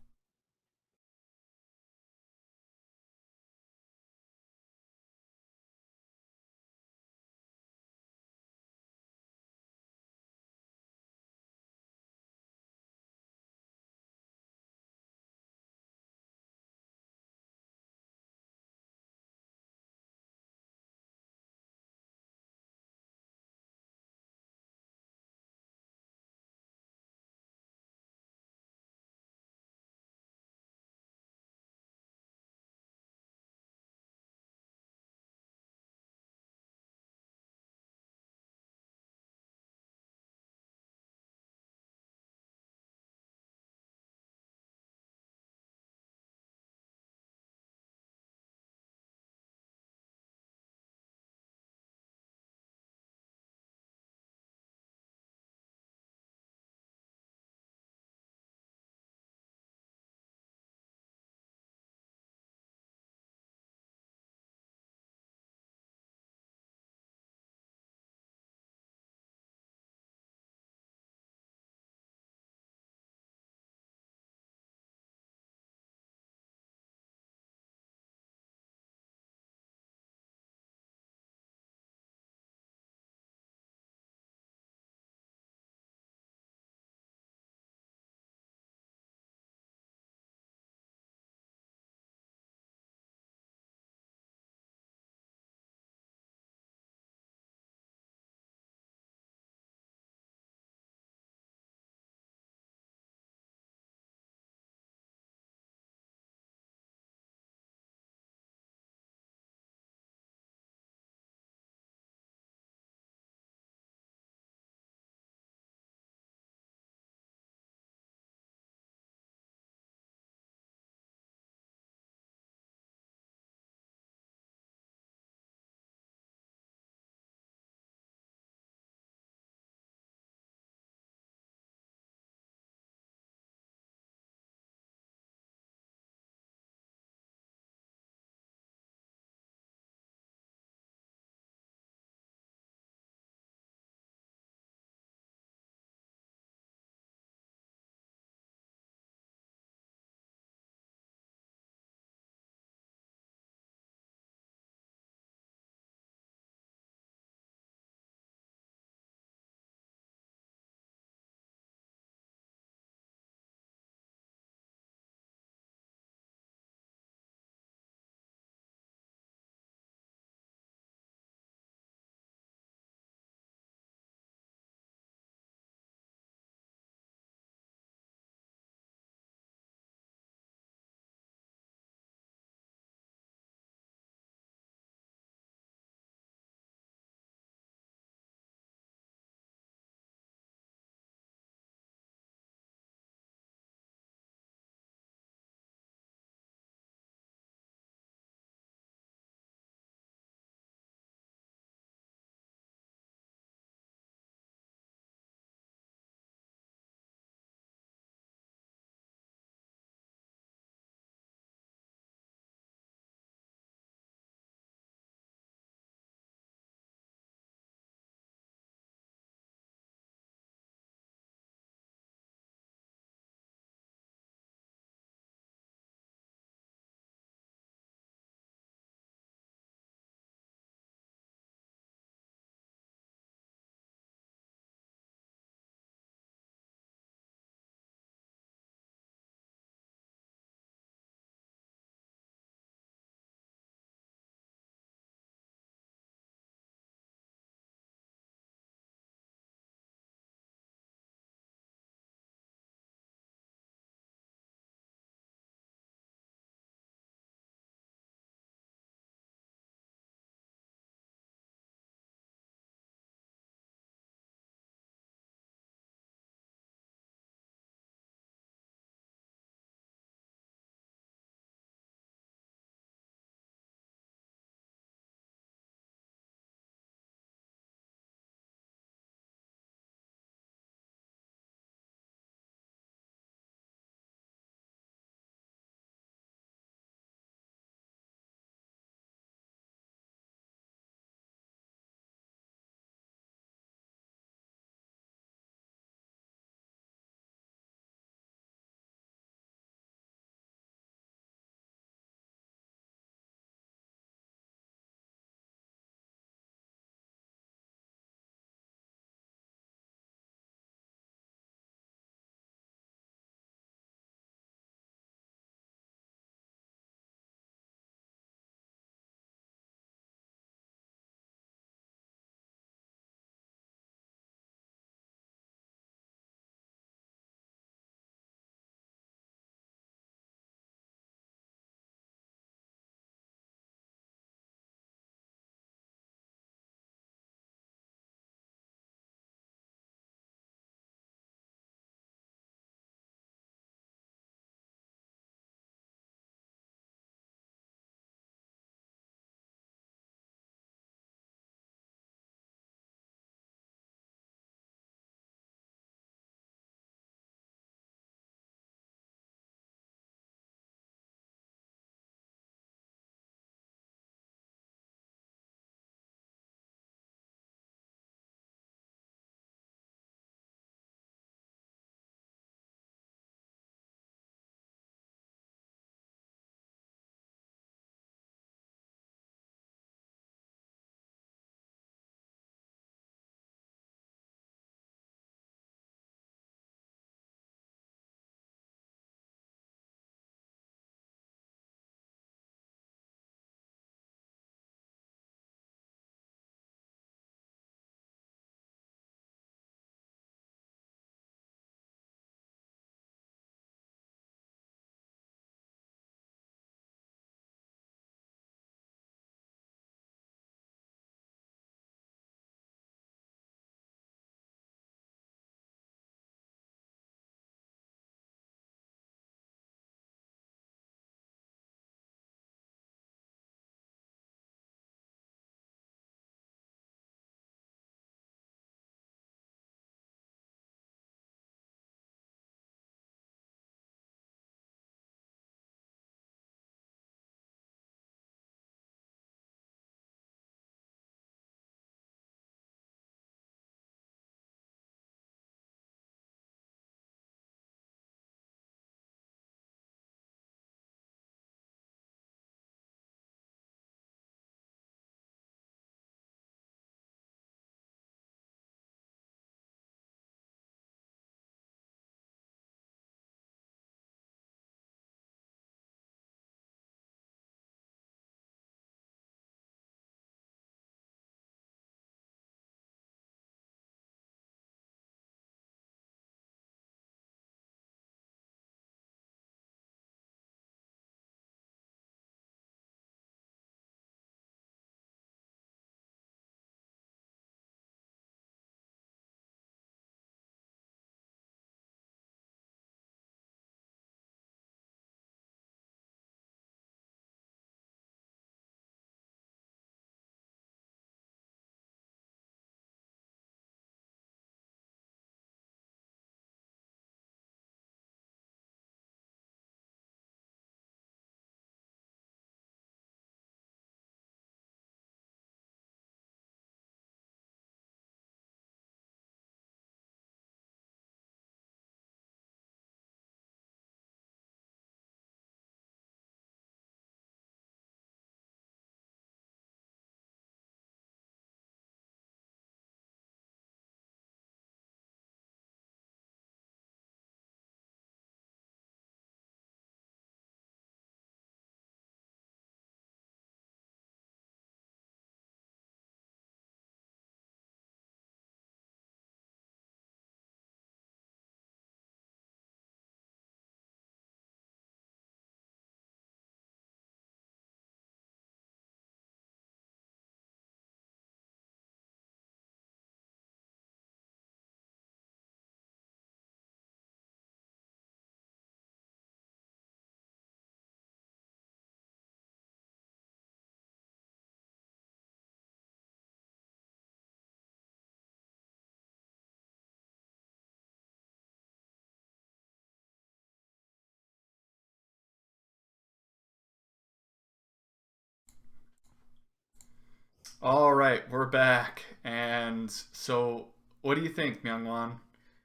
A: All right, we're back. And so, what do you think, Myungwan?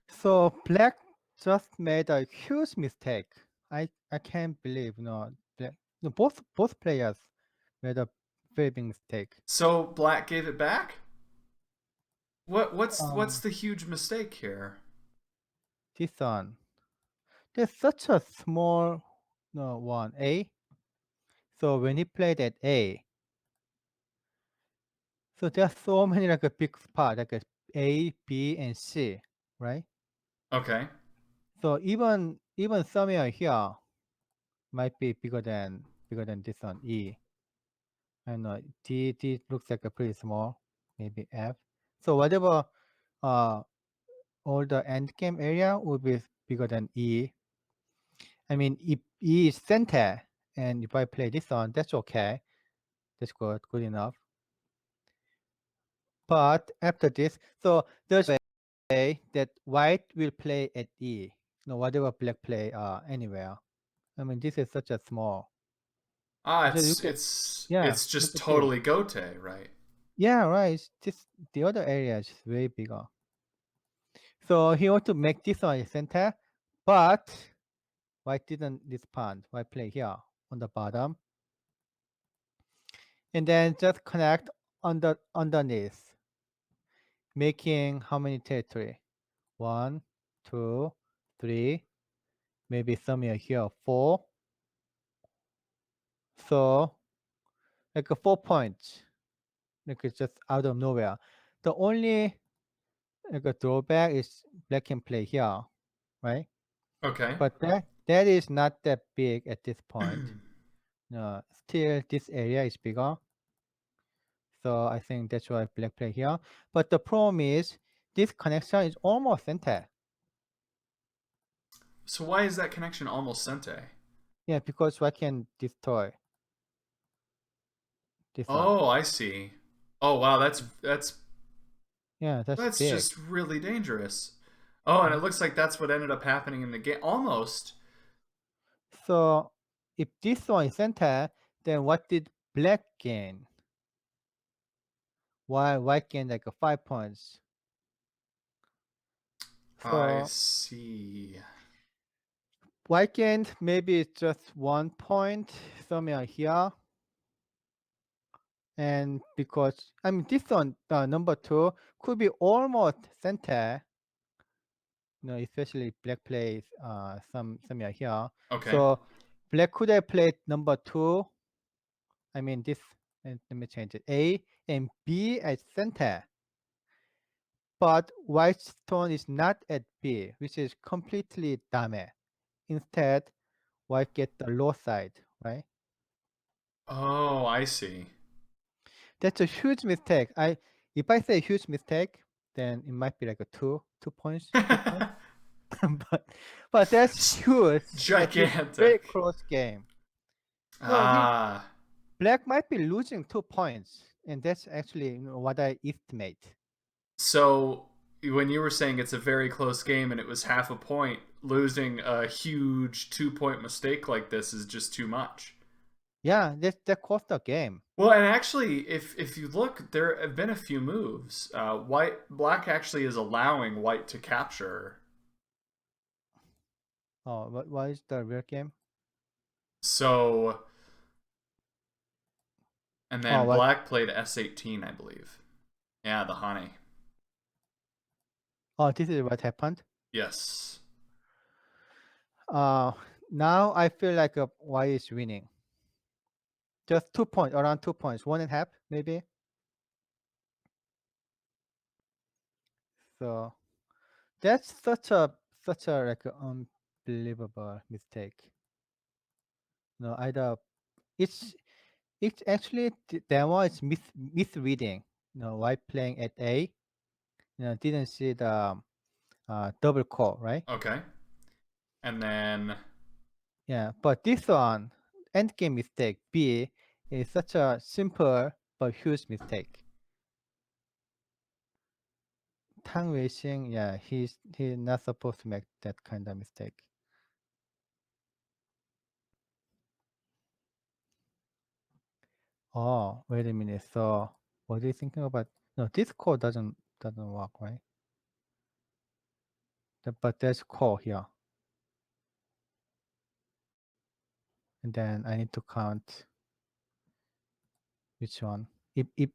B: So black just made a huge mistake. I can't believe black, both players made a very big mistake.
A: So, Black gave it back? What's
B: Um,
A: the huge mistake here?
B: this one, there's such a small one A. So when he played at A, so there's so many like a big spot like A, B, and C, right?
A: Okay.
B: So even somewhere here might be bigger than this one E. I don't know. D looks like a pretty small, maybe F. So whatever uh all the end game area would be bigger than E. I mean if E is center and if I play this one, that's okay. That's good enough. But after this, so there's a way that white will play at E. Whatever black play anywhere. I mean this is such a small.
A: Ah,
B: So
A: it's
B: look at
A: it's
B: yeah,
A: it's
B: look
A: just
B: at this.
A: totally Gote, right?
B: Yeah, right. It's this the other area is way bigger. So he want to make this one a center, but white didn't respond. White play here on the bottom, and then just connect underneath, making how many territory? One, two, three, maybe somewhere here four. So like a 4 points, like it's just out of nowhere. The only like a drawback is black can play here, right?
A: Okay.
B: But that is not that big at this point. Still this area is bigger. So I think that's why black play here. But the problem is this connection is almost center.
A: So why is that connection almost Sente?
B: Yeah, because white can destroy this one.
A: Oh, I see. Oh, wow, that's
B: Yeah, that's
A: that's
B: big.
A: just really dangerous. Oh, and it
B: Mhm.
A: looks like that's what ended up happening in the game. Almost.
B: So if this one is center, then what did black gain? Why white gain like a 5 points?
A: I
B: So
A: see.
B: white gained maybe it's just 1 point somewhere here. And because I mean this one number two could be almost center, especially black plays somewhere here.
A: Okay.
B: So black could have played number two. I mean this. Let me change it. A and B at center, but white stone is not at B, which is completely dumb. Instead, white get the low side, right?
A: Oh, I see.
B: That's a huge mistake. If I say huge mistake, then it might be like a 2 points difference. but that's huge at this very
A: Gigantic.
B: close game. No,
A: Ah.
B: black might be losing 2 points, and that's actually what I estimate.
A: So when you were saying it's a very close game and it was half a point, losing a huge 2 point mistake like this is just too much.
B: Yeah, that cost the game.
A: Well, and actually, if you look, there have been a few moves. Black actually is allowing white to capture.
B: Oh, what is the real game?
A: So, and
B: Oh,
A: then
B: what?
A: black played S18, I believe. Yeah, the honey.
B: Oh, this is what happened.
A: Yes.
B: Uh, now I feel like white is winning. Just 2 points, around 2 points, 1.5 maybe. So that's such a like unbelievable mistake. No, either it's actually that one is misreading. White playing at A, didn't see the double call, right?
A: Okay. And then
B: Yeah, but this one endgame mistake B is such a simple but huge mistake. Tang Weixing, yeah, he's not supposed to make that kind of mistake. Oh, wait a minute. So What are you thinking about? No, this code doesn't work, right? But there's core here. And then I need to count which one. If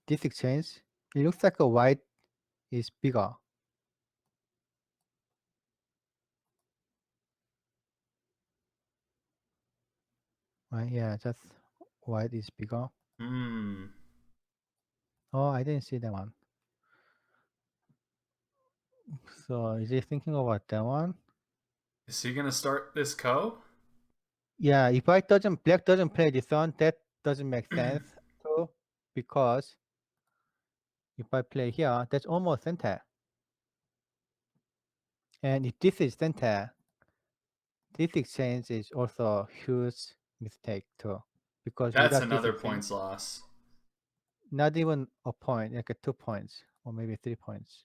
B: this exchange, it looks like a white is bigger. Right? Yeah, just white is bigger.
A: Hmm.
B: Oh, I didn't see that one. So is he thinking about that one?
A: Is he gonna start this ko?
B: Yeah, if black doesn't play this one, that doesn't make sense too, because if I play here, that's almost center. And if this is center, this exchange is also a huge mistake too, because
A: That's
B: without this
A: another
B: exchange,
A: points loss.
B: not even a point, like a 2 points or maybe 3 points.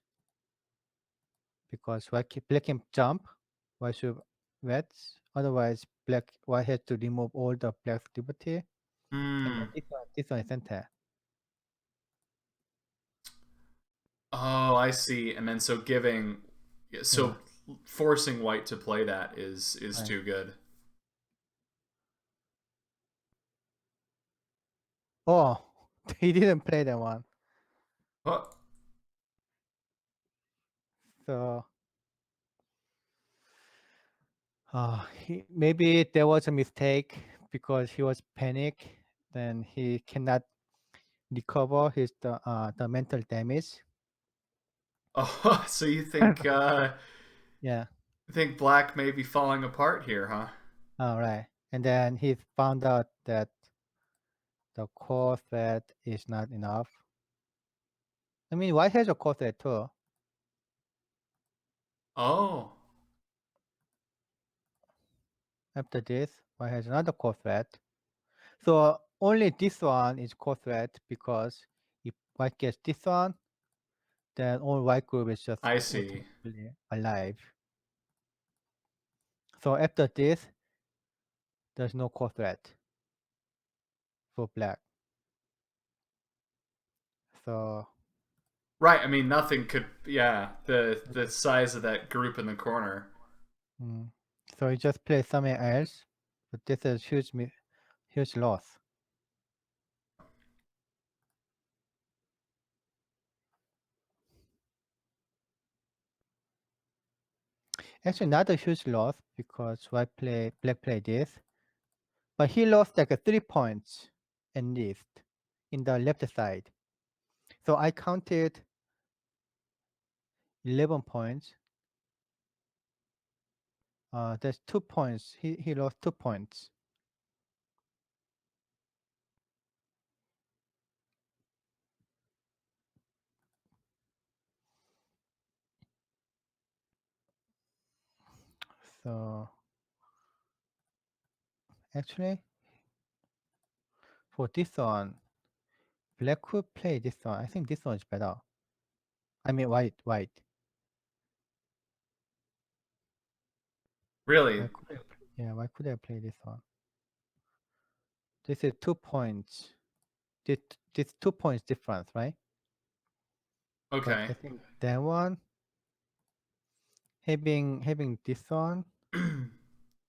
B: Because black can jump, white should red. Otherwise, white has to remove all the black's liberty. And
A: Hmm.
B: then this one is center.
A: Oh, I see. And then so giving,
B: Yeah,
A: so forcing white to play that is
B: right.
A: too good.
B: Oh, he didn't play that one.
A: Oh,
B: So maybe there was a mistake because he was panic. Then he cannot recover the mental damage.
A: oh. So you
B: Yeah.
A: think black may be falling apart here, huh?
B: All right. And then he found out that the core thread is not enough. I mean, white has a core thread too.
A: Oh,
B: After this, white has another core thread. So only this one is core thread because if white gets this one, then all white group is just
A: I see.
B: automatically alive. So after this, there's no core thread for black. So
A: Right. I mean, nothing could. Yeah, the size of that group in the corner.
B: mm, so you just play somewhere else, but this is huge loss. Actually, not a huge loss because black play this, but he lost like a 3 points at least in the left side. So I counted 11 points. There's 2 points. He lost 2 points. So actually, for this one, black could play this one. I think this one is better. I mean, white.
A: Really?
B: Why could I play this one? This is 2 points. This 2 points difference, right? But
A: Okay.
B: I think that one having this one,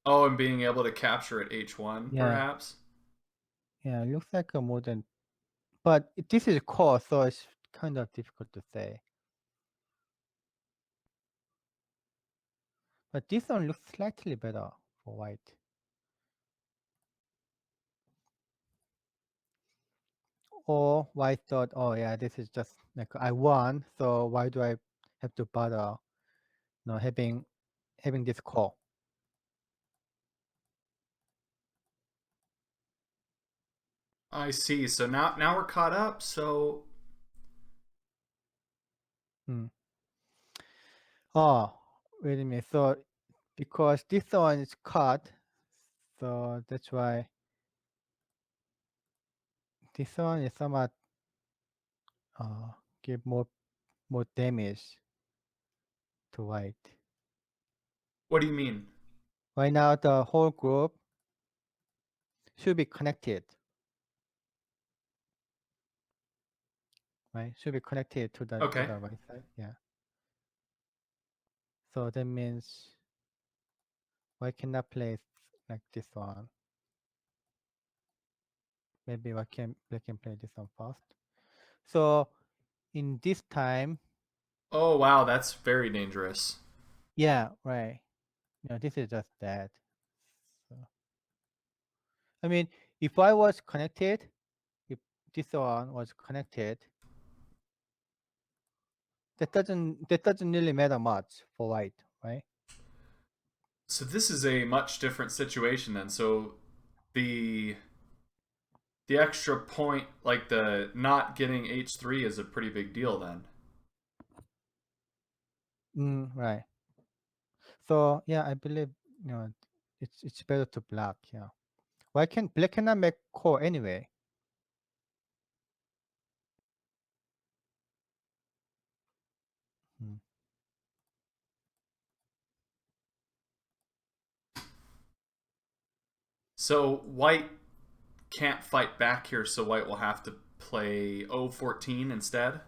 A: Oh, and being able to capture at H1,
B: yeah,
A: perhaps?
B: yeah, it looks like a more than. But this is core, so it's kind of difficult to say. But this one looks slightly better for white. Or white thought, oh yeah, this is just like I won, so why do I have to bother, having this core?
A: I see. So now we're caught up. So
B: Hmm. Oh, wait a minute. So because this one is cut, so that's why this one is somewhat uh, give more damage to white.
A: what do you mean?
B: Right now, the whole group should be connected. right? Should be connected to
A: Okay.
B: the right side. Yeah. So that means why cannot place like this one? Maybe we can play this one first. So in this time,
A: Oh wow, that's very dangerous.
B: yeah, right. This is just that. So, I mean, if I was connected, if this one was connected, that doesn't really matter much for white, right?
A: So this is a much different situation then. So the the extra point, like the not getting H3, is a pretty big deal then.
B: Right. So yeah, I believe it's better to block. Yeah. Why can black cannot make core anyway? Hmm.
A: So white can't fight back here, so white will have to play O14 instead.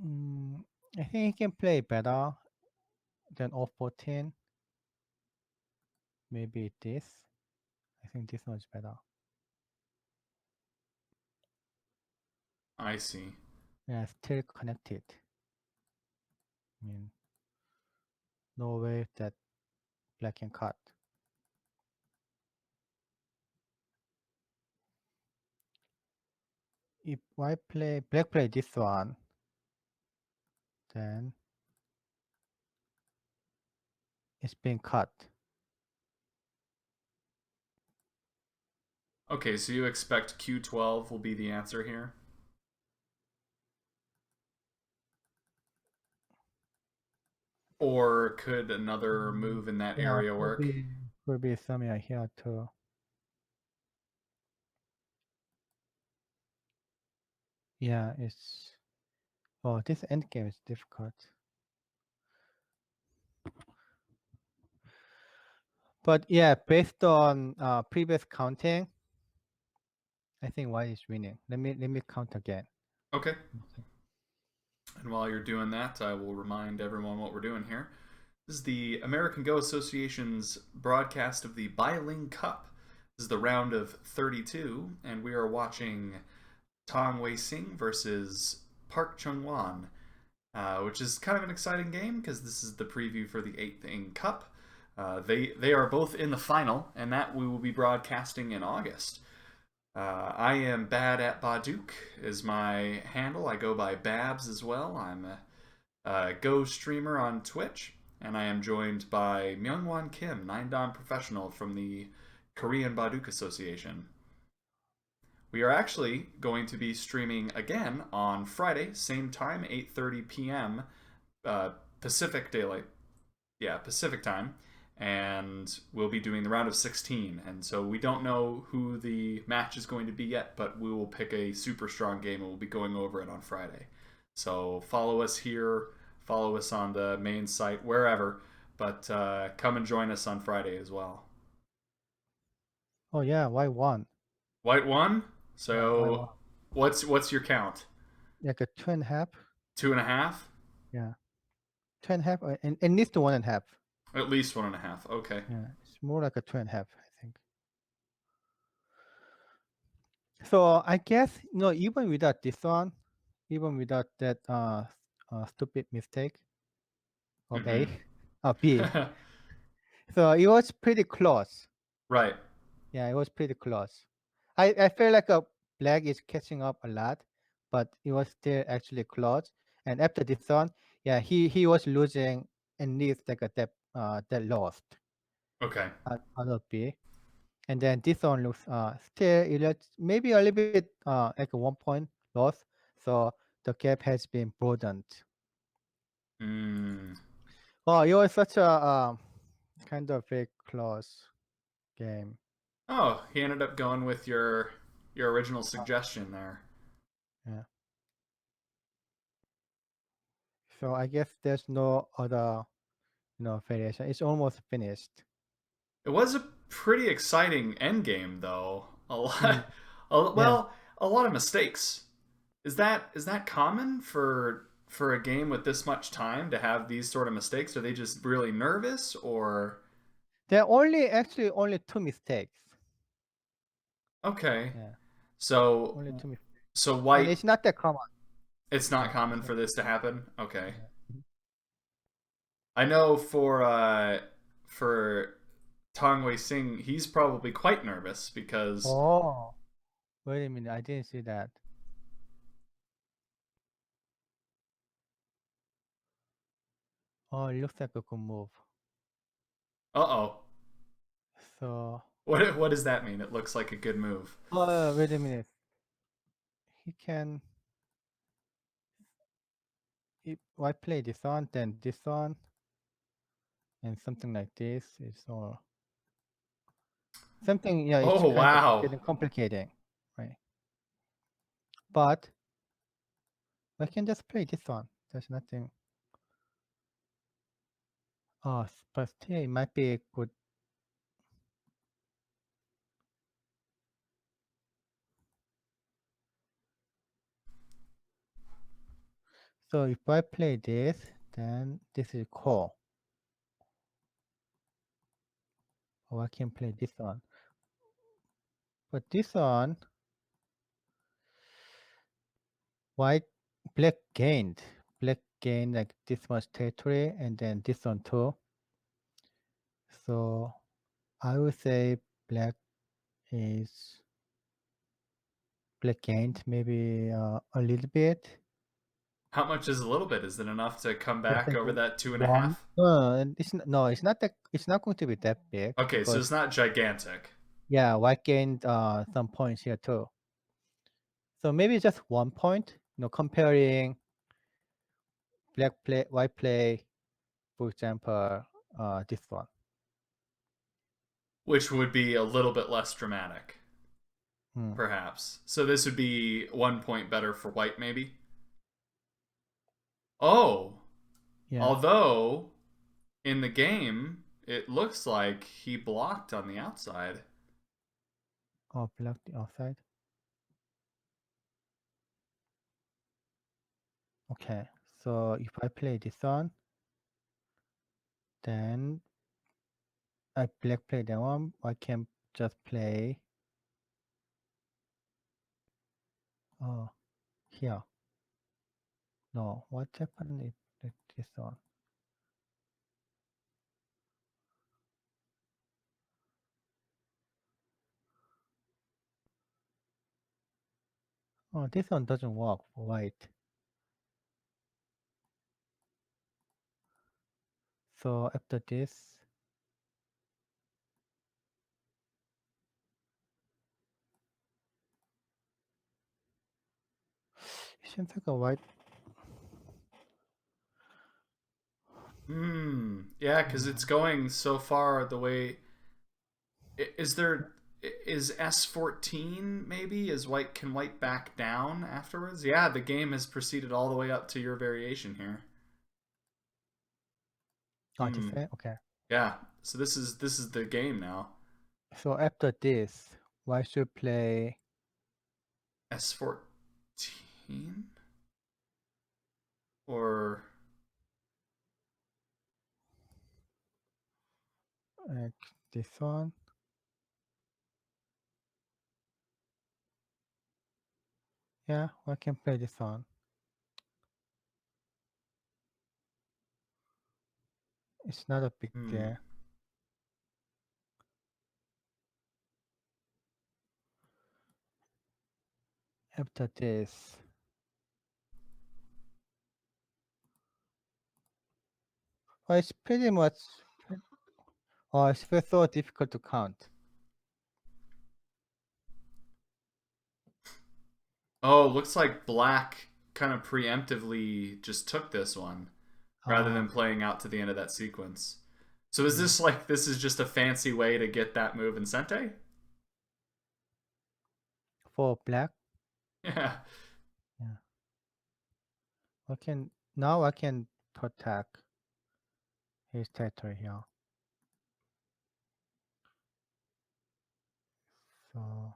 B: Mm, I think he can play better than 014. Maybe this. I think this one's better.
A: I see.
B: Yeah, still connected. I mean, no way that black can cut. If I play this one, then it's being cut.
A: Okay, so you expect Q12 will be the answer here? Or could another move in that
B: Yeah,
A: area work?
B: could be somewhere here too. Yeah, it's this endgame is difficult. But yeah, based on previous counting, I think white is winning. Let me count again.
A: Okay.
B: Okay.
A: And while you're doing that, I will remind everyone what we're doing here. This is the American Go Association's broadcast of the Bailing Cup. This is the round of 32, and we are watching Tang Weixing versus Park Junghwan, which is kind of an exciting game because this is the preview for the 8th Ing Cup. They are both in the final, and that we will be broadcasting in August. I am bad at Baduk is my handle. I go by Babs as well. I'm a Go streamer on Twitch, and I am joined by Myungwan Kim, 9-Dan professional from the Korean Baduk Association. We are actually going to be streaming again on Friday, same time, 8:30 p.m. Pacific daylight, Pacific time, and we'll be doing the round of 16. And so we don't know who the match is going to be yet, but we will pick a super strong game and we'll be going over it on Friday. So follow us here, follow us on the main site, wherever, but come and join us on Friday as well.
B: Oh yeah, white won.
A: White won.
B: Yeah, white won.
A: So what's your count?
B: Like a 2.5.
A: 2.5.
B: Yeah, 2.5, and at least 1.5.
A: At least 1.5. Okay.
B: Yeah, it's more like a 2.5, I think. So I guess even without this one, even without that stupid mistake of A,
A: Mm-hmm.
B: B, so it was pretty close.
A: Right.
B: Yeah, it was pretty close. I feel like a black is catching up a lot, but it was still actually close. And after this one, yeah, he was losing at least like a that lost
A: Okay.
B: out of B. And then this one looks still maybe a little bit like a 1 point loss. So the gap has been broadened.
A: Mm.
B: Oh, it was such a kind of a close game.
A: Oh, he ended up going with your original suggestion there.
B: Yeah. So I guess there's no other variation. It's almost finished.
A: It was a pretty exciting end game, though. A lot.
B: Mm, yeah.
A: Well, a lot of mistakes. Is that common for a game with this much time to have these sort of mistakes? Are they just really nervous or
B: There are actually only 2 mistakes.
A: okay?
B: Yeah,
A: So
B: only 2 mistakes,
A: so
B: and
A: white
B: it's not that common.
A: it's not
B: Yeah.
A: common
B: So
A: for this to happen. Okay.
B: yeah. Mhm.
A: I know for Tang Weixing, he's probably quite nervous because
B: Oh, wait a minute. I didn't see that. Oh, it looks like a good move.
A: uh-oh.
B: So,
A: What does that mean? It looks like a good move.
B: oh, wait a minute. He can. If I play this on, then this on, and something like this is all something. Yeah, it's
A: Oh
B: kind of
A: wow.
B: getting complicated, right? But I can just play this one. There's nothing. Oh, but still, it might be a good. So if I play this, then this is core. Or I can play this one. But this one, white, black gained. Black gained like this much territory, and then this one too. So I would say black is black gained maybe a little bit.
A: How much is a little bit? Is it enough to come
B: Let's
A: back
B: say
A: over that two and a
B: one.
A: half?
B: And no, it's not that. It's not going to be that big
A: Okay, so
B: because
A: it's not gigantic.
B: yeah, white gained some points here too. So maybe just 1 point. Comparing black play, white play, for example, this one.
A: Which would be a little bit less dramatic,
B: Hmm.
A: perhaps. So this would be 1 point better for white, maybe? Oh,
B: Yeah.
A: although in the game, it looks like he blocked on the outside.
B: Oh, black the outside. Okay. So if I play this one, then I black play that one. I can just play. Oh, here. No, what happened is this one. Oh, this one doesn't work for white. So after this, it seems like a white.
A: Yeah, because it's going so far the way. Is there. Is S14 maybe? Is white. Can white back down afterwards? Yeah, the game has proceeded all the way up to your variation here.
B: Oh, this
A: Hmm.
B: way? Okay.
A: Yeah. So this is the game now.
B: So after this, white should play
A: S14? Or.
B: like this one. Yeah, I can play this one. It's not a big
A: Hmm.
B: deal. After this, well, it's pretty much. Oh, it's very so difficult to count.
A: Oh, looks like black kind of preemptively just took this one rather than
B: Okay.
A: playing out to the end of that sequence. So is
B: Mm.
A: this like this is just a fancy way to get that move in Sente?
B: For black,
A: Yeah.
B: yeah, I can now I can attack his territory here. So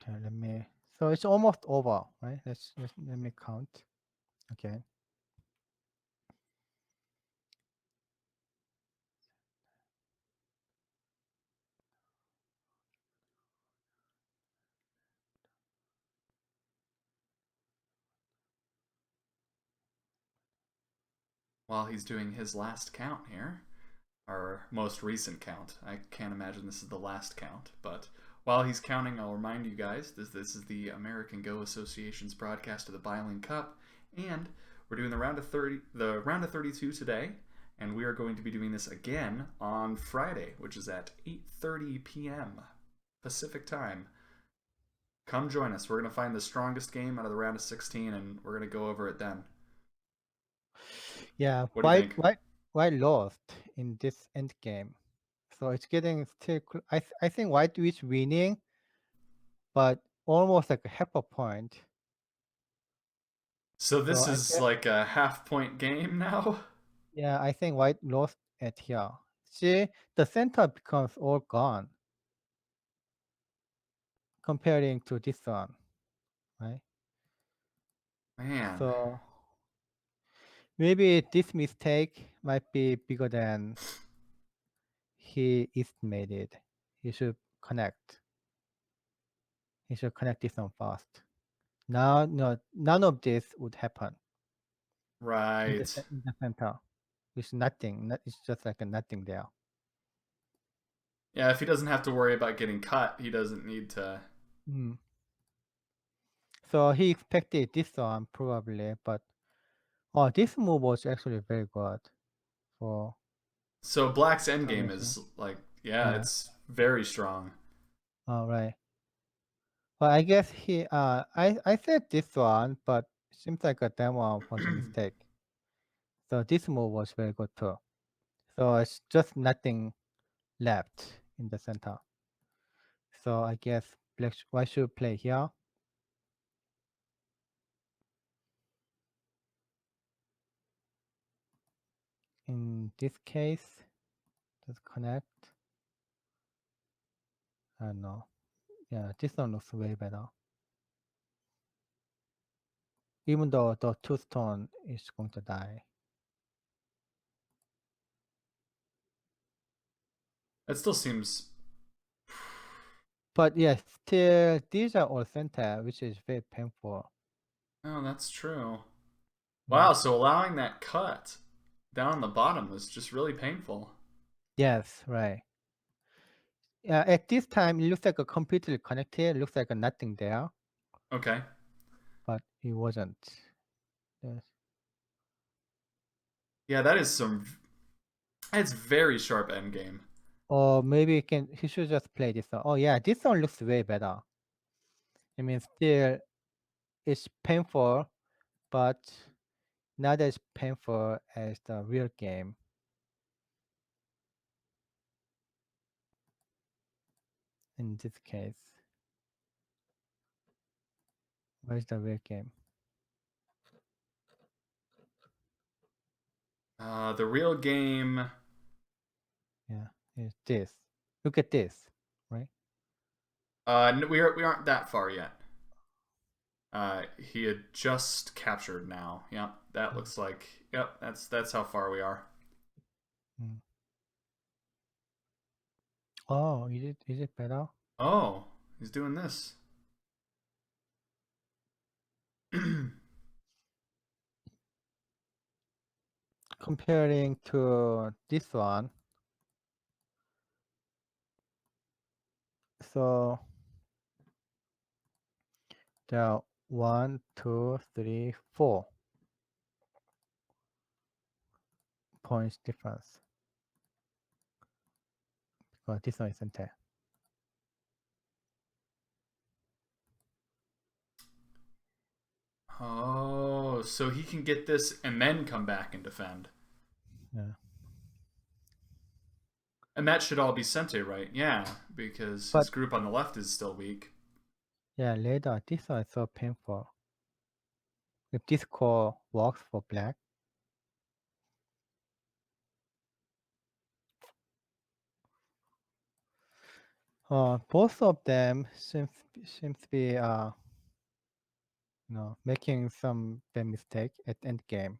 B: Okay, let me. So it's almost over, right? Let me count again.
A: While he's doing his last count here, our most recent count. I can't imagine this is the last count, but while he's counting, I'll remind you guys this is the American Go Association's broadcast of the Bioling Cup, and we're doing the round of 32 today, and we are going to be doing this again on Friday, which is at 8:30 p.m. Pacific time. Come join us. We're going to find the strongest game out of the round of 16, and we're going to go over it then.
B: Yeah,
A: What do you think?
B: White lost in this end game, so it's getting still. I think White is winning, but almost like a half a point.
A: So
B: So
A: this
B: I
A: is
B: guess
A: like a half-point game now?
B: yeah, I think White lost at here. See, the center becomes all gone comparing to this one, right?
A: Man.
B: So maybe this mistake might be bigger than he estimated. He should connect. He should connect this one fast. Now, no, none of this would happen
A: Right.
B: in the center. It's nothing. It's just like a nothing there.
A: Yeah, if he doesn't have to worry about getting cut, he doesn't need to.
B: Mm. So he expected this one probably, but oh, this move was actually very good for
A: So Black's
B: Tang
A: endgame
B: Weixing.
A: is like, yeah,
B: Yeah.
A: it's very strong.
B: All right. Well, I guess I said this one, but seems like that one was a mistake. So this move was very good too. So it's just nothing left in the center. So I guess White should play here. In this case, just connect. I don't know. Yeah, this one looks way better. Even though the two stone is going to die.
A: That still seems.
B: But yeah, still these are all center, which is very painful.
A: Oh, that's true.
B: Mm.
A: Wow, so allowing that cut down on the bottom was just really painful.
B: Yes, right. At this time, it looks like a completely connected. It looks like a nothing there,
A: Okay.
B: but it wasn't. Yes.
A: Yeah, that is some. It's very sharp endgame.
B: Or maybe he should just play this one. Oh yeah, this one looks way better. I mean, still it's painful, but not as painful as the real game. In this case, where's the real game?
A: The real game.
B: Yeah, it's this. Look at this, right?
A: We aren't that far yet. He had just captured now. Yep, that looks like. Yep, that's how far we are.
B: Mm. Oh, is it better?
A: Oh, he's doing this.
B: Comparing to this one, so there are 1, 2, 3, 4 points difference. Because this one isn't there.
A: Oh, so he can get this and then come back and defend.
B: Yeah.
A: And that should all be Sente, right? Yeah, because his
B: But
A: group on the left is still weak.
B: yeah, later this one is so painful. If this core works for black, Both of them seems to be making some bad mistake at end game.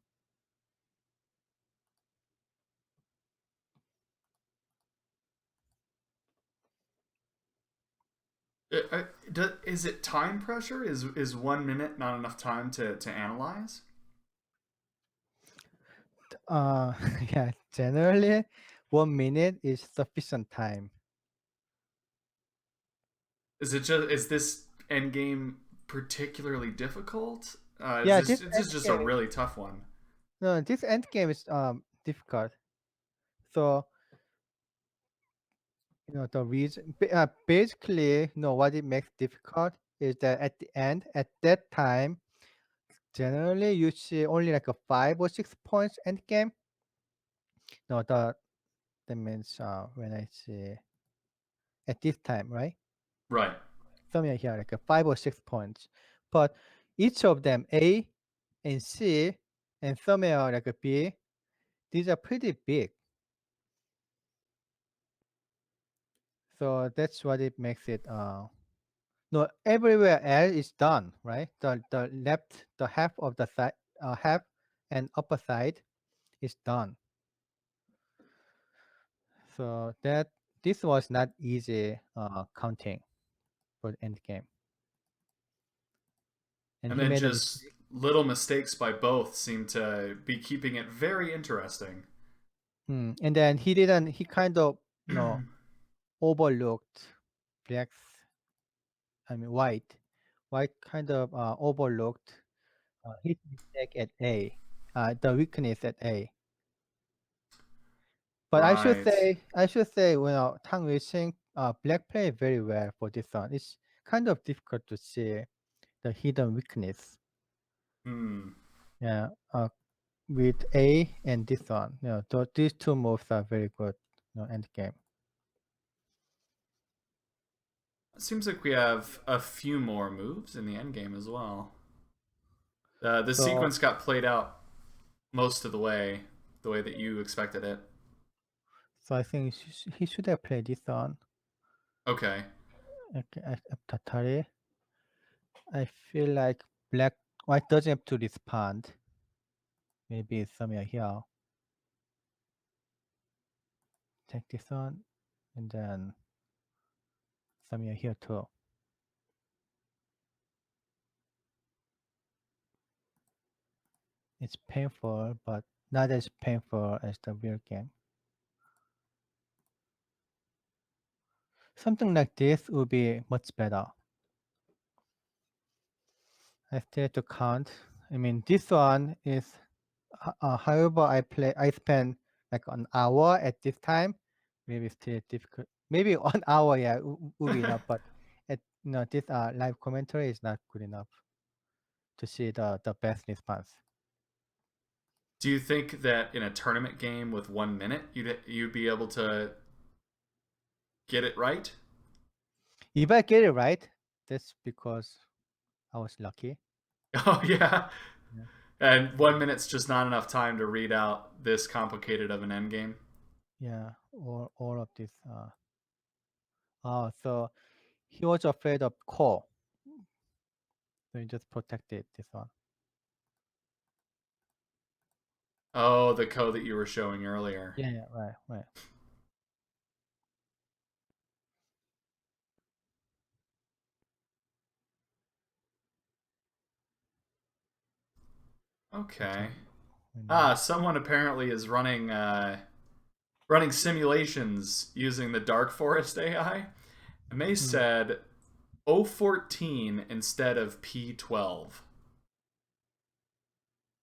A: Is it time pressure? Is 1 minute not enough time to analyze?
B: Yeah, generally 1 minute is sufficient time.
A: Is this end game particularly difficult?
B: Yeah,
A: Is this just a really tough one?
B: this end game is difficult. So the reason basically what it makes difficult is that at the end at that time generally you see only like a 5 or 6 points end game. No, that means when I see at this time, right?
A: Right.
B: Somewhere here like a 5 or 6 points, but each of them A and C and somewhere like a B, these are pretty big. So that's what it makes it no, everywhere else is done, right? The left, the half of the side, half and upper side is done. So this was not easy counting for the end game, and
A: And
B: he
A: then
B: made a
A: just
B: mistake.
A: little mistakes by both seem to be keeping it very interesting.
B: And then he didn't. He kind of overlooked black's. I mean white. White kind of overlooked his mistake at A, the weakness at A. But
A: Right.
B: I should say, Tang Weixing, black played very well for this one. It's kind of difficult to see the hidden weakness.
A: Hmm.
B: Yeah, with A and this one, these two moves are very good, end game.
A: It seems like we have a few more moves in the end game as well. The
B: So,
A: sequence got played out most of the way that you expected it.
B: so I think he should have played this one.
A: Okay.
B: Okay, Tatari. I feel like white doesn't have to respond. Maybe it's somewhere here. Take this one, and then somewhere here too. It's painful, but not as painful as the real game. Something like this would be much better. I still have to count. I mean, this one is, however, I spend like an hour at this time. Maybe still difficult. Maybe 1 hour, yeah, would be enough. But this live commentary is not good enough to see the best response.
A: Do you think that in a tournament game with 1 minute, you'd be able to get it right?
B: If I get it right, that's because I was lucky.
A: Oh yeah.
B: Yeah,
A: And 1 minute's just not enough time to read out this complicated of an endgame.
B: yeah, all of this. So he was afraid of core, so he just protected this one.
A: Oh, the code that you were showing earlier.
B: Yeah, right, right. That's
A: Okay.
B: what we know.
A: Ah, someone apparently is running simulations using the Dark Forest AI, and they
B: Mm.
A: said 014 instead of P12.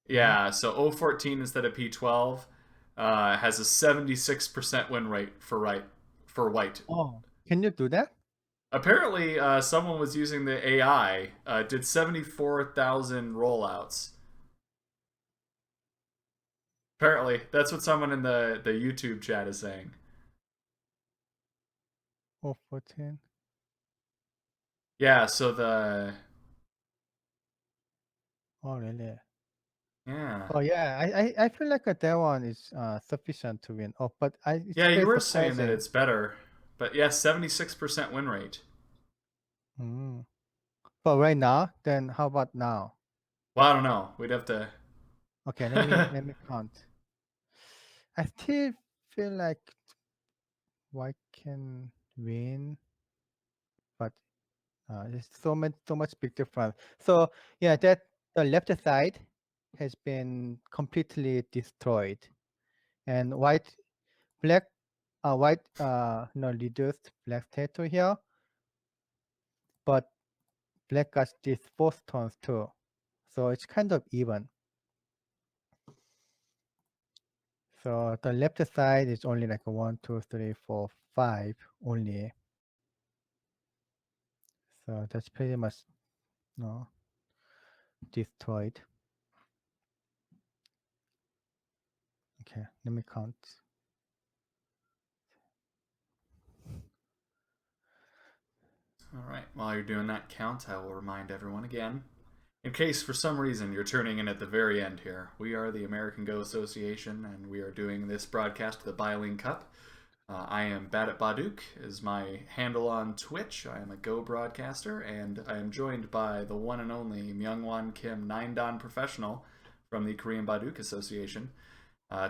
B: What?
A: Yeah, so 014 instead of P12 has a 76% win rate for white.
B: Oh, can you do that?
A: Apparently, someone was using the AI, did 74,000 rollouts. Apparently, that's what someone in the YouTube chat is saying.
B: Oh, 14.
A: Yeah, so the
B: Oh, really?
A: yeah.
B: Oh, yeah. I feel like that one is sufficient to win. Oh, but
A: Yeah,
B: it's
A: you
B: very
A: were saying that
B: surprising.
A: it's better. But yeah, 76% win rate.
B: Mm. But right now, then how about now?
A: Well, I don't know. We'd have to.
B: Okay, let me count. I still feel like White can win, but there's so much big difference. So yeah, that the left side has been completely destroyed, and black, white, reduced black territory here, but black got these 4 stones too, so it's kind of even. So the left side is only like a 1, 2, 3, 4, 5 only. So that's pretty much destroyed. Okay, let me count.
A: All right. While you're doing that count, I will remind everyone again. In case for some reason you're tuning in at the very end here, we are the American Go Association, and we are doing this broadcast of the Biling Cup. I am Bad at Baduk is my handle on Twitch. I am a Go broadcaster, and I am joined by the one and only Myungwan Kim, 9-dan professional from the Korean Baduk Association.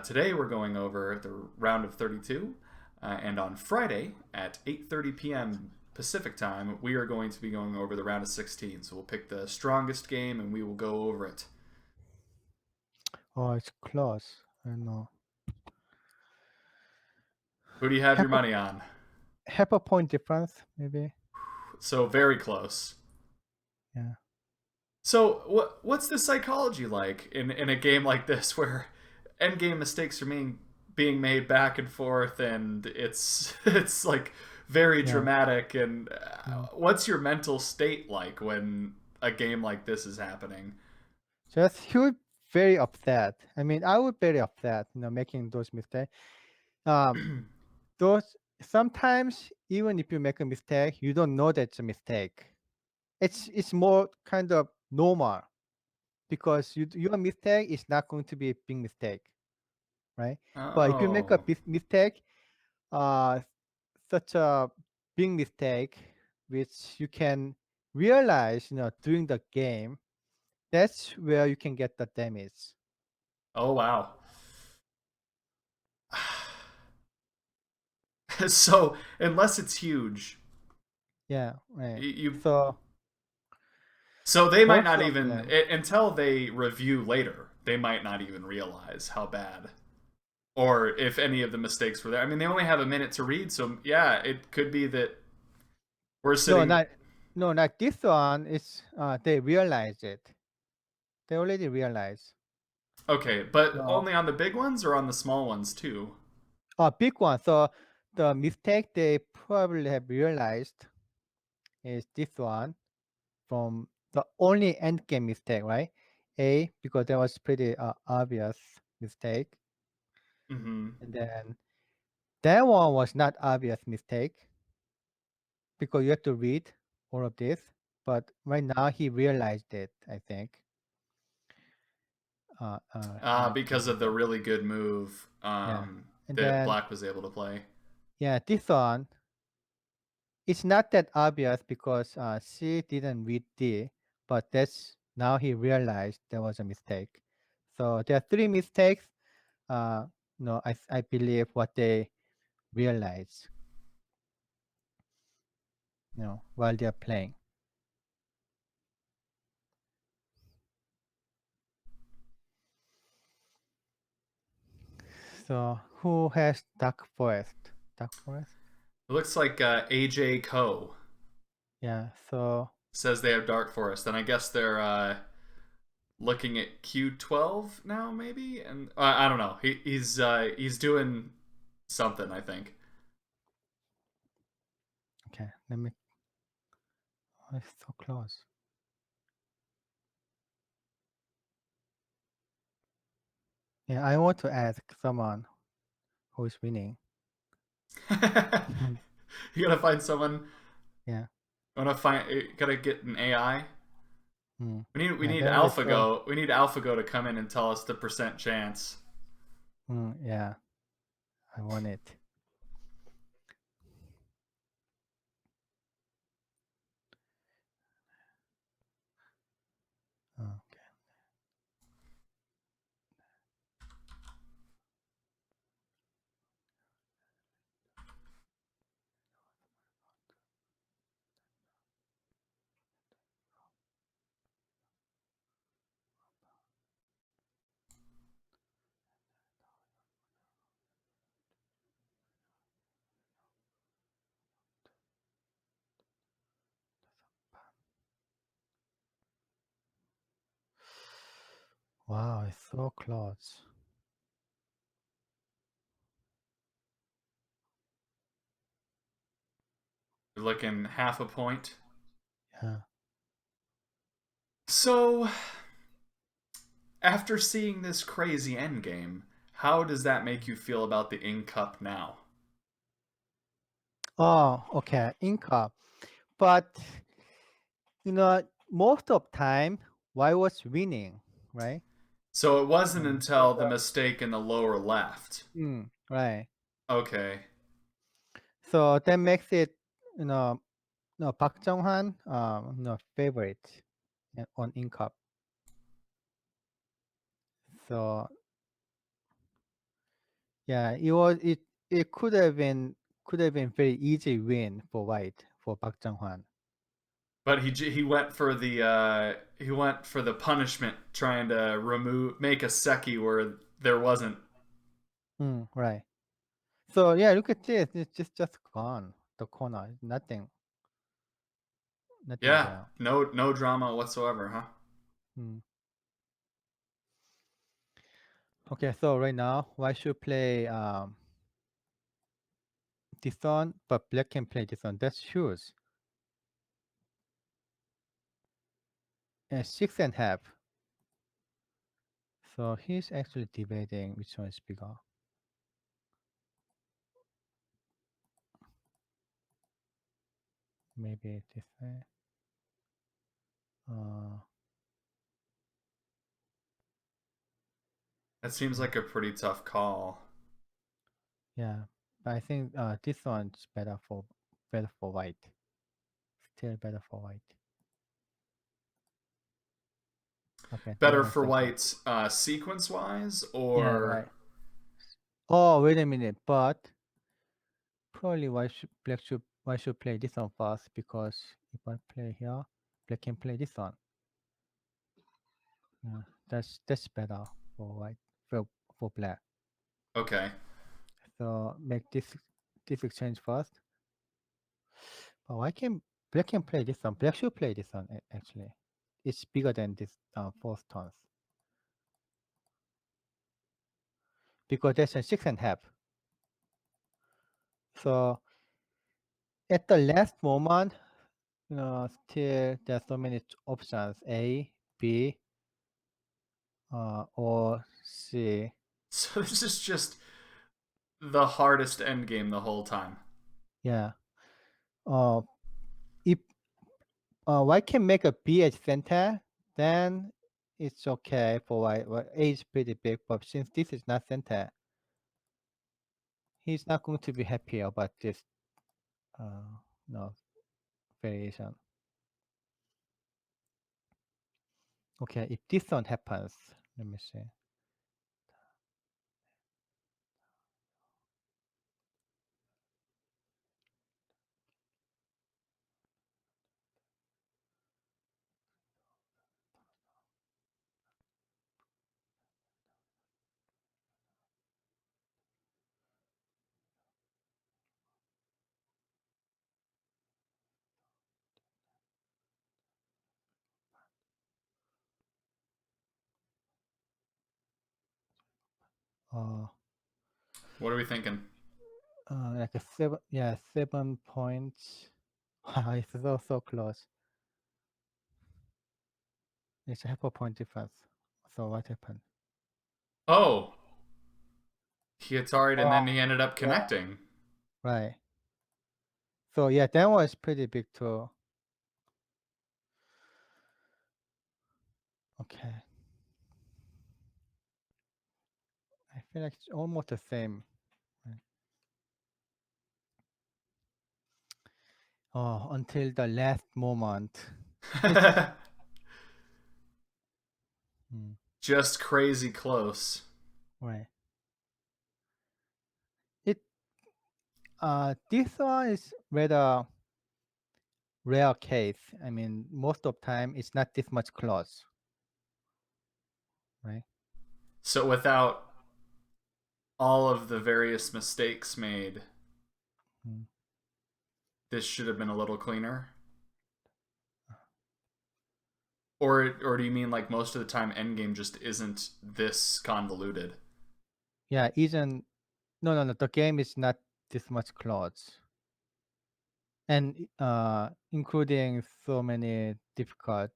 A: Today we're going over the round of 32, and on Friday at 8:30 p.m. Pacific time, we are going to be going over the round of 16. So we'll pick the strongest game and we will go over it.
B: Oh, it's close. I know.
A: Who do you have
B: Half
A: your
B: a,
A: money on?
B: half a point difference, maybe.
A: So very close.
B: Yeah.
A: So what's the psychology like in a game like this where end game mistakes are being made back and forth, and it's like very
B: Yeah.
A: dramatic, and
B: Mm.
A: what's your mental state like when a game like this is happening?
B: Just he would very upset. I mean, I would very upset, making those mistakes. Um, those sometimes even if you make a mistake, you don't know that's a mistake. It's more kind of normal because your mistake is not going to be a big mistake, right? But if you make a
A: Oh.
B: big mistake, uh, such a big mistake, which you can realize, during the game, that's where you can get the damage.
A: Oh wow. So unless it's huge,
B: Yeah, right.
A: you
B: So
A: so they might
B: both
A: not
B: of
A: even
B: them,
A: until they review later. They might not even realize how bad or if any of the mistakes were there. I mean, they only have a minute to read, so yeah, it could be that we're
B: no,
A: sitting.
B: not no, not this one. It's they realize it. They already realize.
A: Okay, but
B: So
A: only on the big ones or on the small ones too?
B: a big one. So the mistake they probably have realized is this one from the only end game mistake, right? A, because that was pretty obvious mistake,
A: Mm-hmm.
B: and then that one was not obvious mistake because you have to read all of this. But right now he realized it, I think. Let me
A: Because
B: bring
A: of
B: it
A: the
B: up.
A: really good move
B: Yeah, and
A: that
B: then
A: Black was able to play.
B: yeah, this one it's not that obvious because C didn't read D, but that's now he realized there was a mistake. So there are 3 mistakes. No, I believe what they realize, while they're playing. So who has Dark Forest? Dark Forest?
A: It looks like AJ Ko
B: Yeah. So
A: says they have Dark Forest, and I guess they're looking at Q12 now, maybe. And I don't know. He's doing something, I think.
B: okay, let me. Oh, it's so close. Yeah, I want to ask someone who is winning.
A: You gotta find someone.
B: Yeah.
A: Gotta get an AI. We
B: Yeah,
A: need
B: that is so.
A: AlphaGo. We need AlphaGo to come in and tell us the percent chance.
B: Yeah, I want it. Wow, it's so close.
A: You're looking half a point.
B: Yeah.
A: So, after seeing this crazy endgame, how does that make you feel about the Ink Cup now?
B: Oh, okay. Inca. But most of time, why was winning, right?
A: So it wasn't
B: Uh,
A: until the mistake in the lower left.
B: right.
A: Okay.
B: So that makes it, you know, Park Junghwan, favorite on Incup. So yeah, it could have been very easy win for White for Park Junghwan.
A: But he went for the punishment, trying to make a seki where there wasn't.
B: Right. So yeah, look at this. It's just gone. The corner, nothing
A: Yeah,
B: there.
A: no drama whatsoever, huh?
B: Mm. Okay, so right now, why should play this one, but black can play this one. That's shoes. And 6.5. So he's actually debating which one is bigger. Maybe this way. Uh,
A: That seems
B: mm,
A: like a pretty tough call.
B: yeah, but I think this one's better for white. Still better for white. Okay, that
A: Better
B: one's
A: for
B: simple.
A: whites, sequence wise,
B: Yeah,
A: or
B: right. Oh, wait a minute. But probably why should play this one first? Because if I play here, black can play this one. Yeah, that's better for white for for black.
A: okay.
B: So make this exchange first. But why can black can play this one? Black should play this one actually. It's bigger than this fourth turns because that's a 6.5. So at the last moment, still there's so many options: A, B, or C.
A: So this is just the hardest endgame the whole time.
B: Yeah. Uh, if white can make a B at center, then it's okay for white. Well, A is pretty big, but since this is not center, he's not going to be happy about this uh, no variation. Okay, if this one happens, let me see. Uh,
A: What are we thinking?
B: like a 7 points. Wow, it's so close. It's a half a point difference. So what happened?
A: Oh, he Atari'd and then
B: Oh,
A: he ended up
B: yeah.
A: connecting.
B: Right. So yeah, that was pretty big too. Okay. I feel like it's almost the same. Right. Oh, until the last moment. It's mm,
A: Just crazy close.
B: right. It this one is rather rare case. I mean, most of time it's not this much close, right?
A: So without all of the various mistakes made,
B: Mm.
A: this should have been a little cleaner. Or do you mean like most of the time endgame just isn't this convoluted?
B: Yeah, isn't no. The game is not this much close, and including so many difficult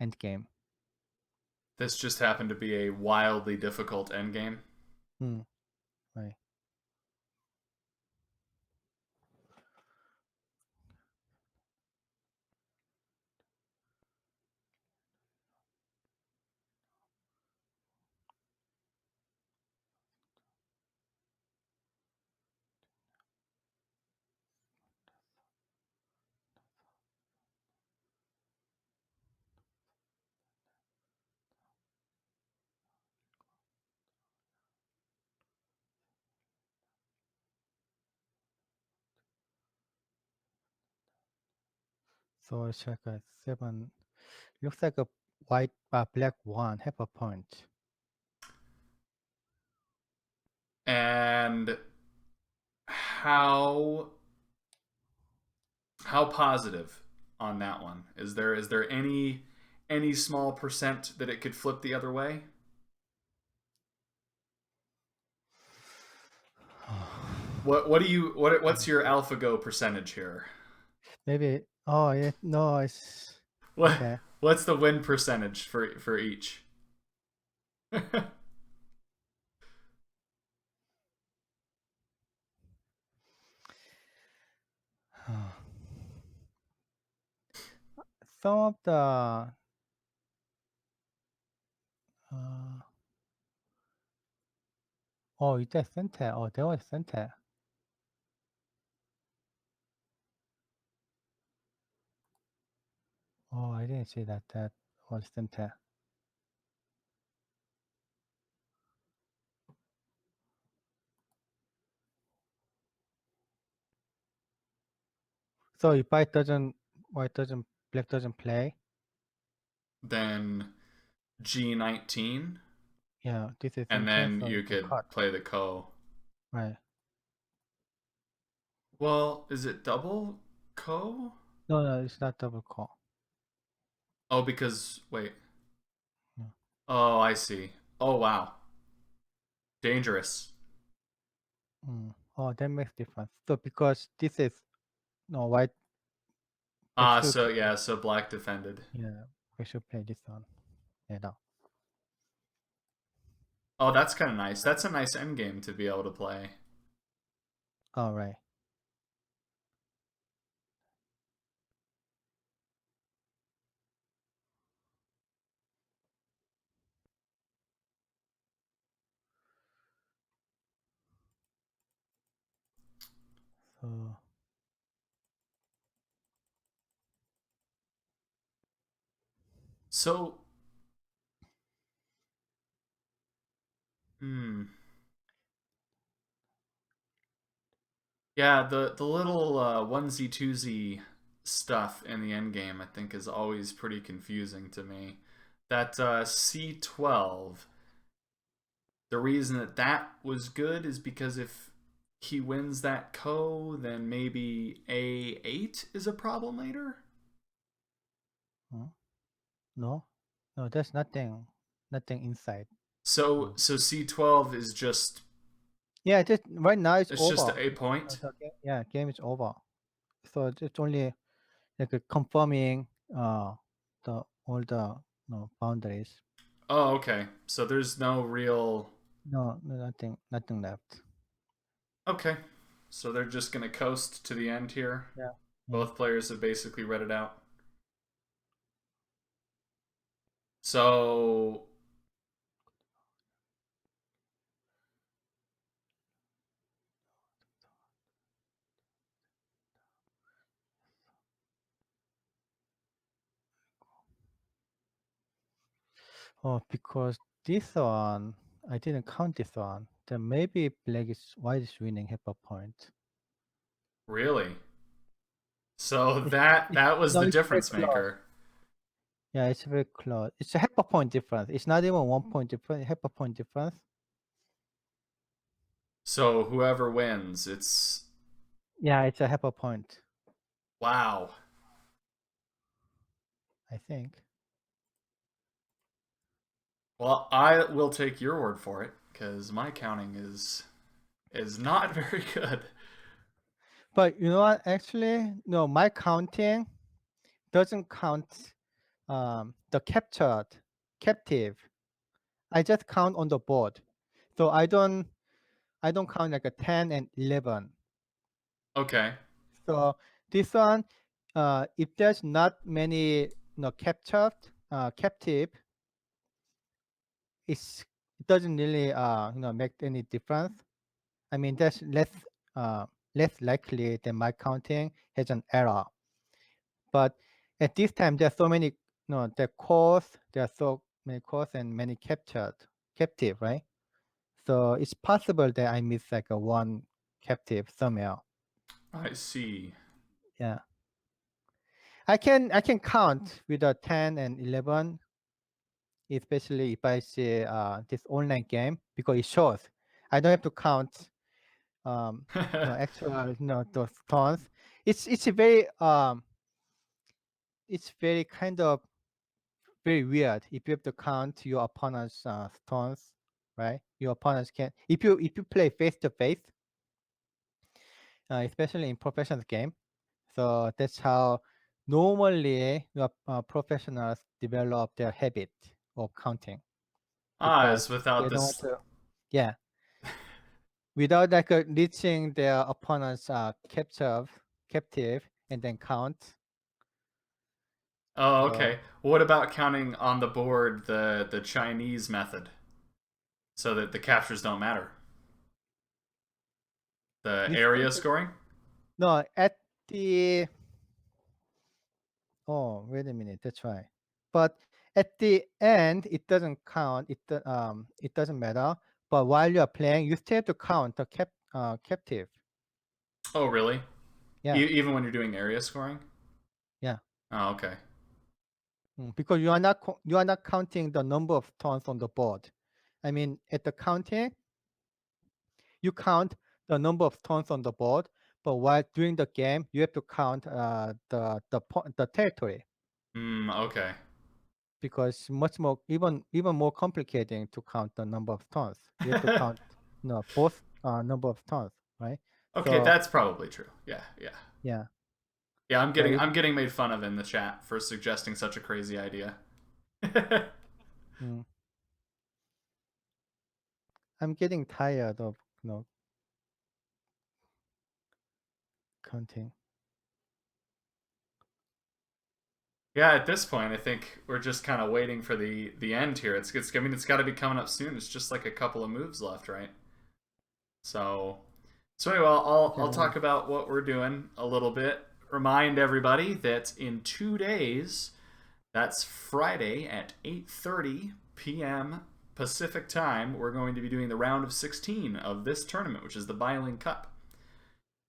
B: end game.
A: This just happened to be a wildly difficult endgame.
B: Hmm. Right. So it's like a 7. Looks like a white black one, half a point.
A: And how how positive on that one? Is there any small percent that it could flip the other way? What do you what's your AlphaGo percentage here?
B: Maybe. Oh yeah. No, it's
A: What
B: okay.
A: what's the win percentage for each?
B: Some of the uh, oh, is that center? Oh, there was center. Oh, I didn't see that. That was center. So if white doesn't, black doesn't play.
A: Then G19,
B: Yeah, this is
A: and
B: center,
A: then
B: so
A: you
B: it's a
A: could
B: cut.
A: play the ko.
B: Right.
A: Well, is it double ko?
B: No, no, it's not double call.
A: Oh, because wait.
B: Yeah.
A: Oh, I see. Oh, wow. Dangerous.
B: Oh, that makes difference. So because this is no white, black
A: Ah,
B: should
A: so
B: play.
A: yeah, so black defended.
B: Yeah, we should play this one. Yeah, no.
A: Oh, that's kind of nice. That's a nice end game to be able to play.
B: All right. So
A: So, hmm. Yeah, the little onesie twosie stuff in the end game I think is always pretty confusing to me. That C12, the reason that that was good is because if he wins that ko, then maybe A8 is a problem later.
B: hmm? No, no, there's nothing inside.
A: So
B: No.
A: so C12 is just
B: Yeah, just right now it's
A: it's just
B: over.
A: a point.
B: Yeah, game is over. So it's only like confirming the all the no boundaries.
A: Oh, okay. So there's no real.
B: No, nothing left.
A: Okay. So they're just going to coast to the end here.
B: Yeah, yeah.
A: Both players have basically read it out. So,
B: Oh, because this one I didn't count this one. Then maybe white is winning half a point.
A: really? So
B: It's,
A: that was
B: no,
A: the
B: it's very
A: difference
B: close.
A: maker.
B: Yeah, it's very close. It's a half a point difference. It's not even 1 point difference. Half a point difference.
A: So whoever wins, it's
B: Yeah, it's a half a point.
A: wow.
B: I think.
A: Well, I will take your word for it because my counting is not very good.
B: But you know what? Actually, no, my counting doesn't count the captured captive. I just count on the board. So I don't count like a 10 and 11.
A: Okay.
B: So this one, if there's not many captured captive, it doesn't really make any difference. I mean that's uh, less likely than my counting has an error. But at this time there are so many the cores, there are so many cores and many captive, right? So it's possible that I miss like a one captive somewhere.
A: I see.
B: Yeah. I can count with a 10 and 11, especially if I see this online game because it shows. I don't have to count actual those tones. It's very kind of very weird if you have to count your opponent's stones, right? Your opponents can if you play face to face, especially in professional game. So that's how normally professionals develop their habit of counting because
A: Is without
B: they don't want
A: this.
B: to, yeah, without like reaching their opponent's captive and then count.
A: Oh,
B: So
A: okay. What about counting on the board the Chinese method so that the captures don't matter? The
B: this
A: area
B: method,
A: scoring?
B: no, at the oh wait a minute, that's right. But at the end, it doesn't count. It doesn't matter. But while you are playing, you still have to count the captive.
A: Oh, really?
B: Yeah,
A: Even when you're doing area scoring?
B: yeah.
A: Oh, okay.
B: Because you are not counting the number of turns on the board. I mean, at the counting, you count the number of turns on the board, but while doing the game, you have to count the territory
A: Okay.
B: because much more even more complicating to count the number of turns. You have to count both number of turns, right?
A: Okay,
B: So
A: that's probably true. Yeah, yeah.
B: yeah,
A: Yeah,
B: so it
A: I'm getting made fun of in the chat for suggesting such a crazy idea.
B: mm, I'm getting tired of counting.
A: Yeah, at this point, I think we're just kind of waiting for the end here. I mean, it's got to be coming up soon. It's just like a couple of moves left, right? So, anyway, I'll
B: Yeah.
A: talk about what we're doing a little bit. Remind everybody that in 2 days, that's Friday at 8:30 p.m. Pacific time, we're going to be doing the round of 16 of this tournament, which is the Bioling Cup.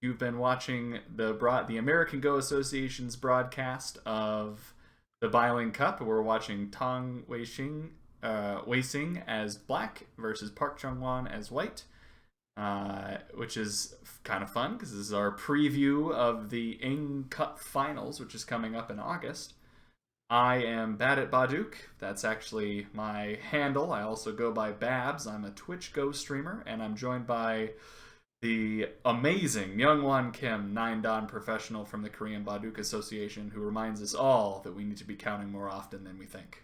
A: You've been watching the American Go Association's broadcast of the Bioling Cup. We're watching Tang Weixing as black versus Park Junghwan as white, which is kind of fun because this is our preview of the Ing Cup Finals, which is coming up in August. I am Bad at Baduk. That's actually my handle. I also go by Babs. I'm a Twitch Go streamer, and I'm joined by the amazing Myungwan Kim, 9-dan professional from the Korean Baduk Association, who reminds us all that we need to be counting more often than we think.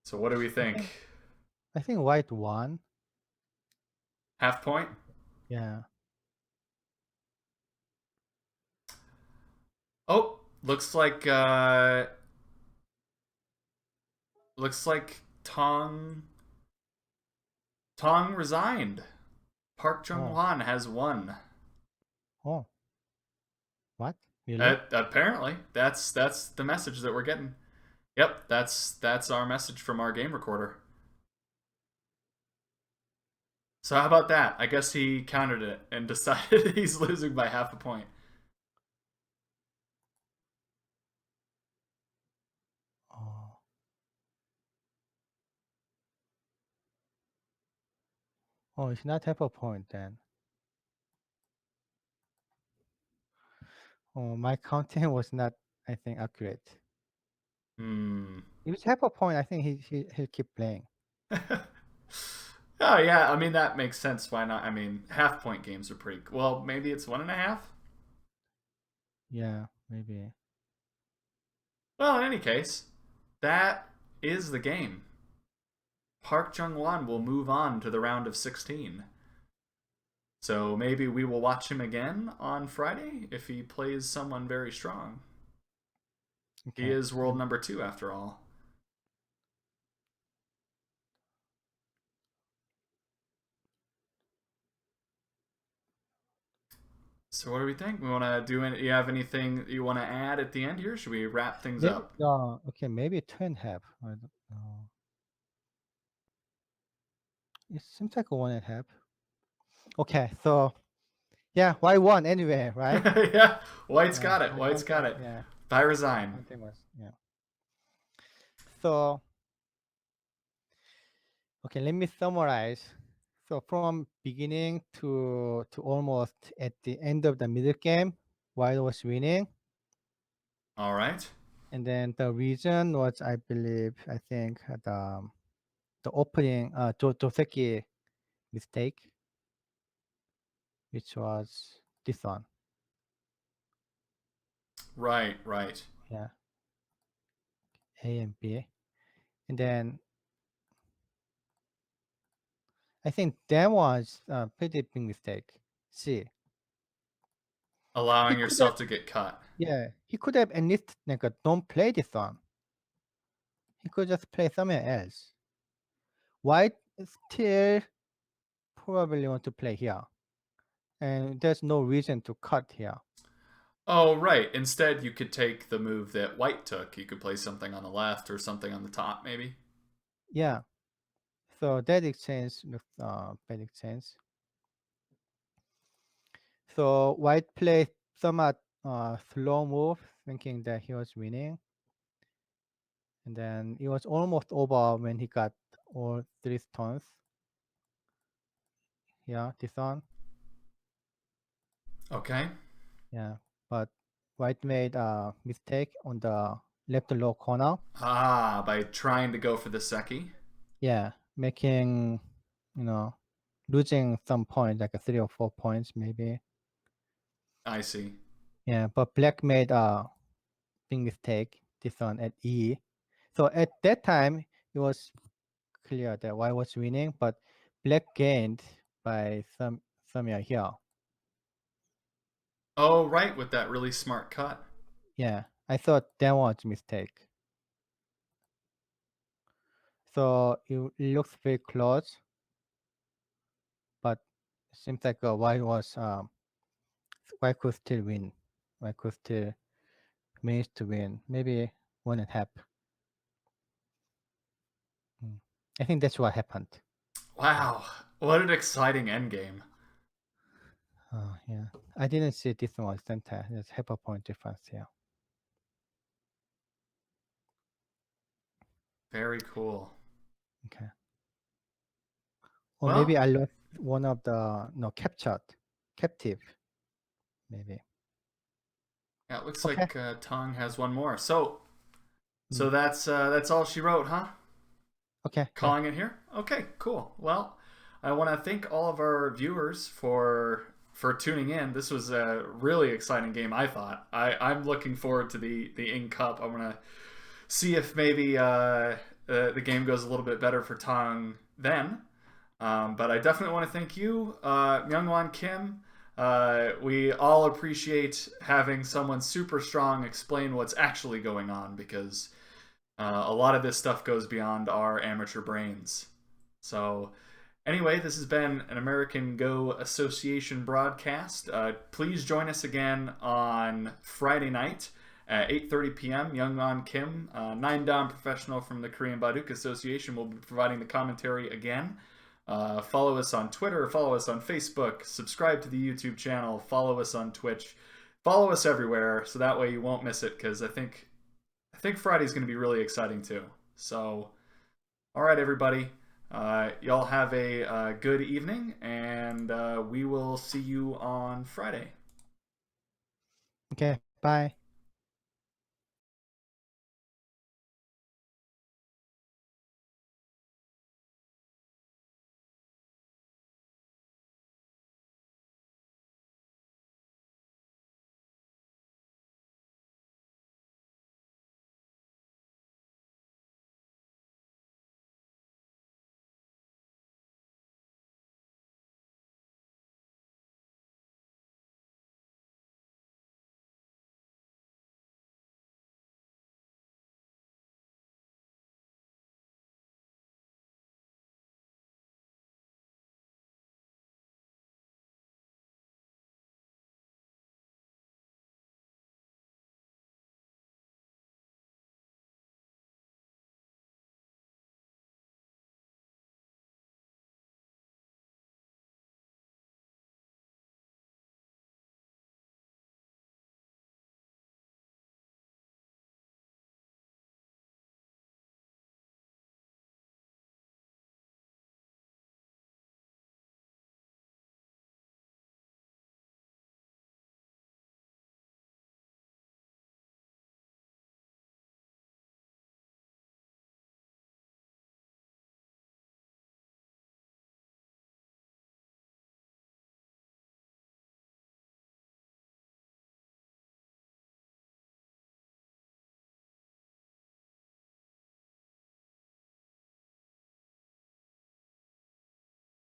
A: So, what do we
B: I
A: think?
B: think I think white won.
A: Half point?
B: Yeah.
A: Oh, looks like Tong resigned. Park
B: Oh.
A: Junghwan has won.
B: Oh. What? Really?
A: Apparently, that's the message that we're getting. Yep, that's our message from our game recorder. So how about that? I guess he countered it and decided he's losing by half a point.
B: Oh. Oh, it's not half a point then. Oh, my counting was not, I think, accurate.
A: Hmm.
B: If it's half a point, I think he'll keep playing.
A: Oh yeah, I mean that makes sense. Why not? I mean, half point games are pretty. Well, maybe it's 1.5.
B: Yeah, maybe.
A: Well, in any case, that is the game. Park Jungwhan will move on to the round of 16. So maybe we will watch him again on Friday if he plays someone very strong. He
B: Okay.
A: is world number 2 after all. So what do we think? We want to do any? You have anything you want to add at the end here? Should we wrap things
B: Maybe
A: up?
B: okay, maybe 2.5. I don't know. It seems like a 1.5. Okay, so yeah, why one anyway, right?
A: Yeah, White's
B: Yeah,
A: got it.
B: I
A: White's
B: don't
A: got
B: think.
A: it.
B: Yeah,
A: I
B: I
A: resign.
B: don't think was. Yeah. So okay, let me summarize. So from beginning to almost at the end of the middle game, White was winning,
A: All right.
B: and then the reason was, I believe, I think the opening Joseki mistake, which was this one.
A: Right, right.
B: Yeah, A and B, and then I think that was a pretty big mistake. C. He
A: Allowing
B: could have,
A: yourself to get cut.
B: yeah, he could have at least like don't play this one. He could just play somewhere else. White still probably want to play here, and there's no reason to cut here.
A: Oh, right. Instead, you could take the move that White took. You could play something on the left or something on the top, maybe.
B: Yeah, so that exchange looks bad exchange. So White played somewhat slow move, thinking that he was winning, and then it was almost over when he got all 3 stones. Yeah, this one.
A: Okay.
B: Yeah, but White made a mistake on the left low corner.
A: Ah, by trying to go for the Seki.
B: Yeah, making, losing some points, like a 3 or 4 points maybe.
A: I see.
B: Yeah, but Black made a big mistake. This one at E. So at that time, it was clear that White was winning, but Black gained by somewhere here.
A: Oh, right, with that really smart cut.
B: Yeah, I thought that was a mistake. So it looks very close, but it seems like White could still win. White could still manage to win. Maybe 1.5. Mm. I think that's what happened.
A: Wow, what an exciting endgame.
B: Oh yeah, I didn't see this one was center. There's half a point difference here.
A: Very cool.
B: Okay. Or maybe
A: Well,
B: I lost one of the captive. Maybe.
A: yeah, it looks
B: Okay.
A: like Tong has one more. So,
B: Mm.
A: that's all she wrote, huh?
B: Okay. Yeah.
A: Calling it here. Okay, cool. Well, I want to thank all of our viewers for tuning in. This was a really exciting game. I thought. I'm looking forward to the Ing Cup. I'm gonna see if maybe the game goes a little bit better for Tong then. But I definitely want to thank you, Myungwan Kim. We all appreciate having someone super strong explain what's actually going on because a lot of this stuff goes beyond our amateur brains. So, anyway, this has been an American Go Association broadcast. Please join us again on Friday night at 8:30 p.m. Myungwan Kim, 9-dan professional from the Korean Baduk Association, will be providing the commentary again. Follow us on Twitter, follow us on Facebook, subscribe to the YouTube channel, follow us on Twitch, follow us everywhere, so that way you won't miss it. Because I think Friday's going to be really exciting too. So, all right, everybody, y'all have a good evening, and we will see you on Friday.
B: Okay. Bye.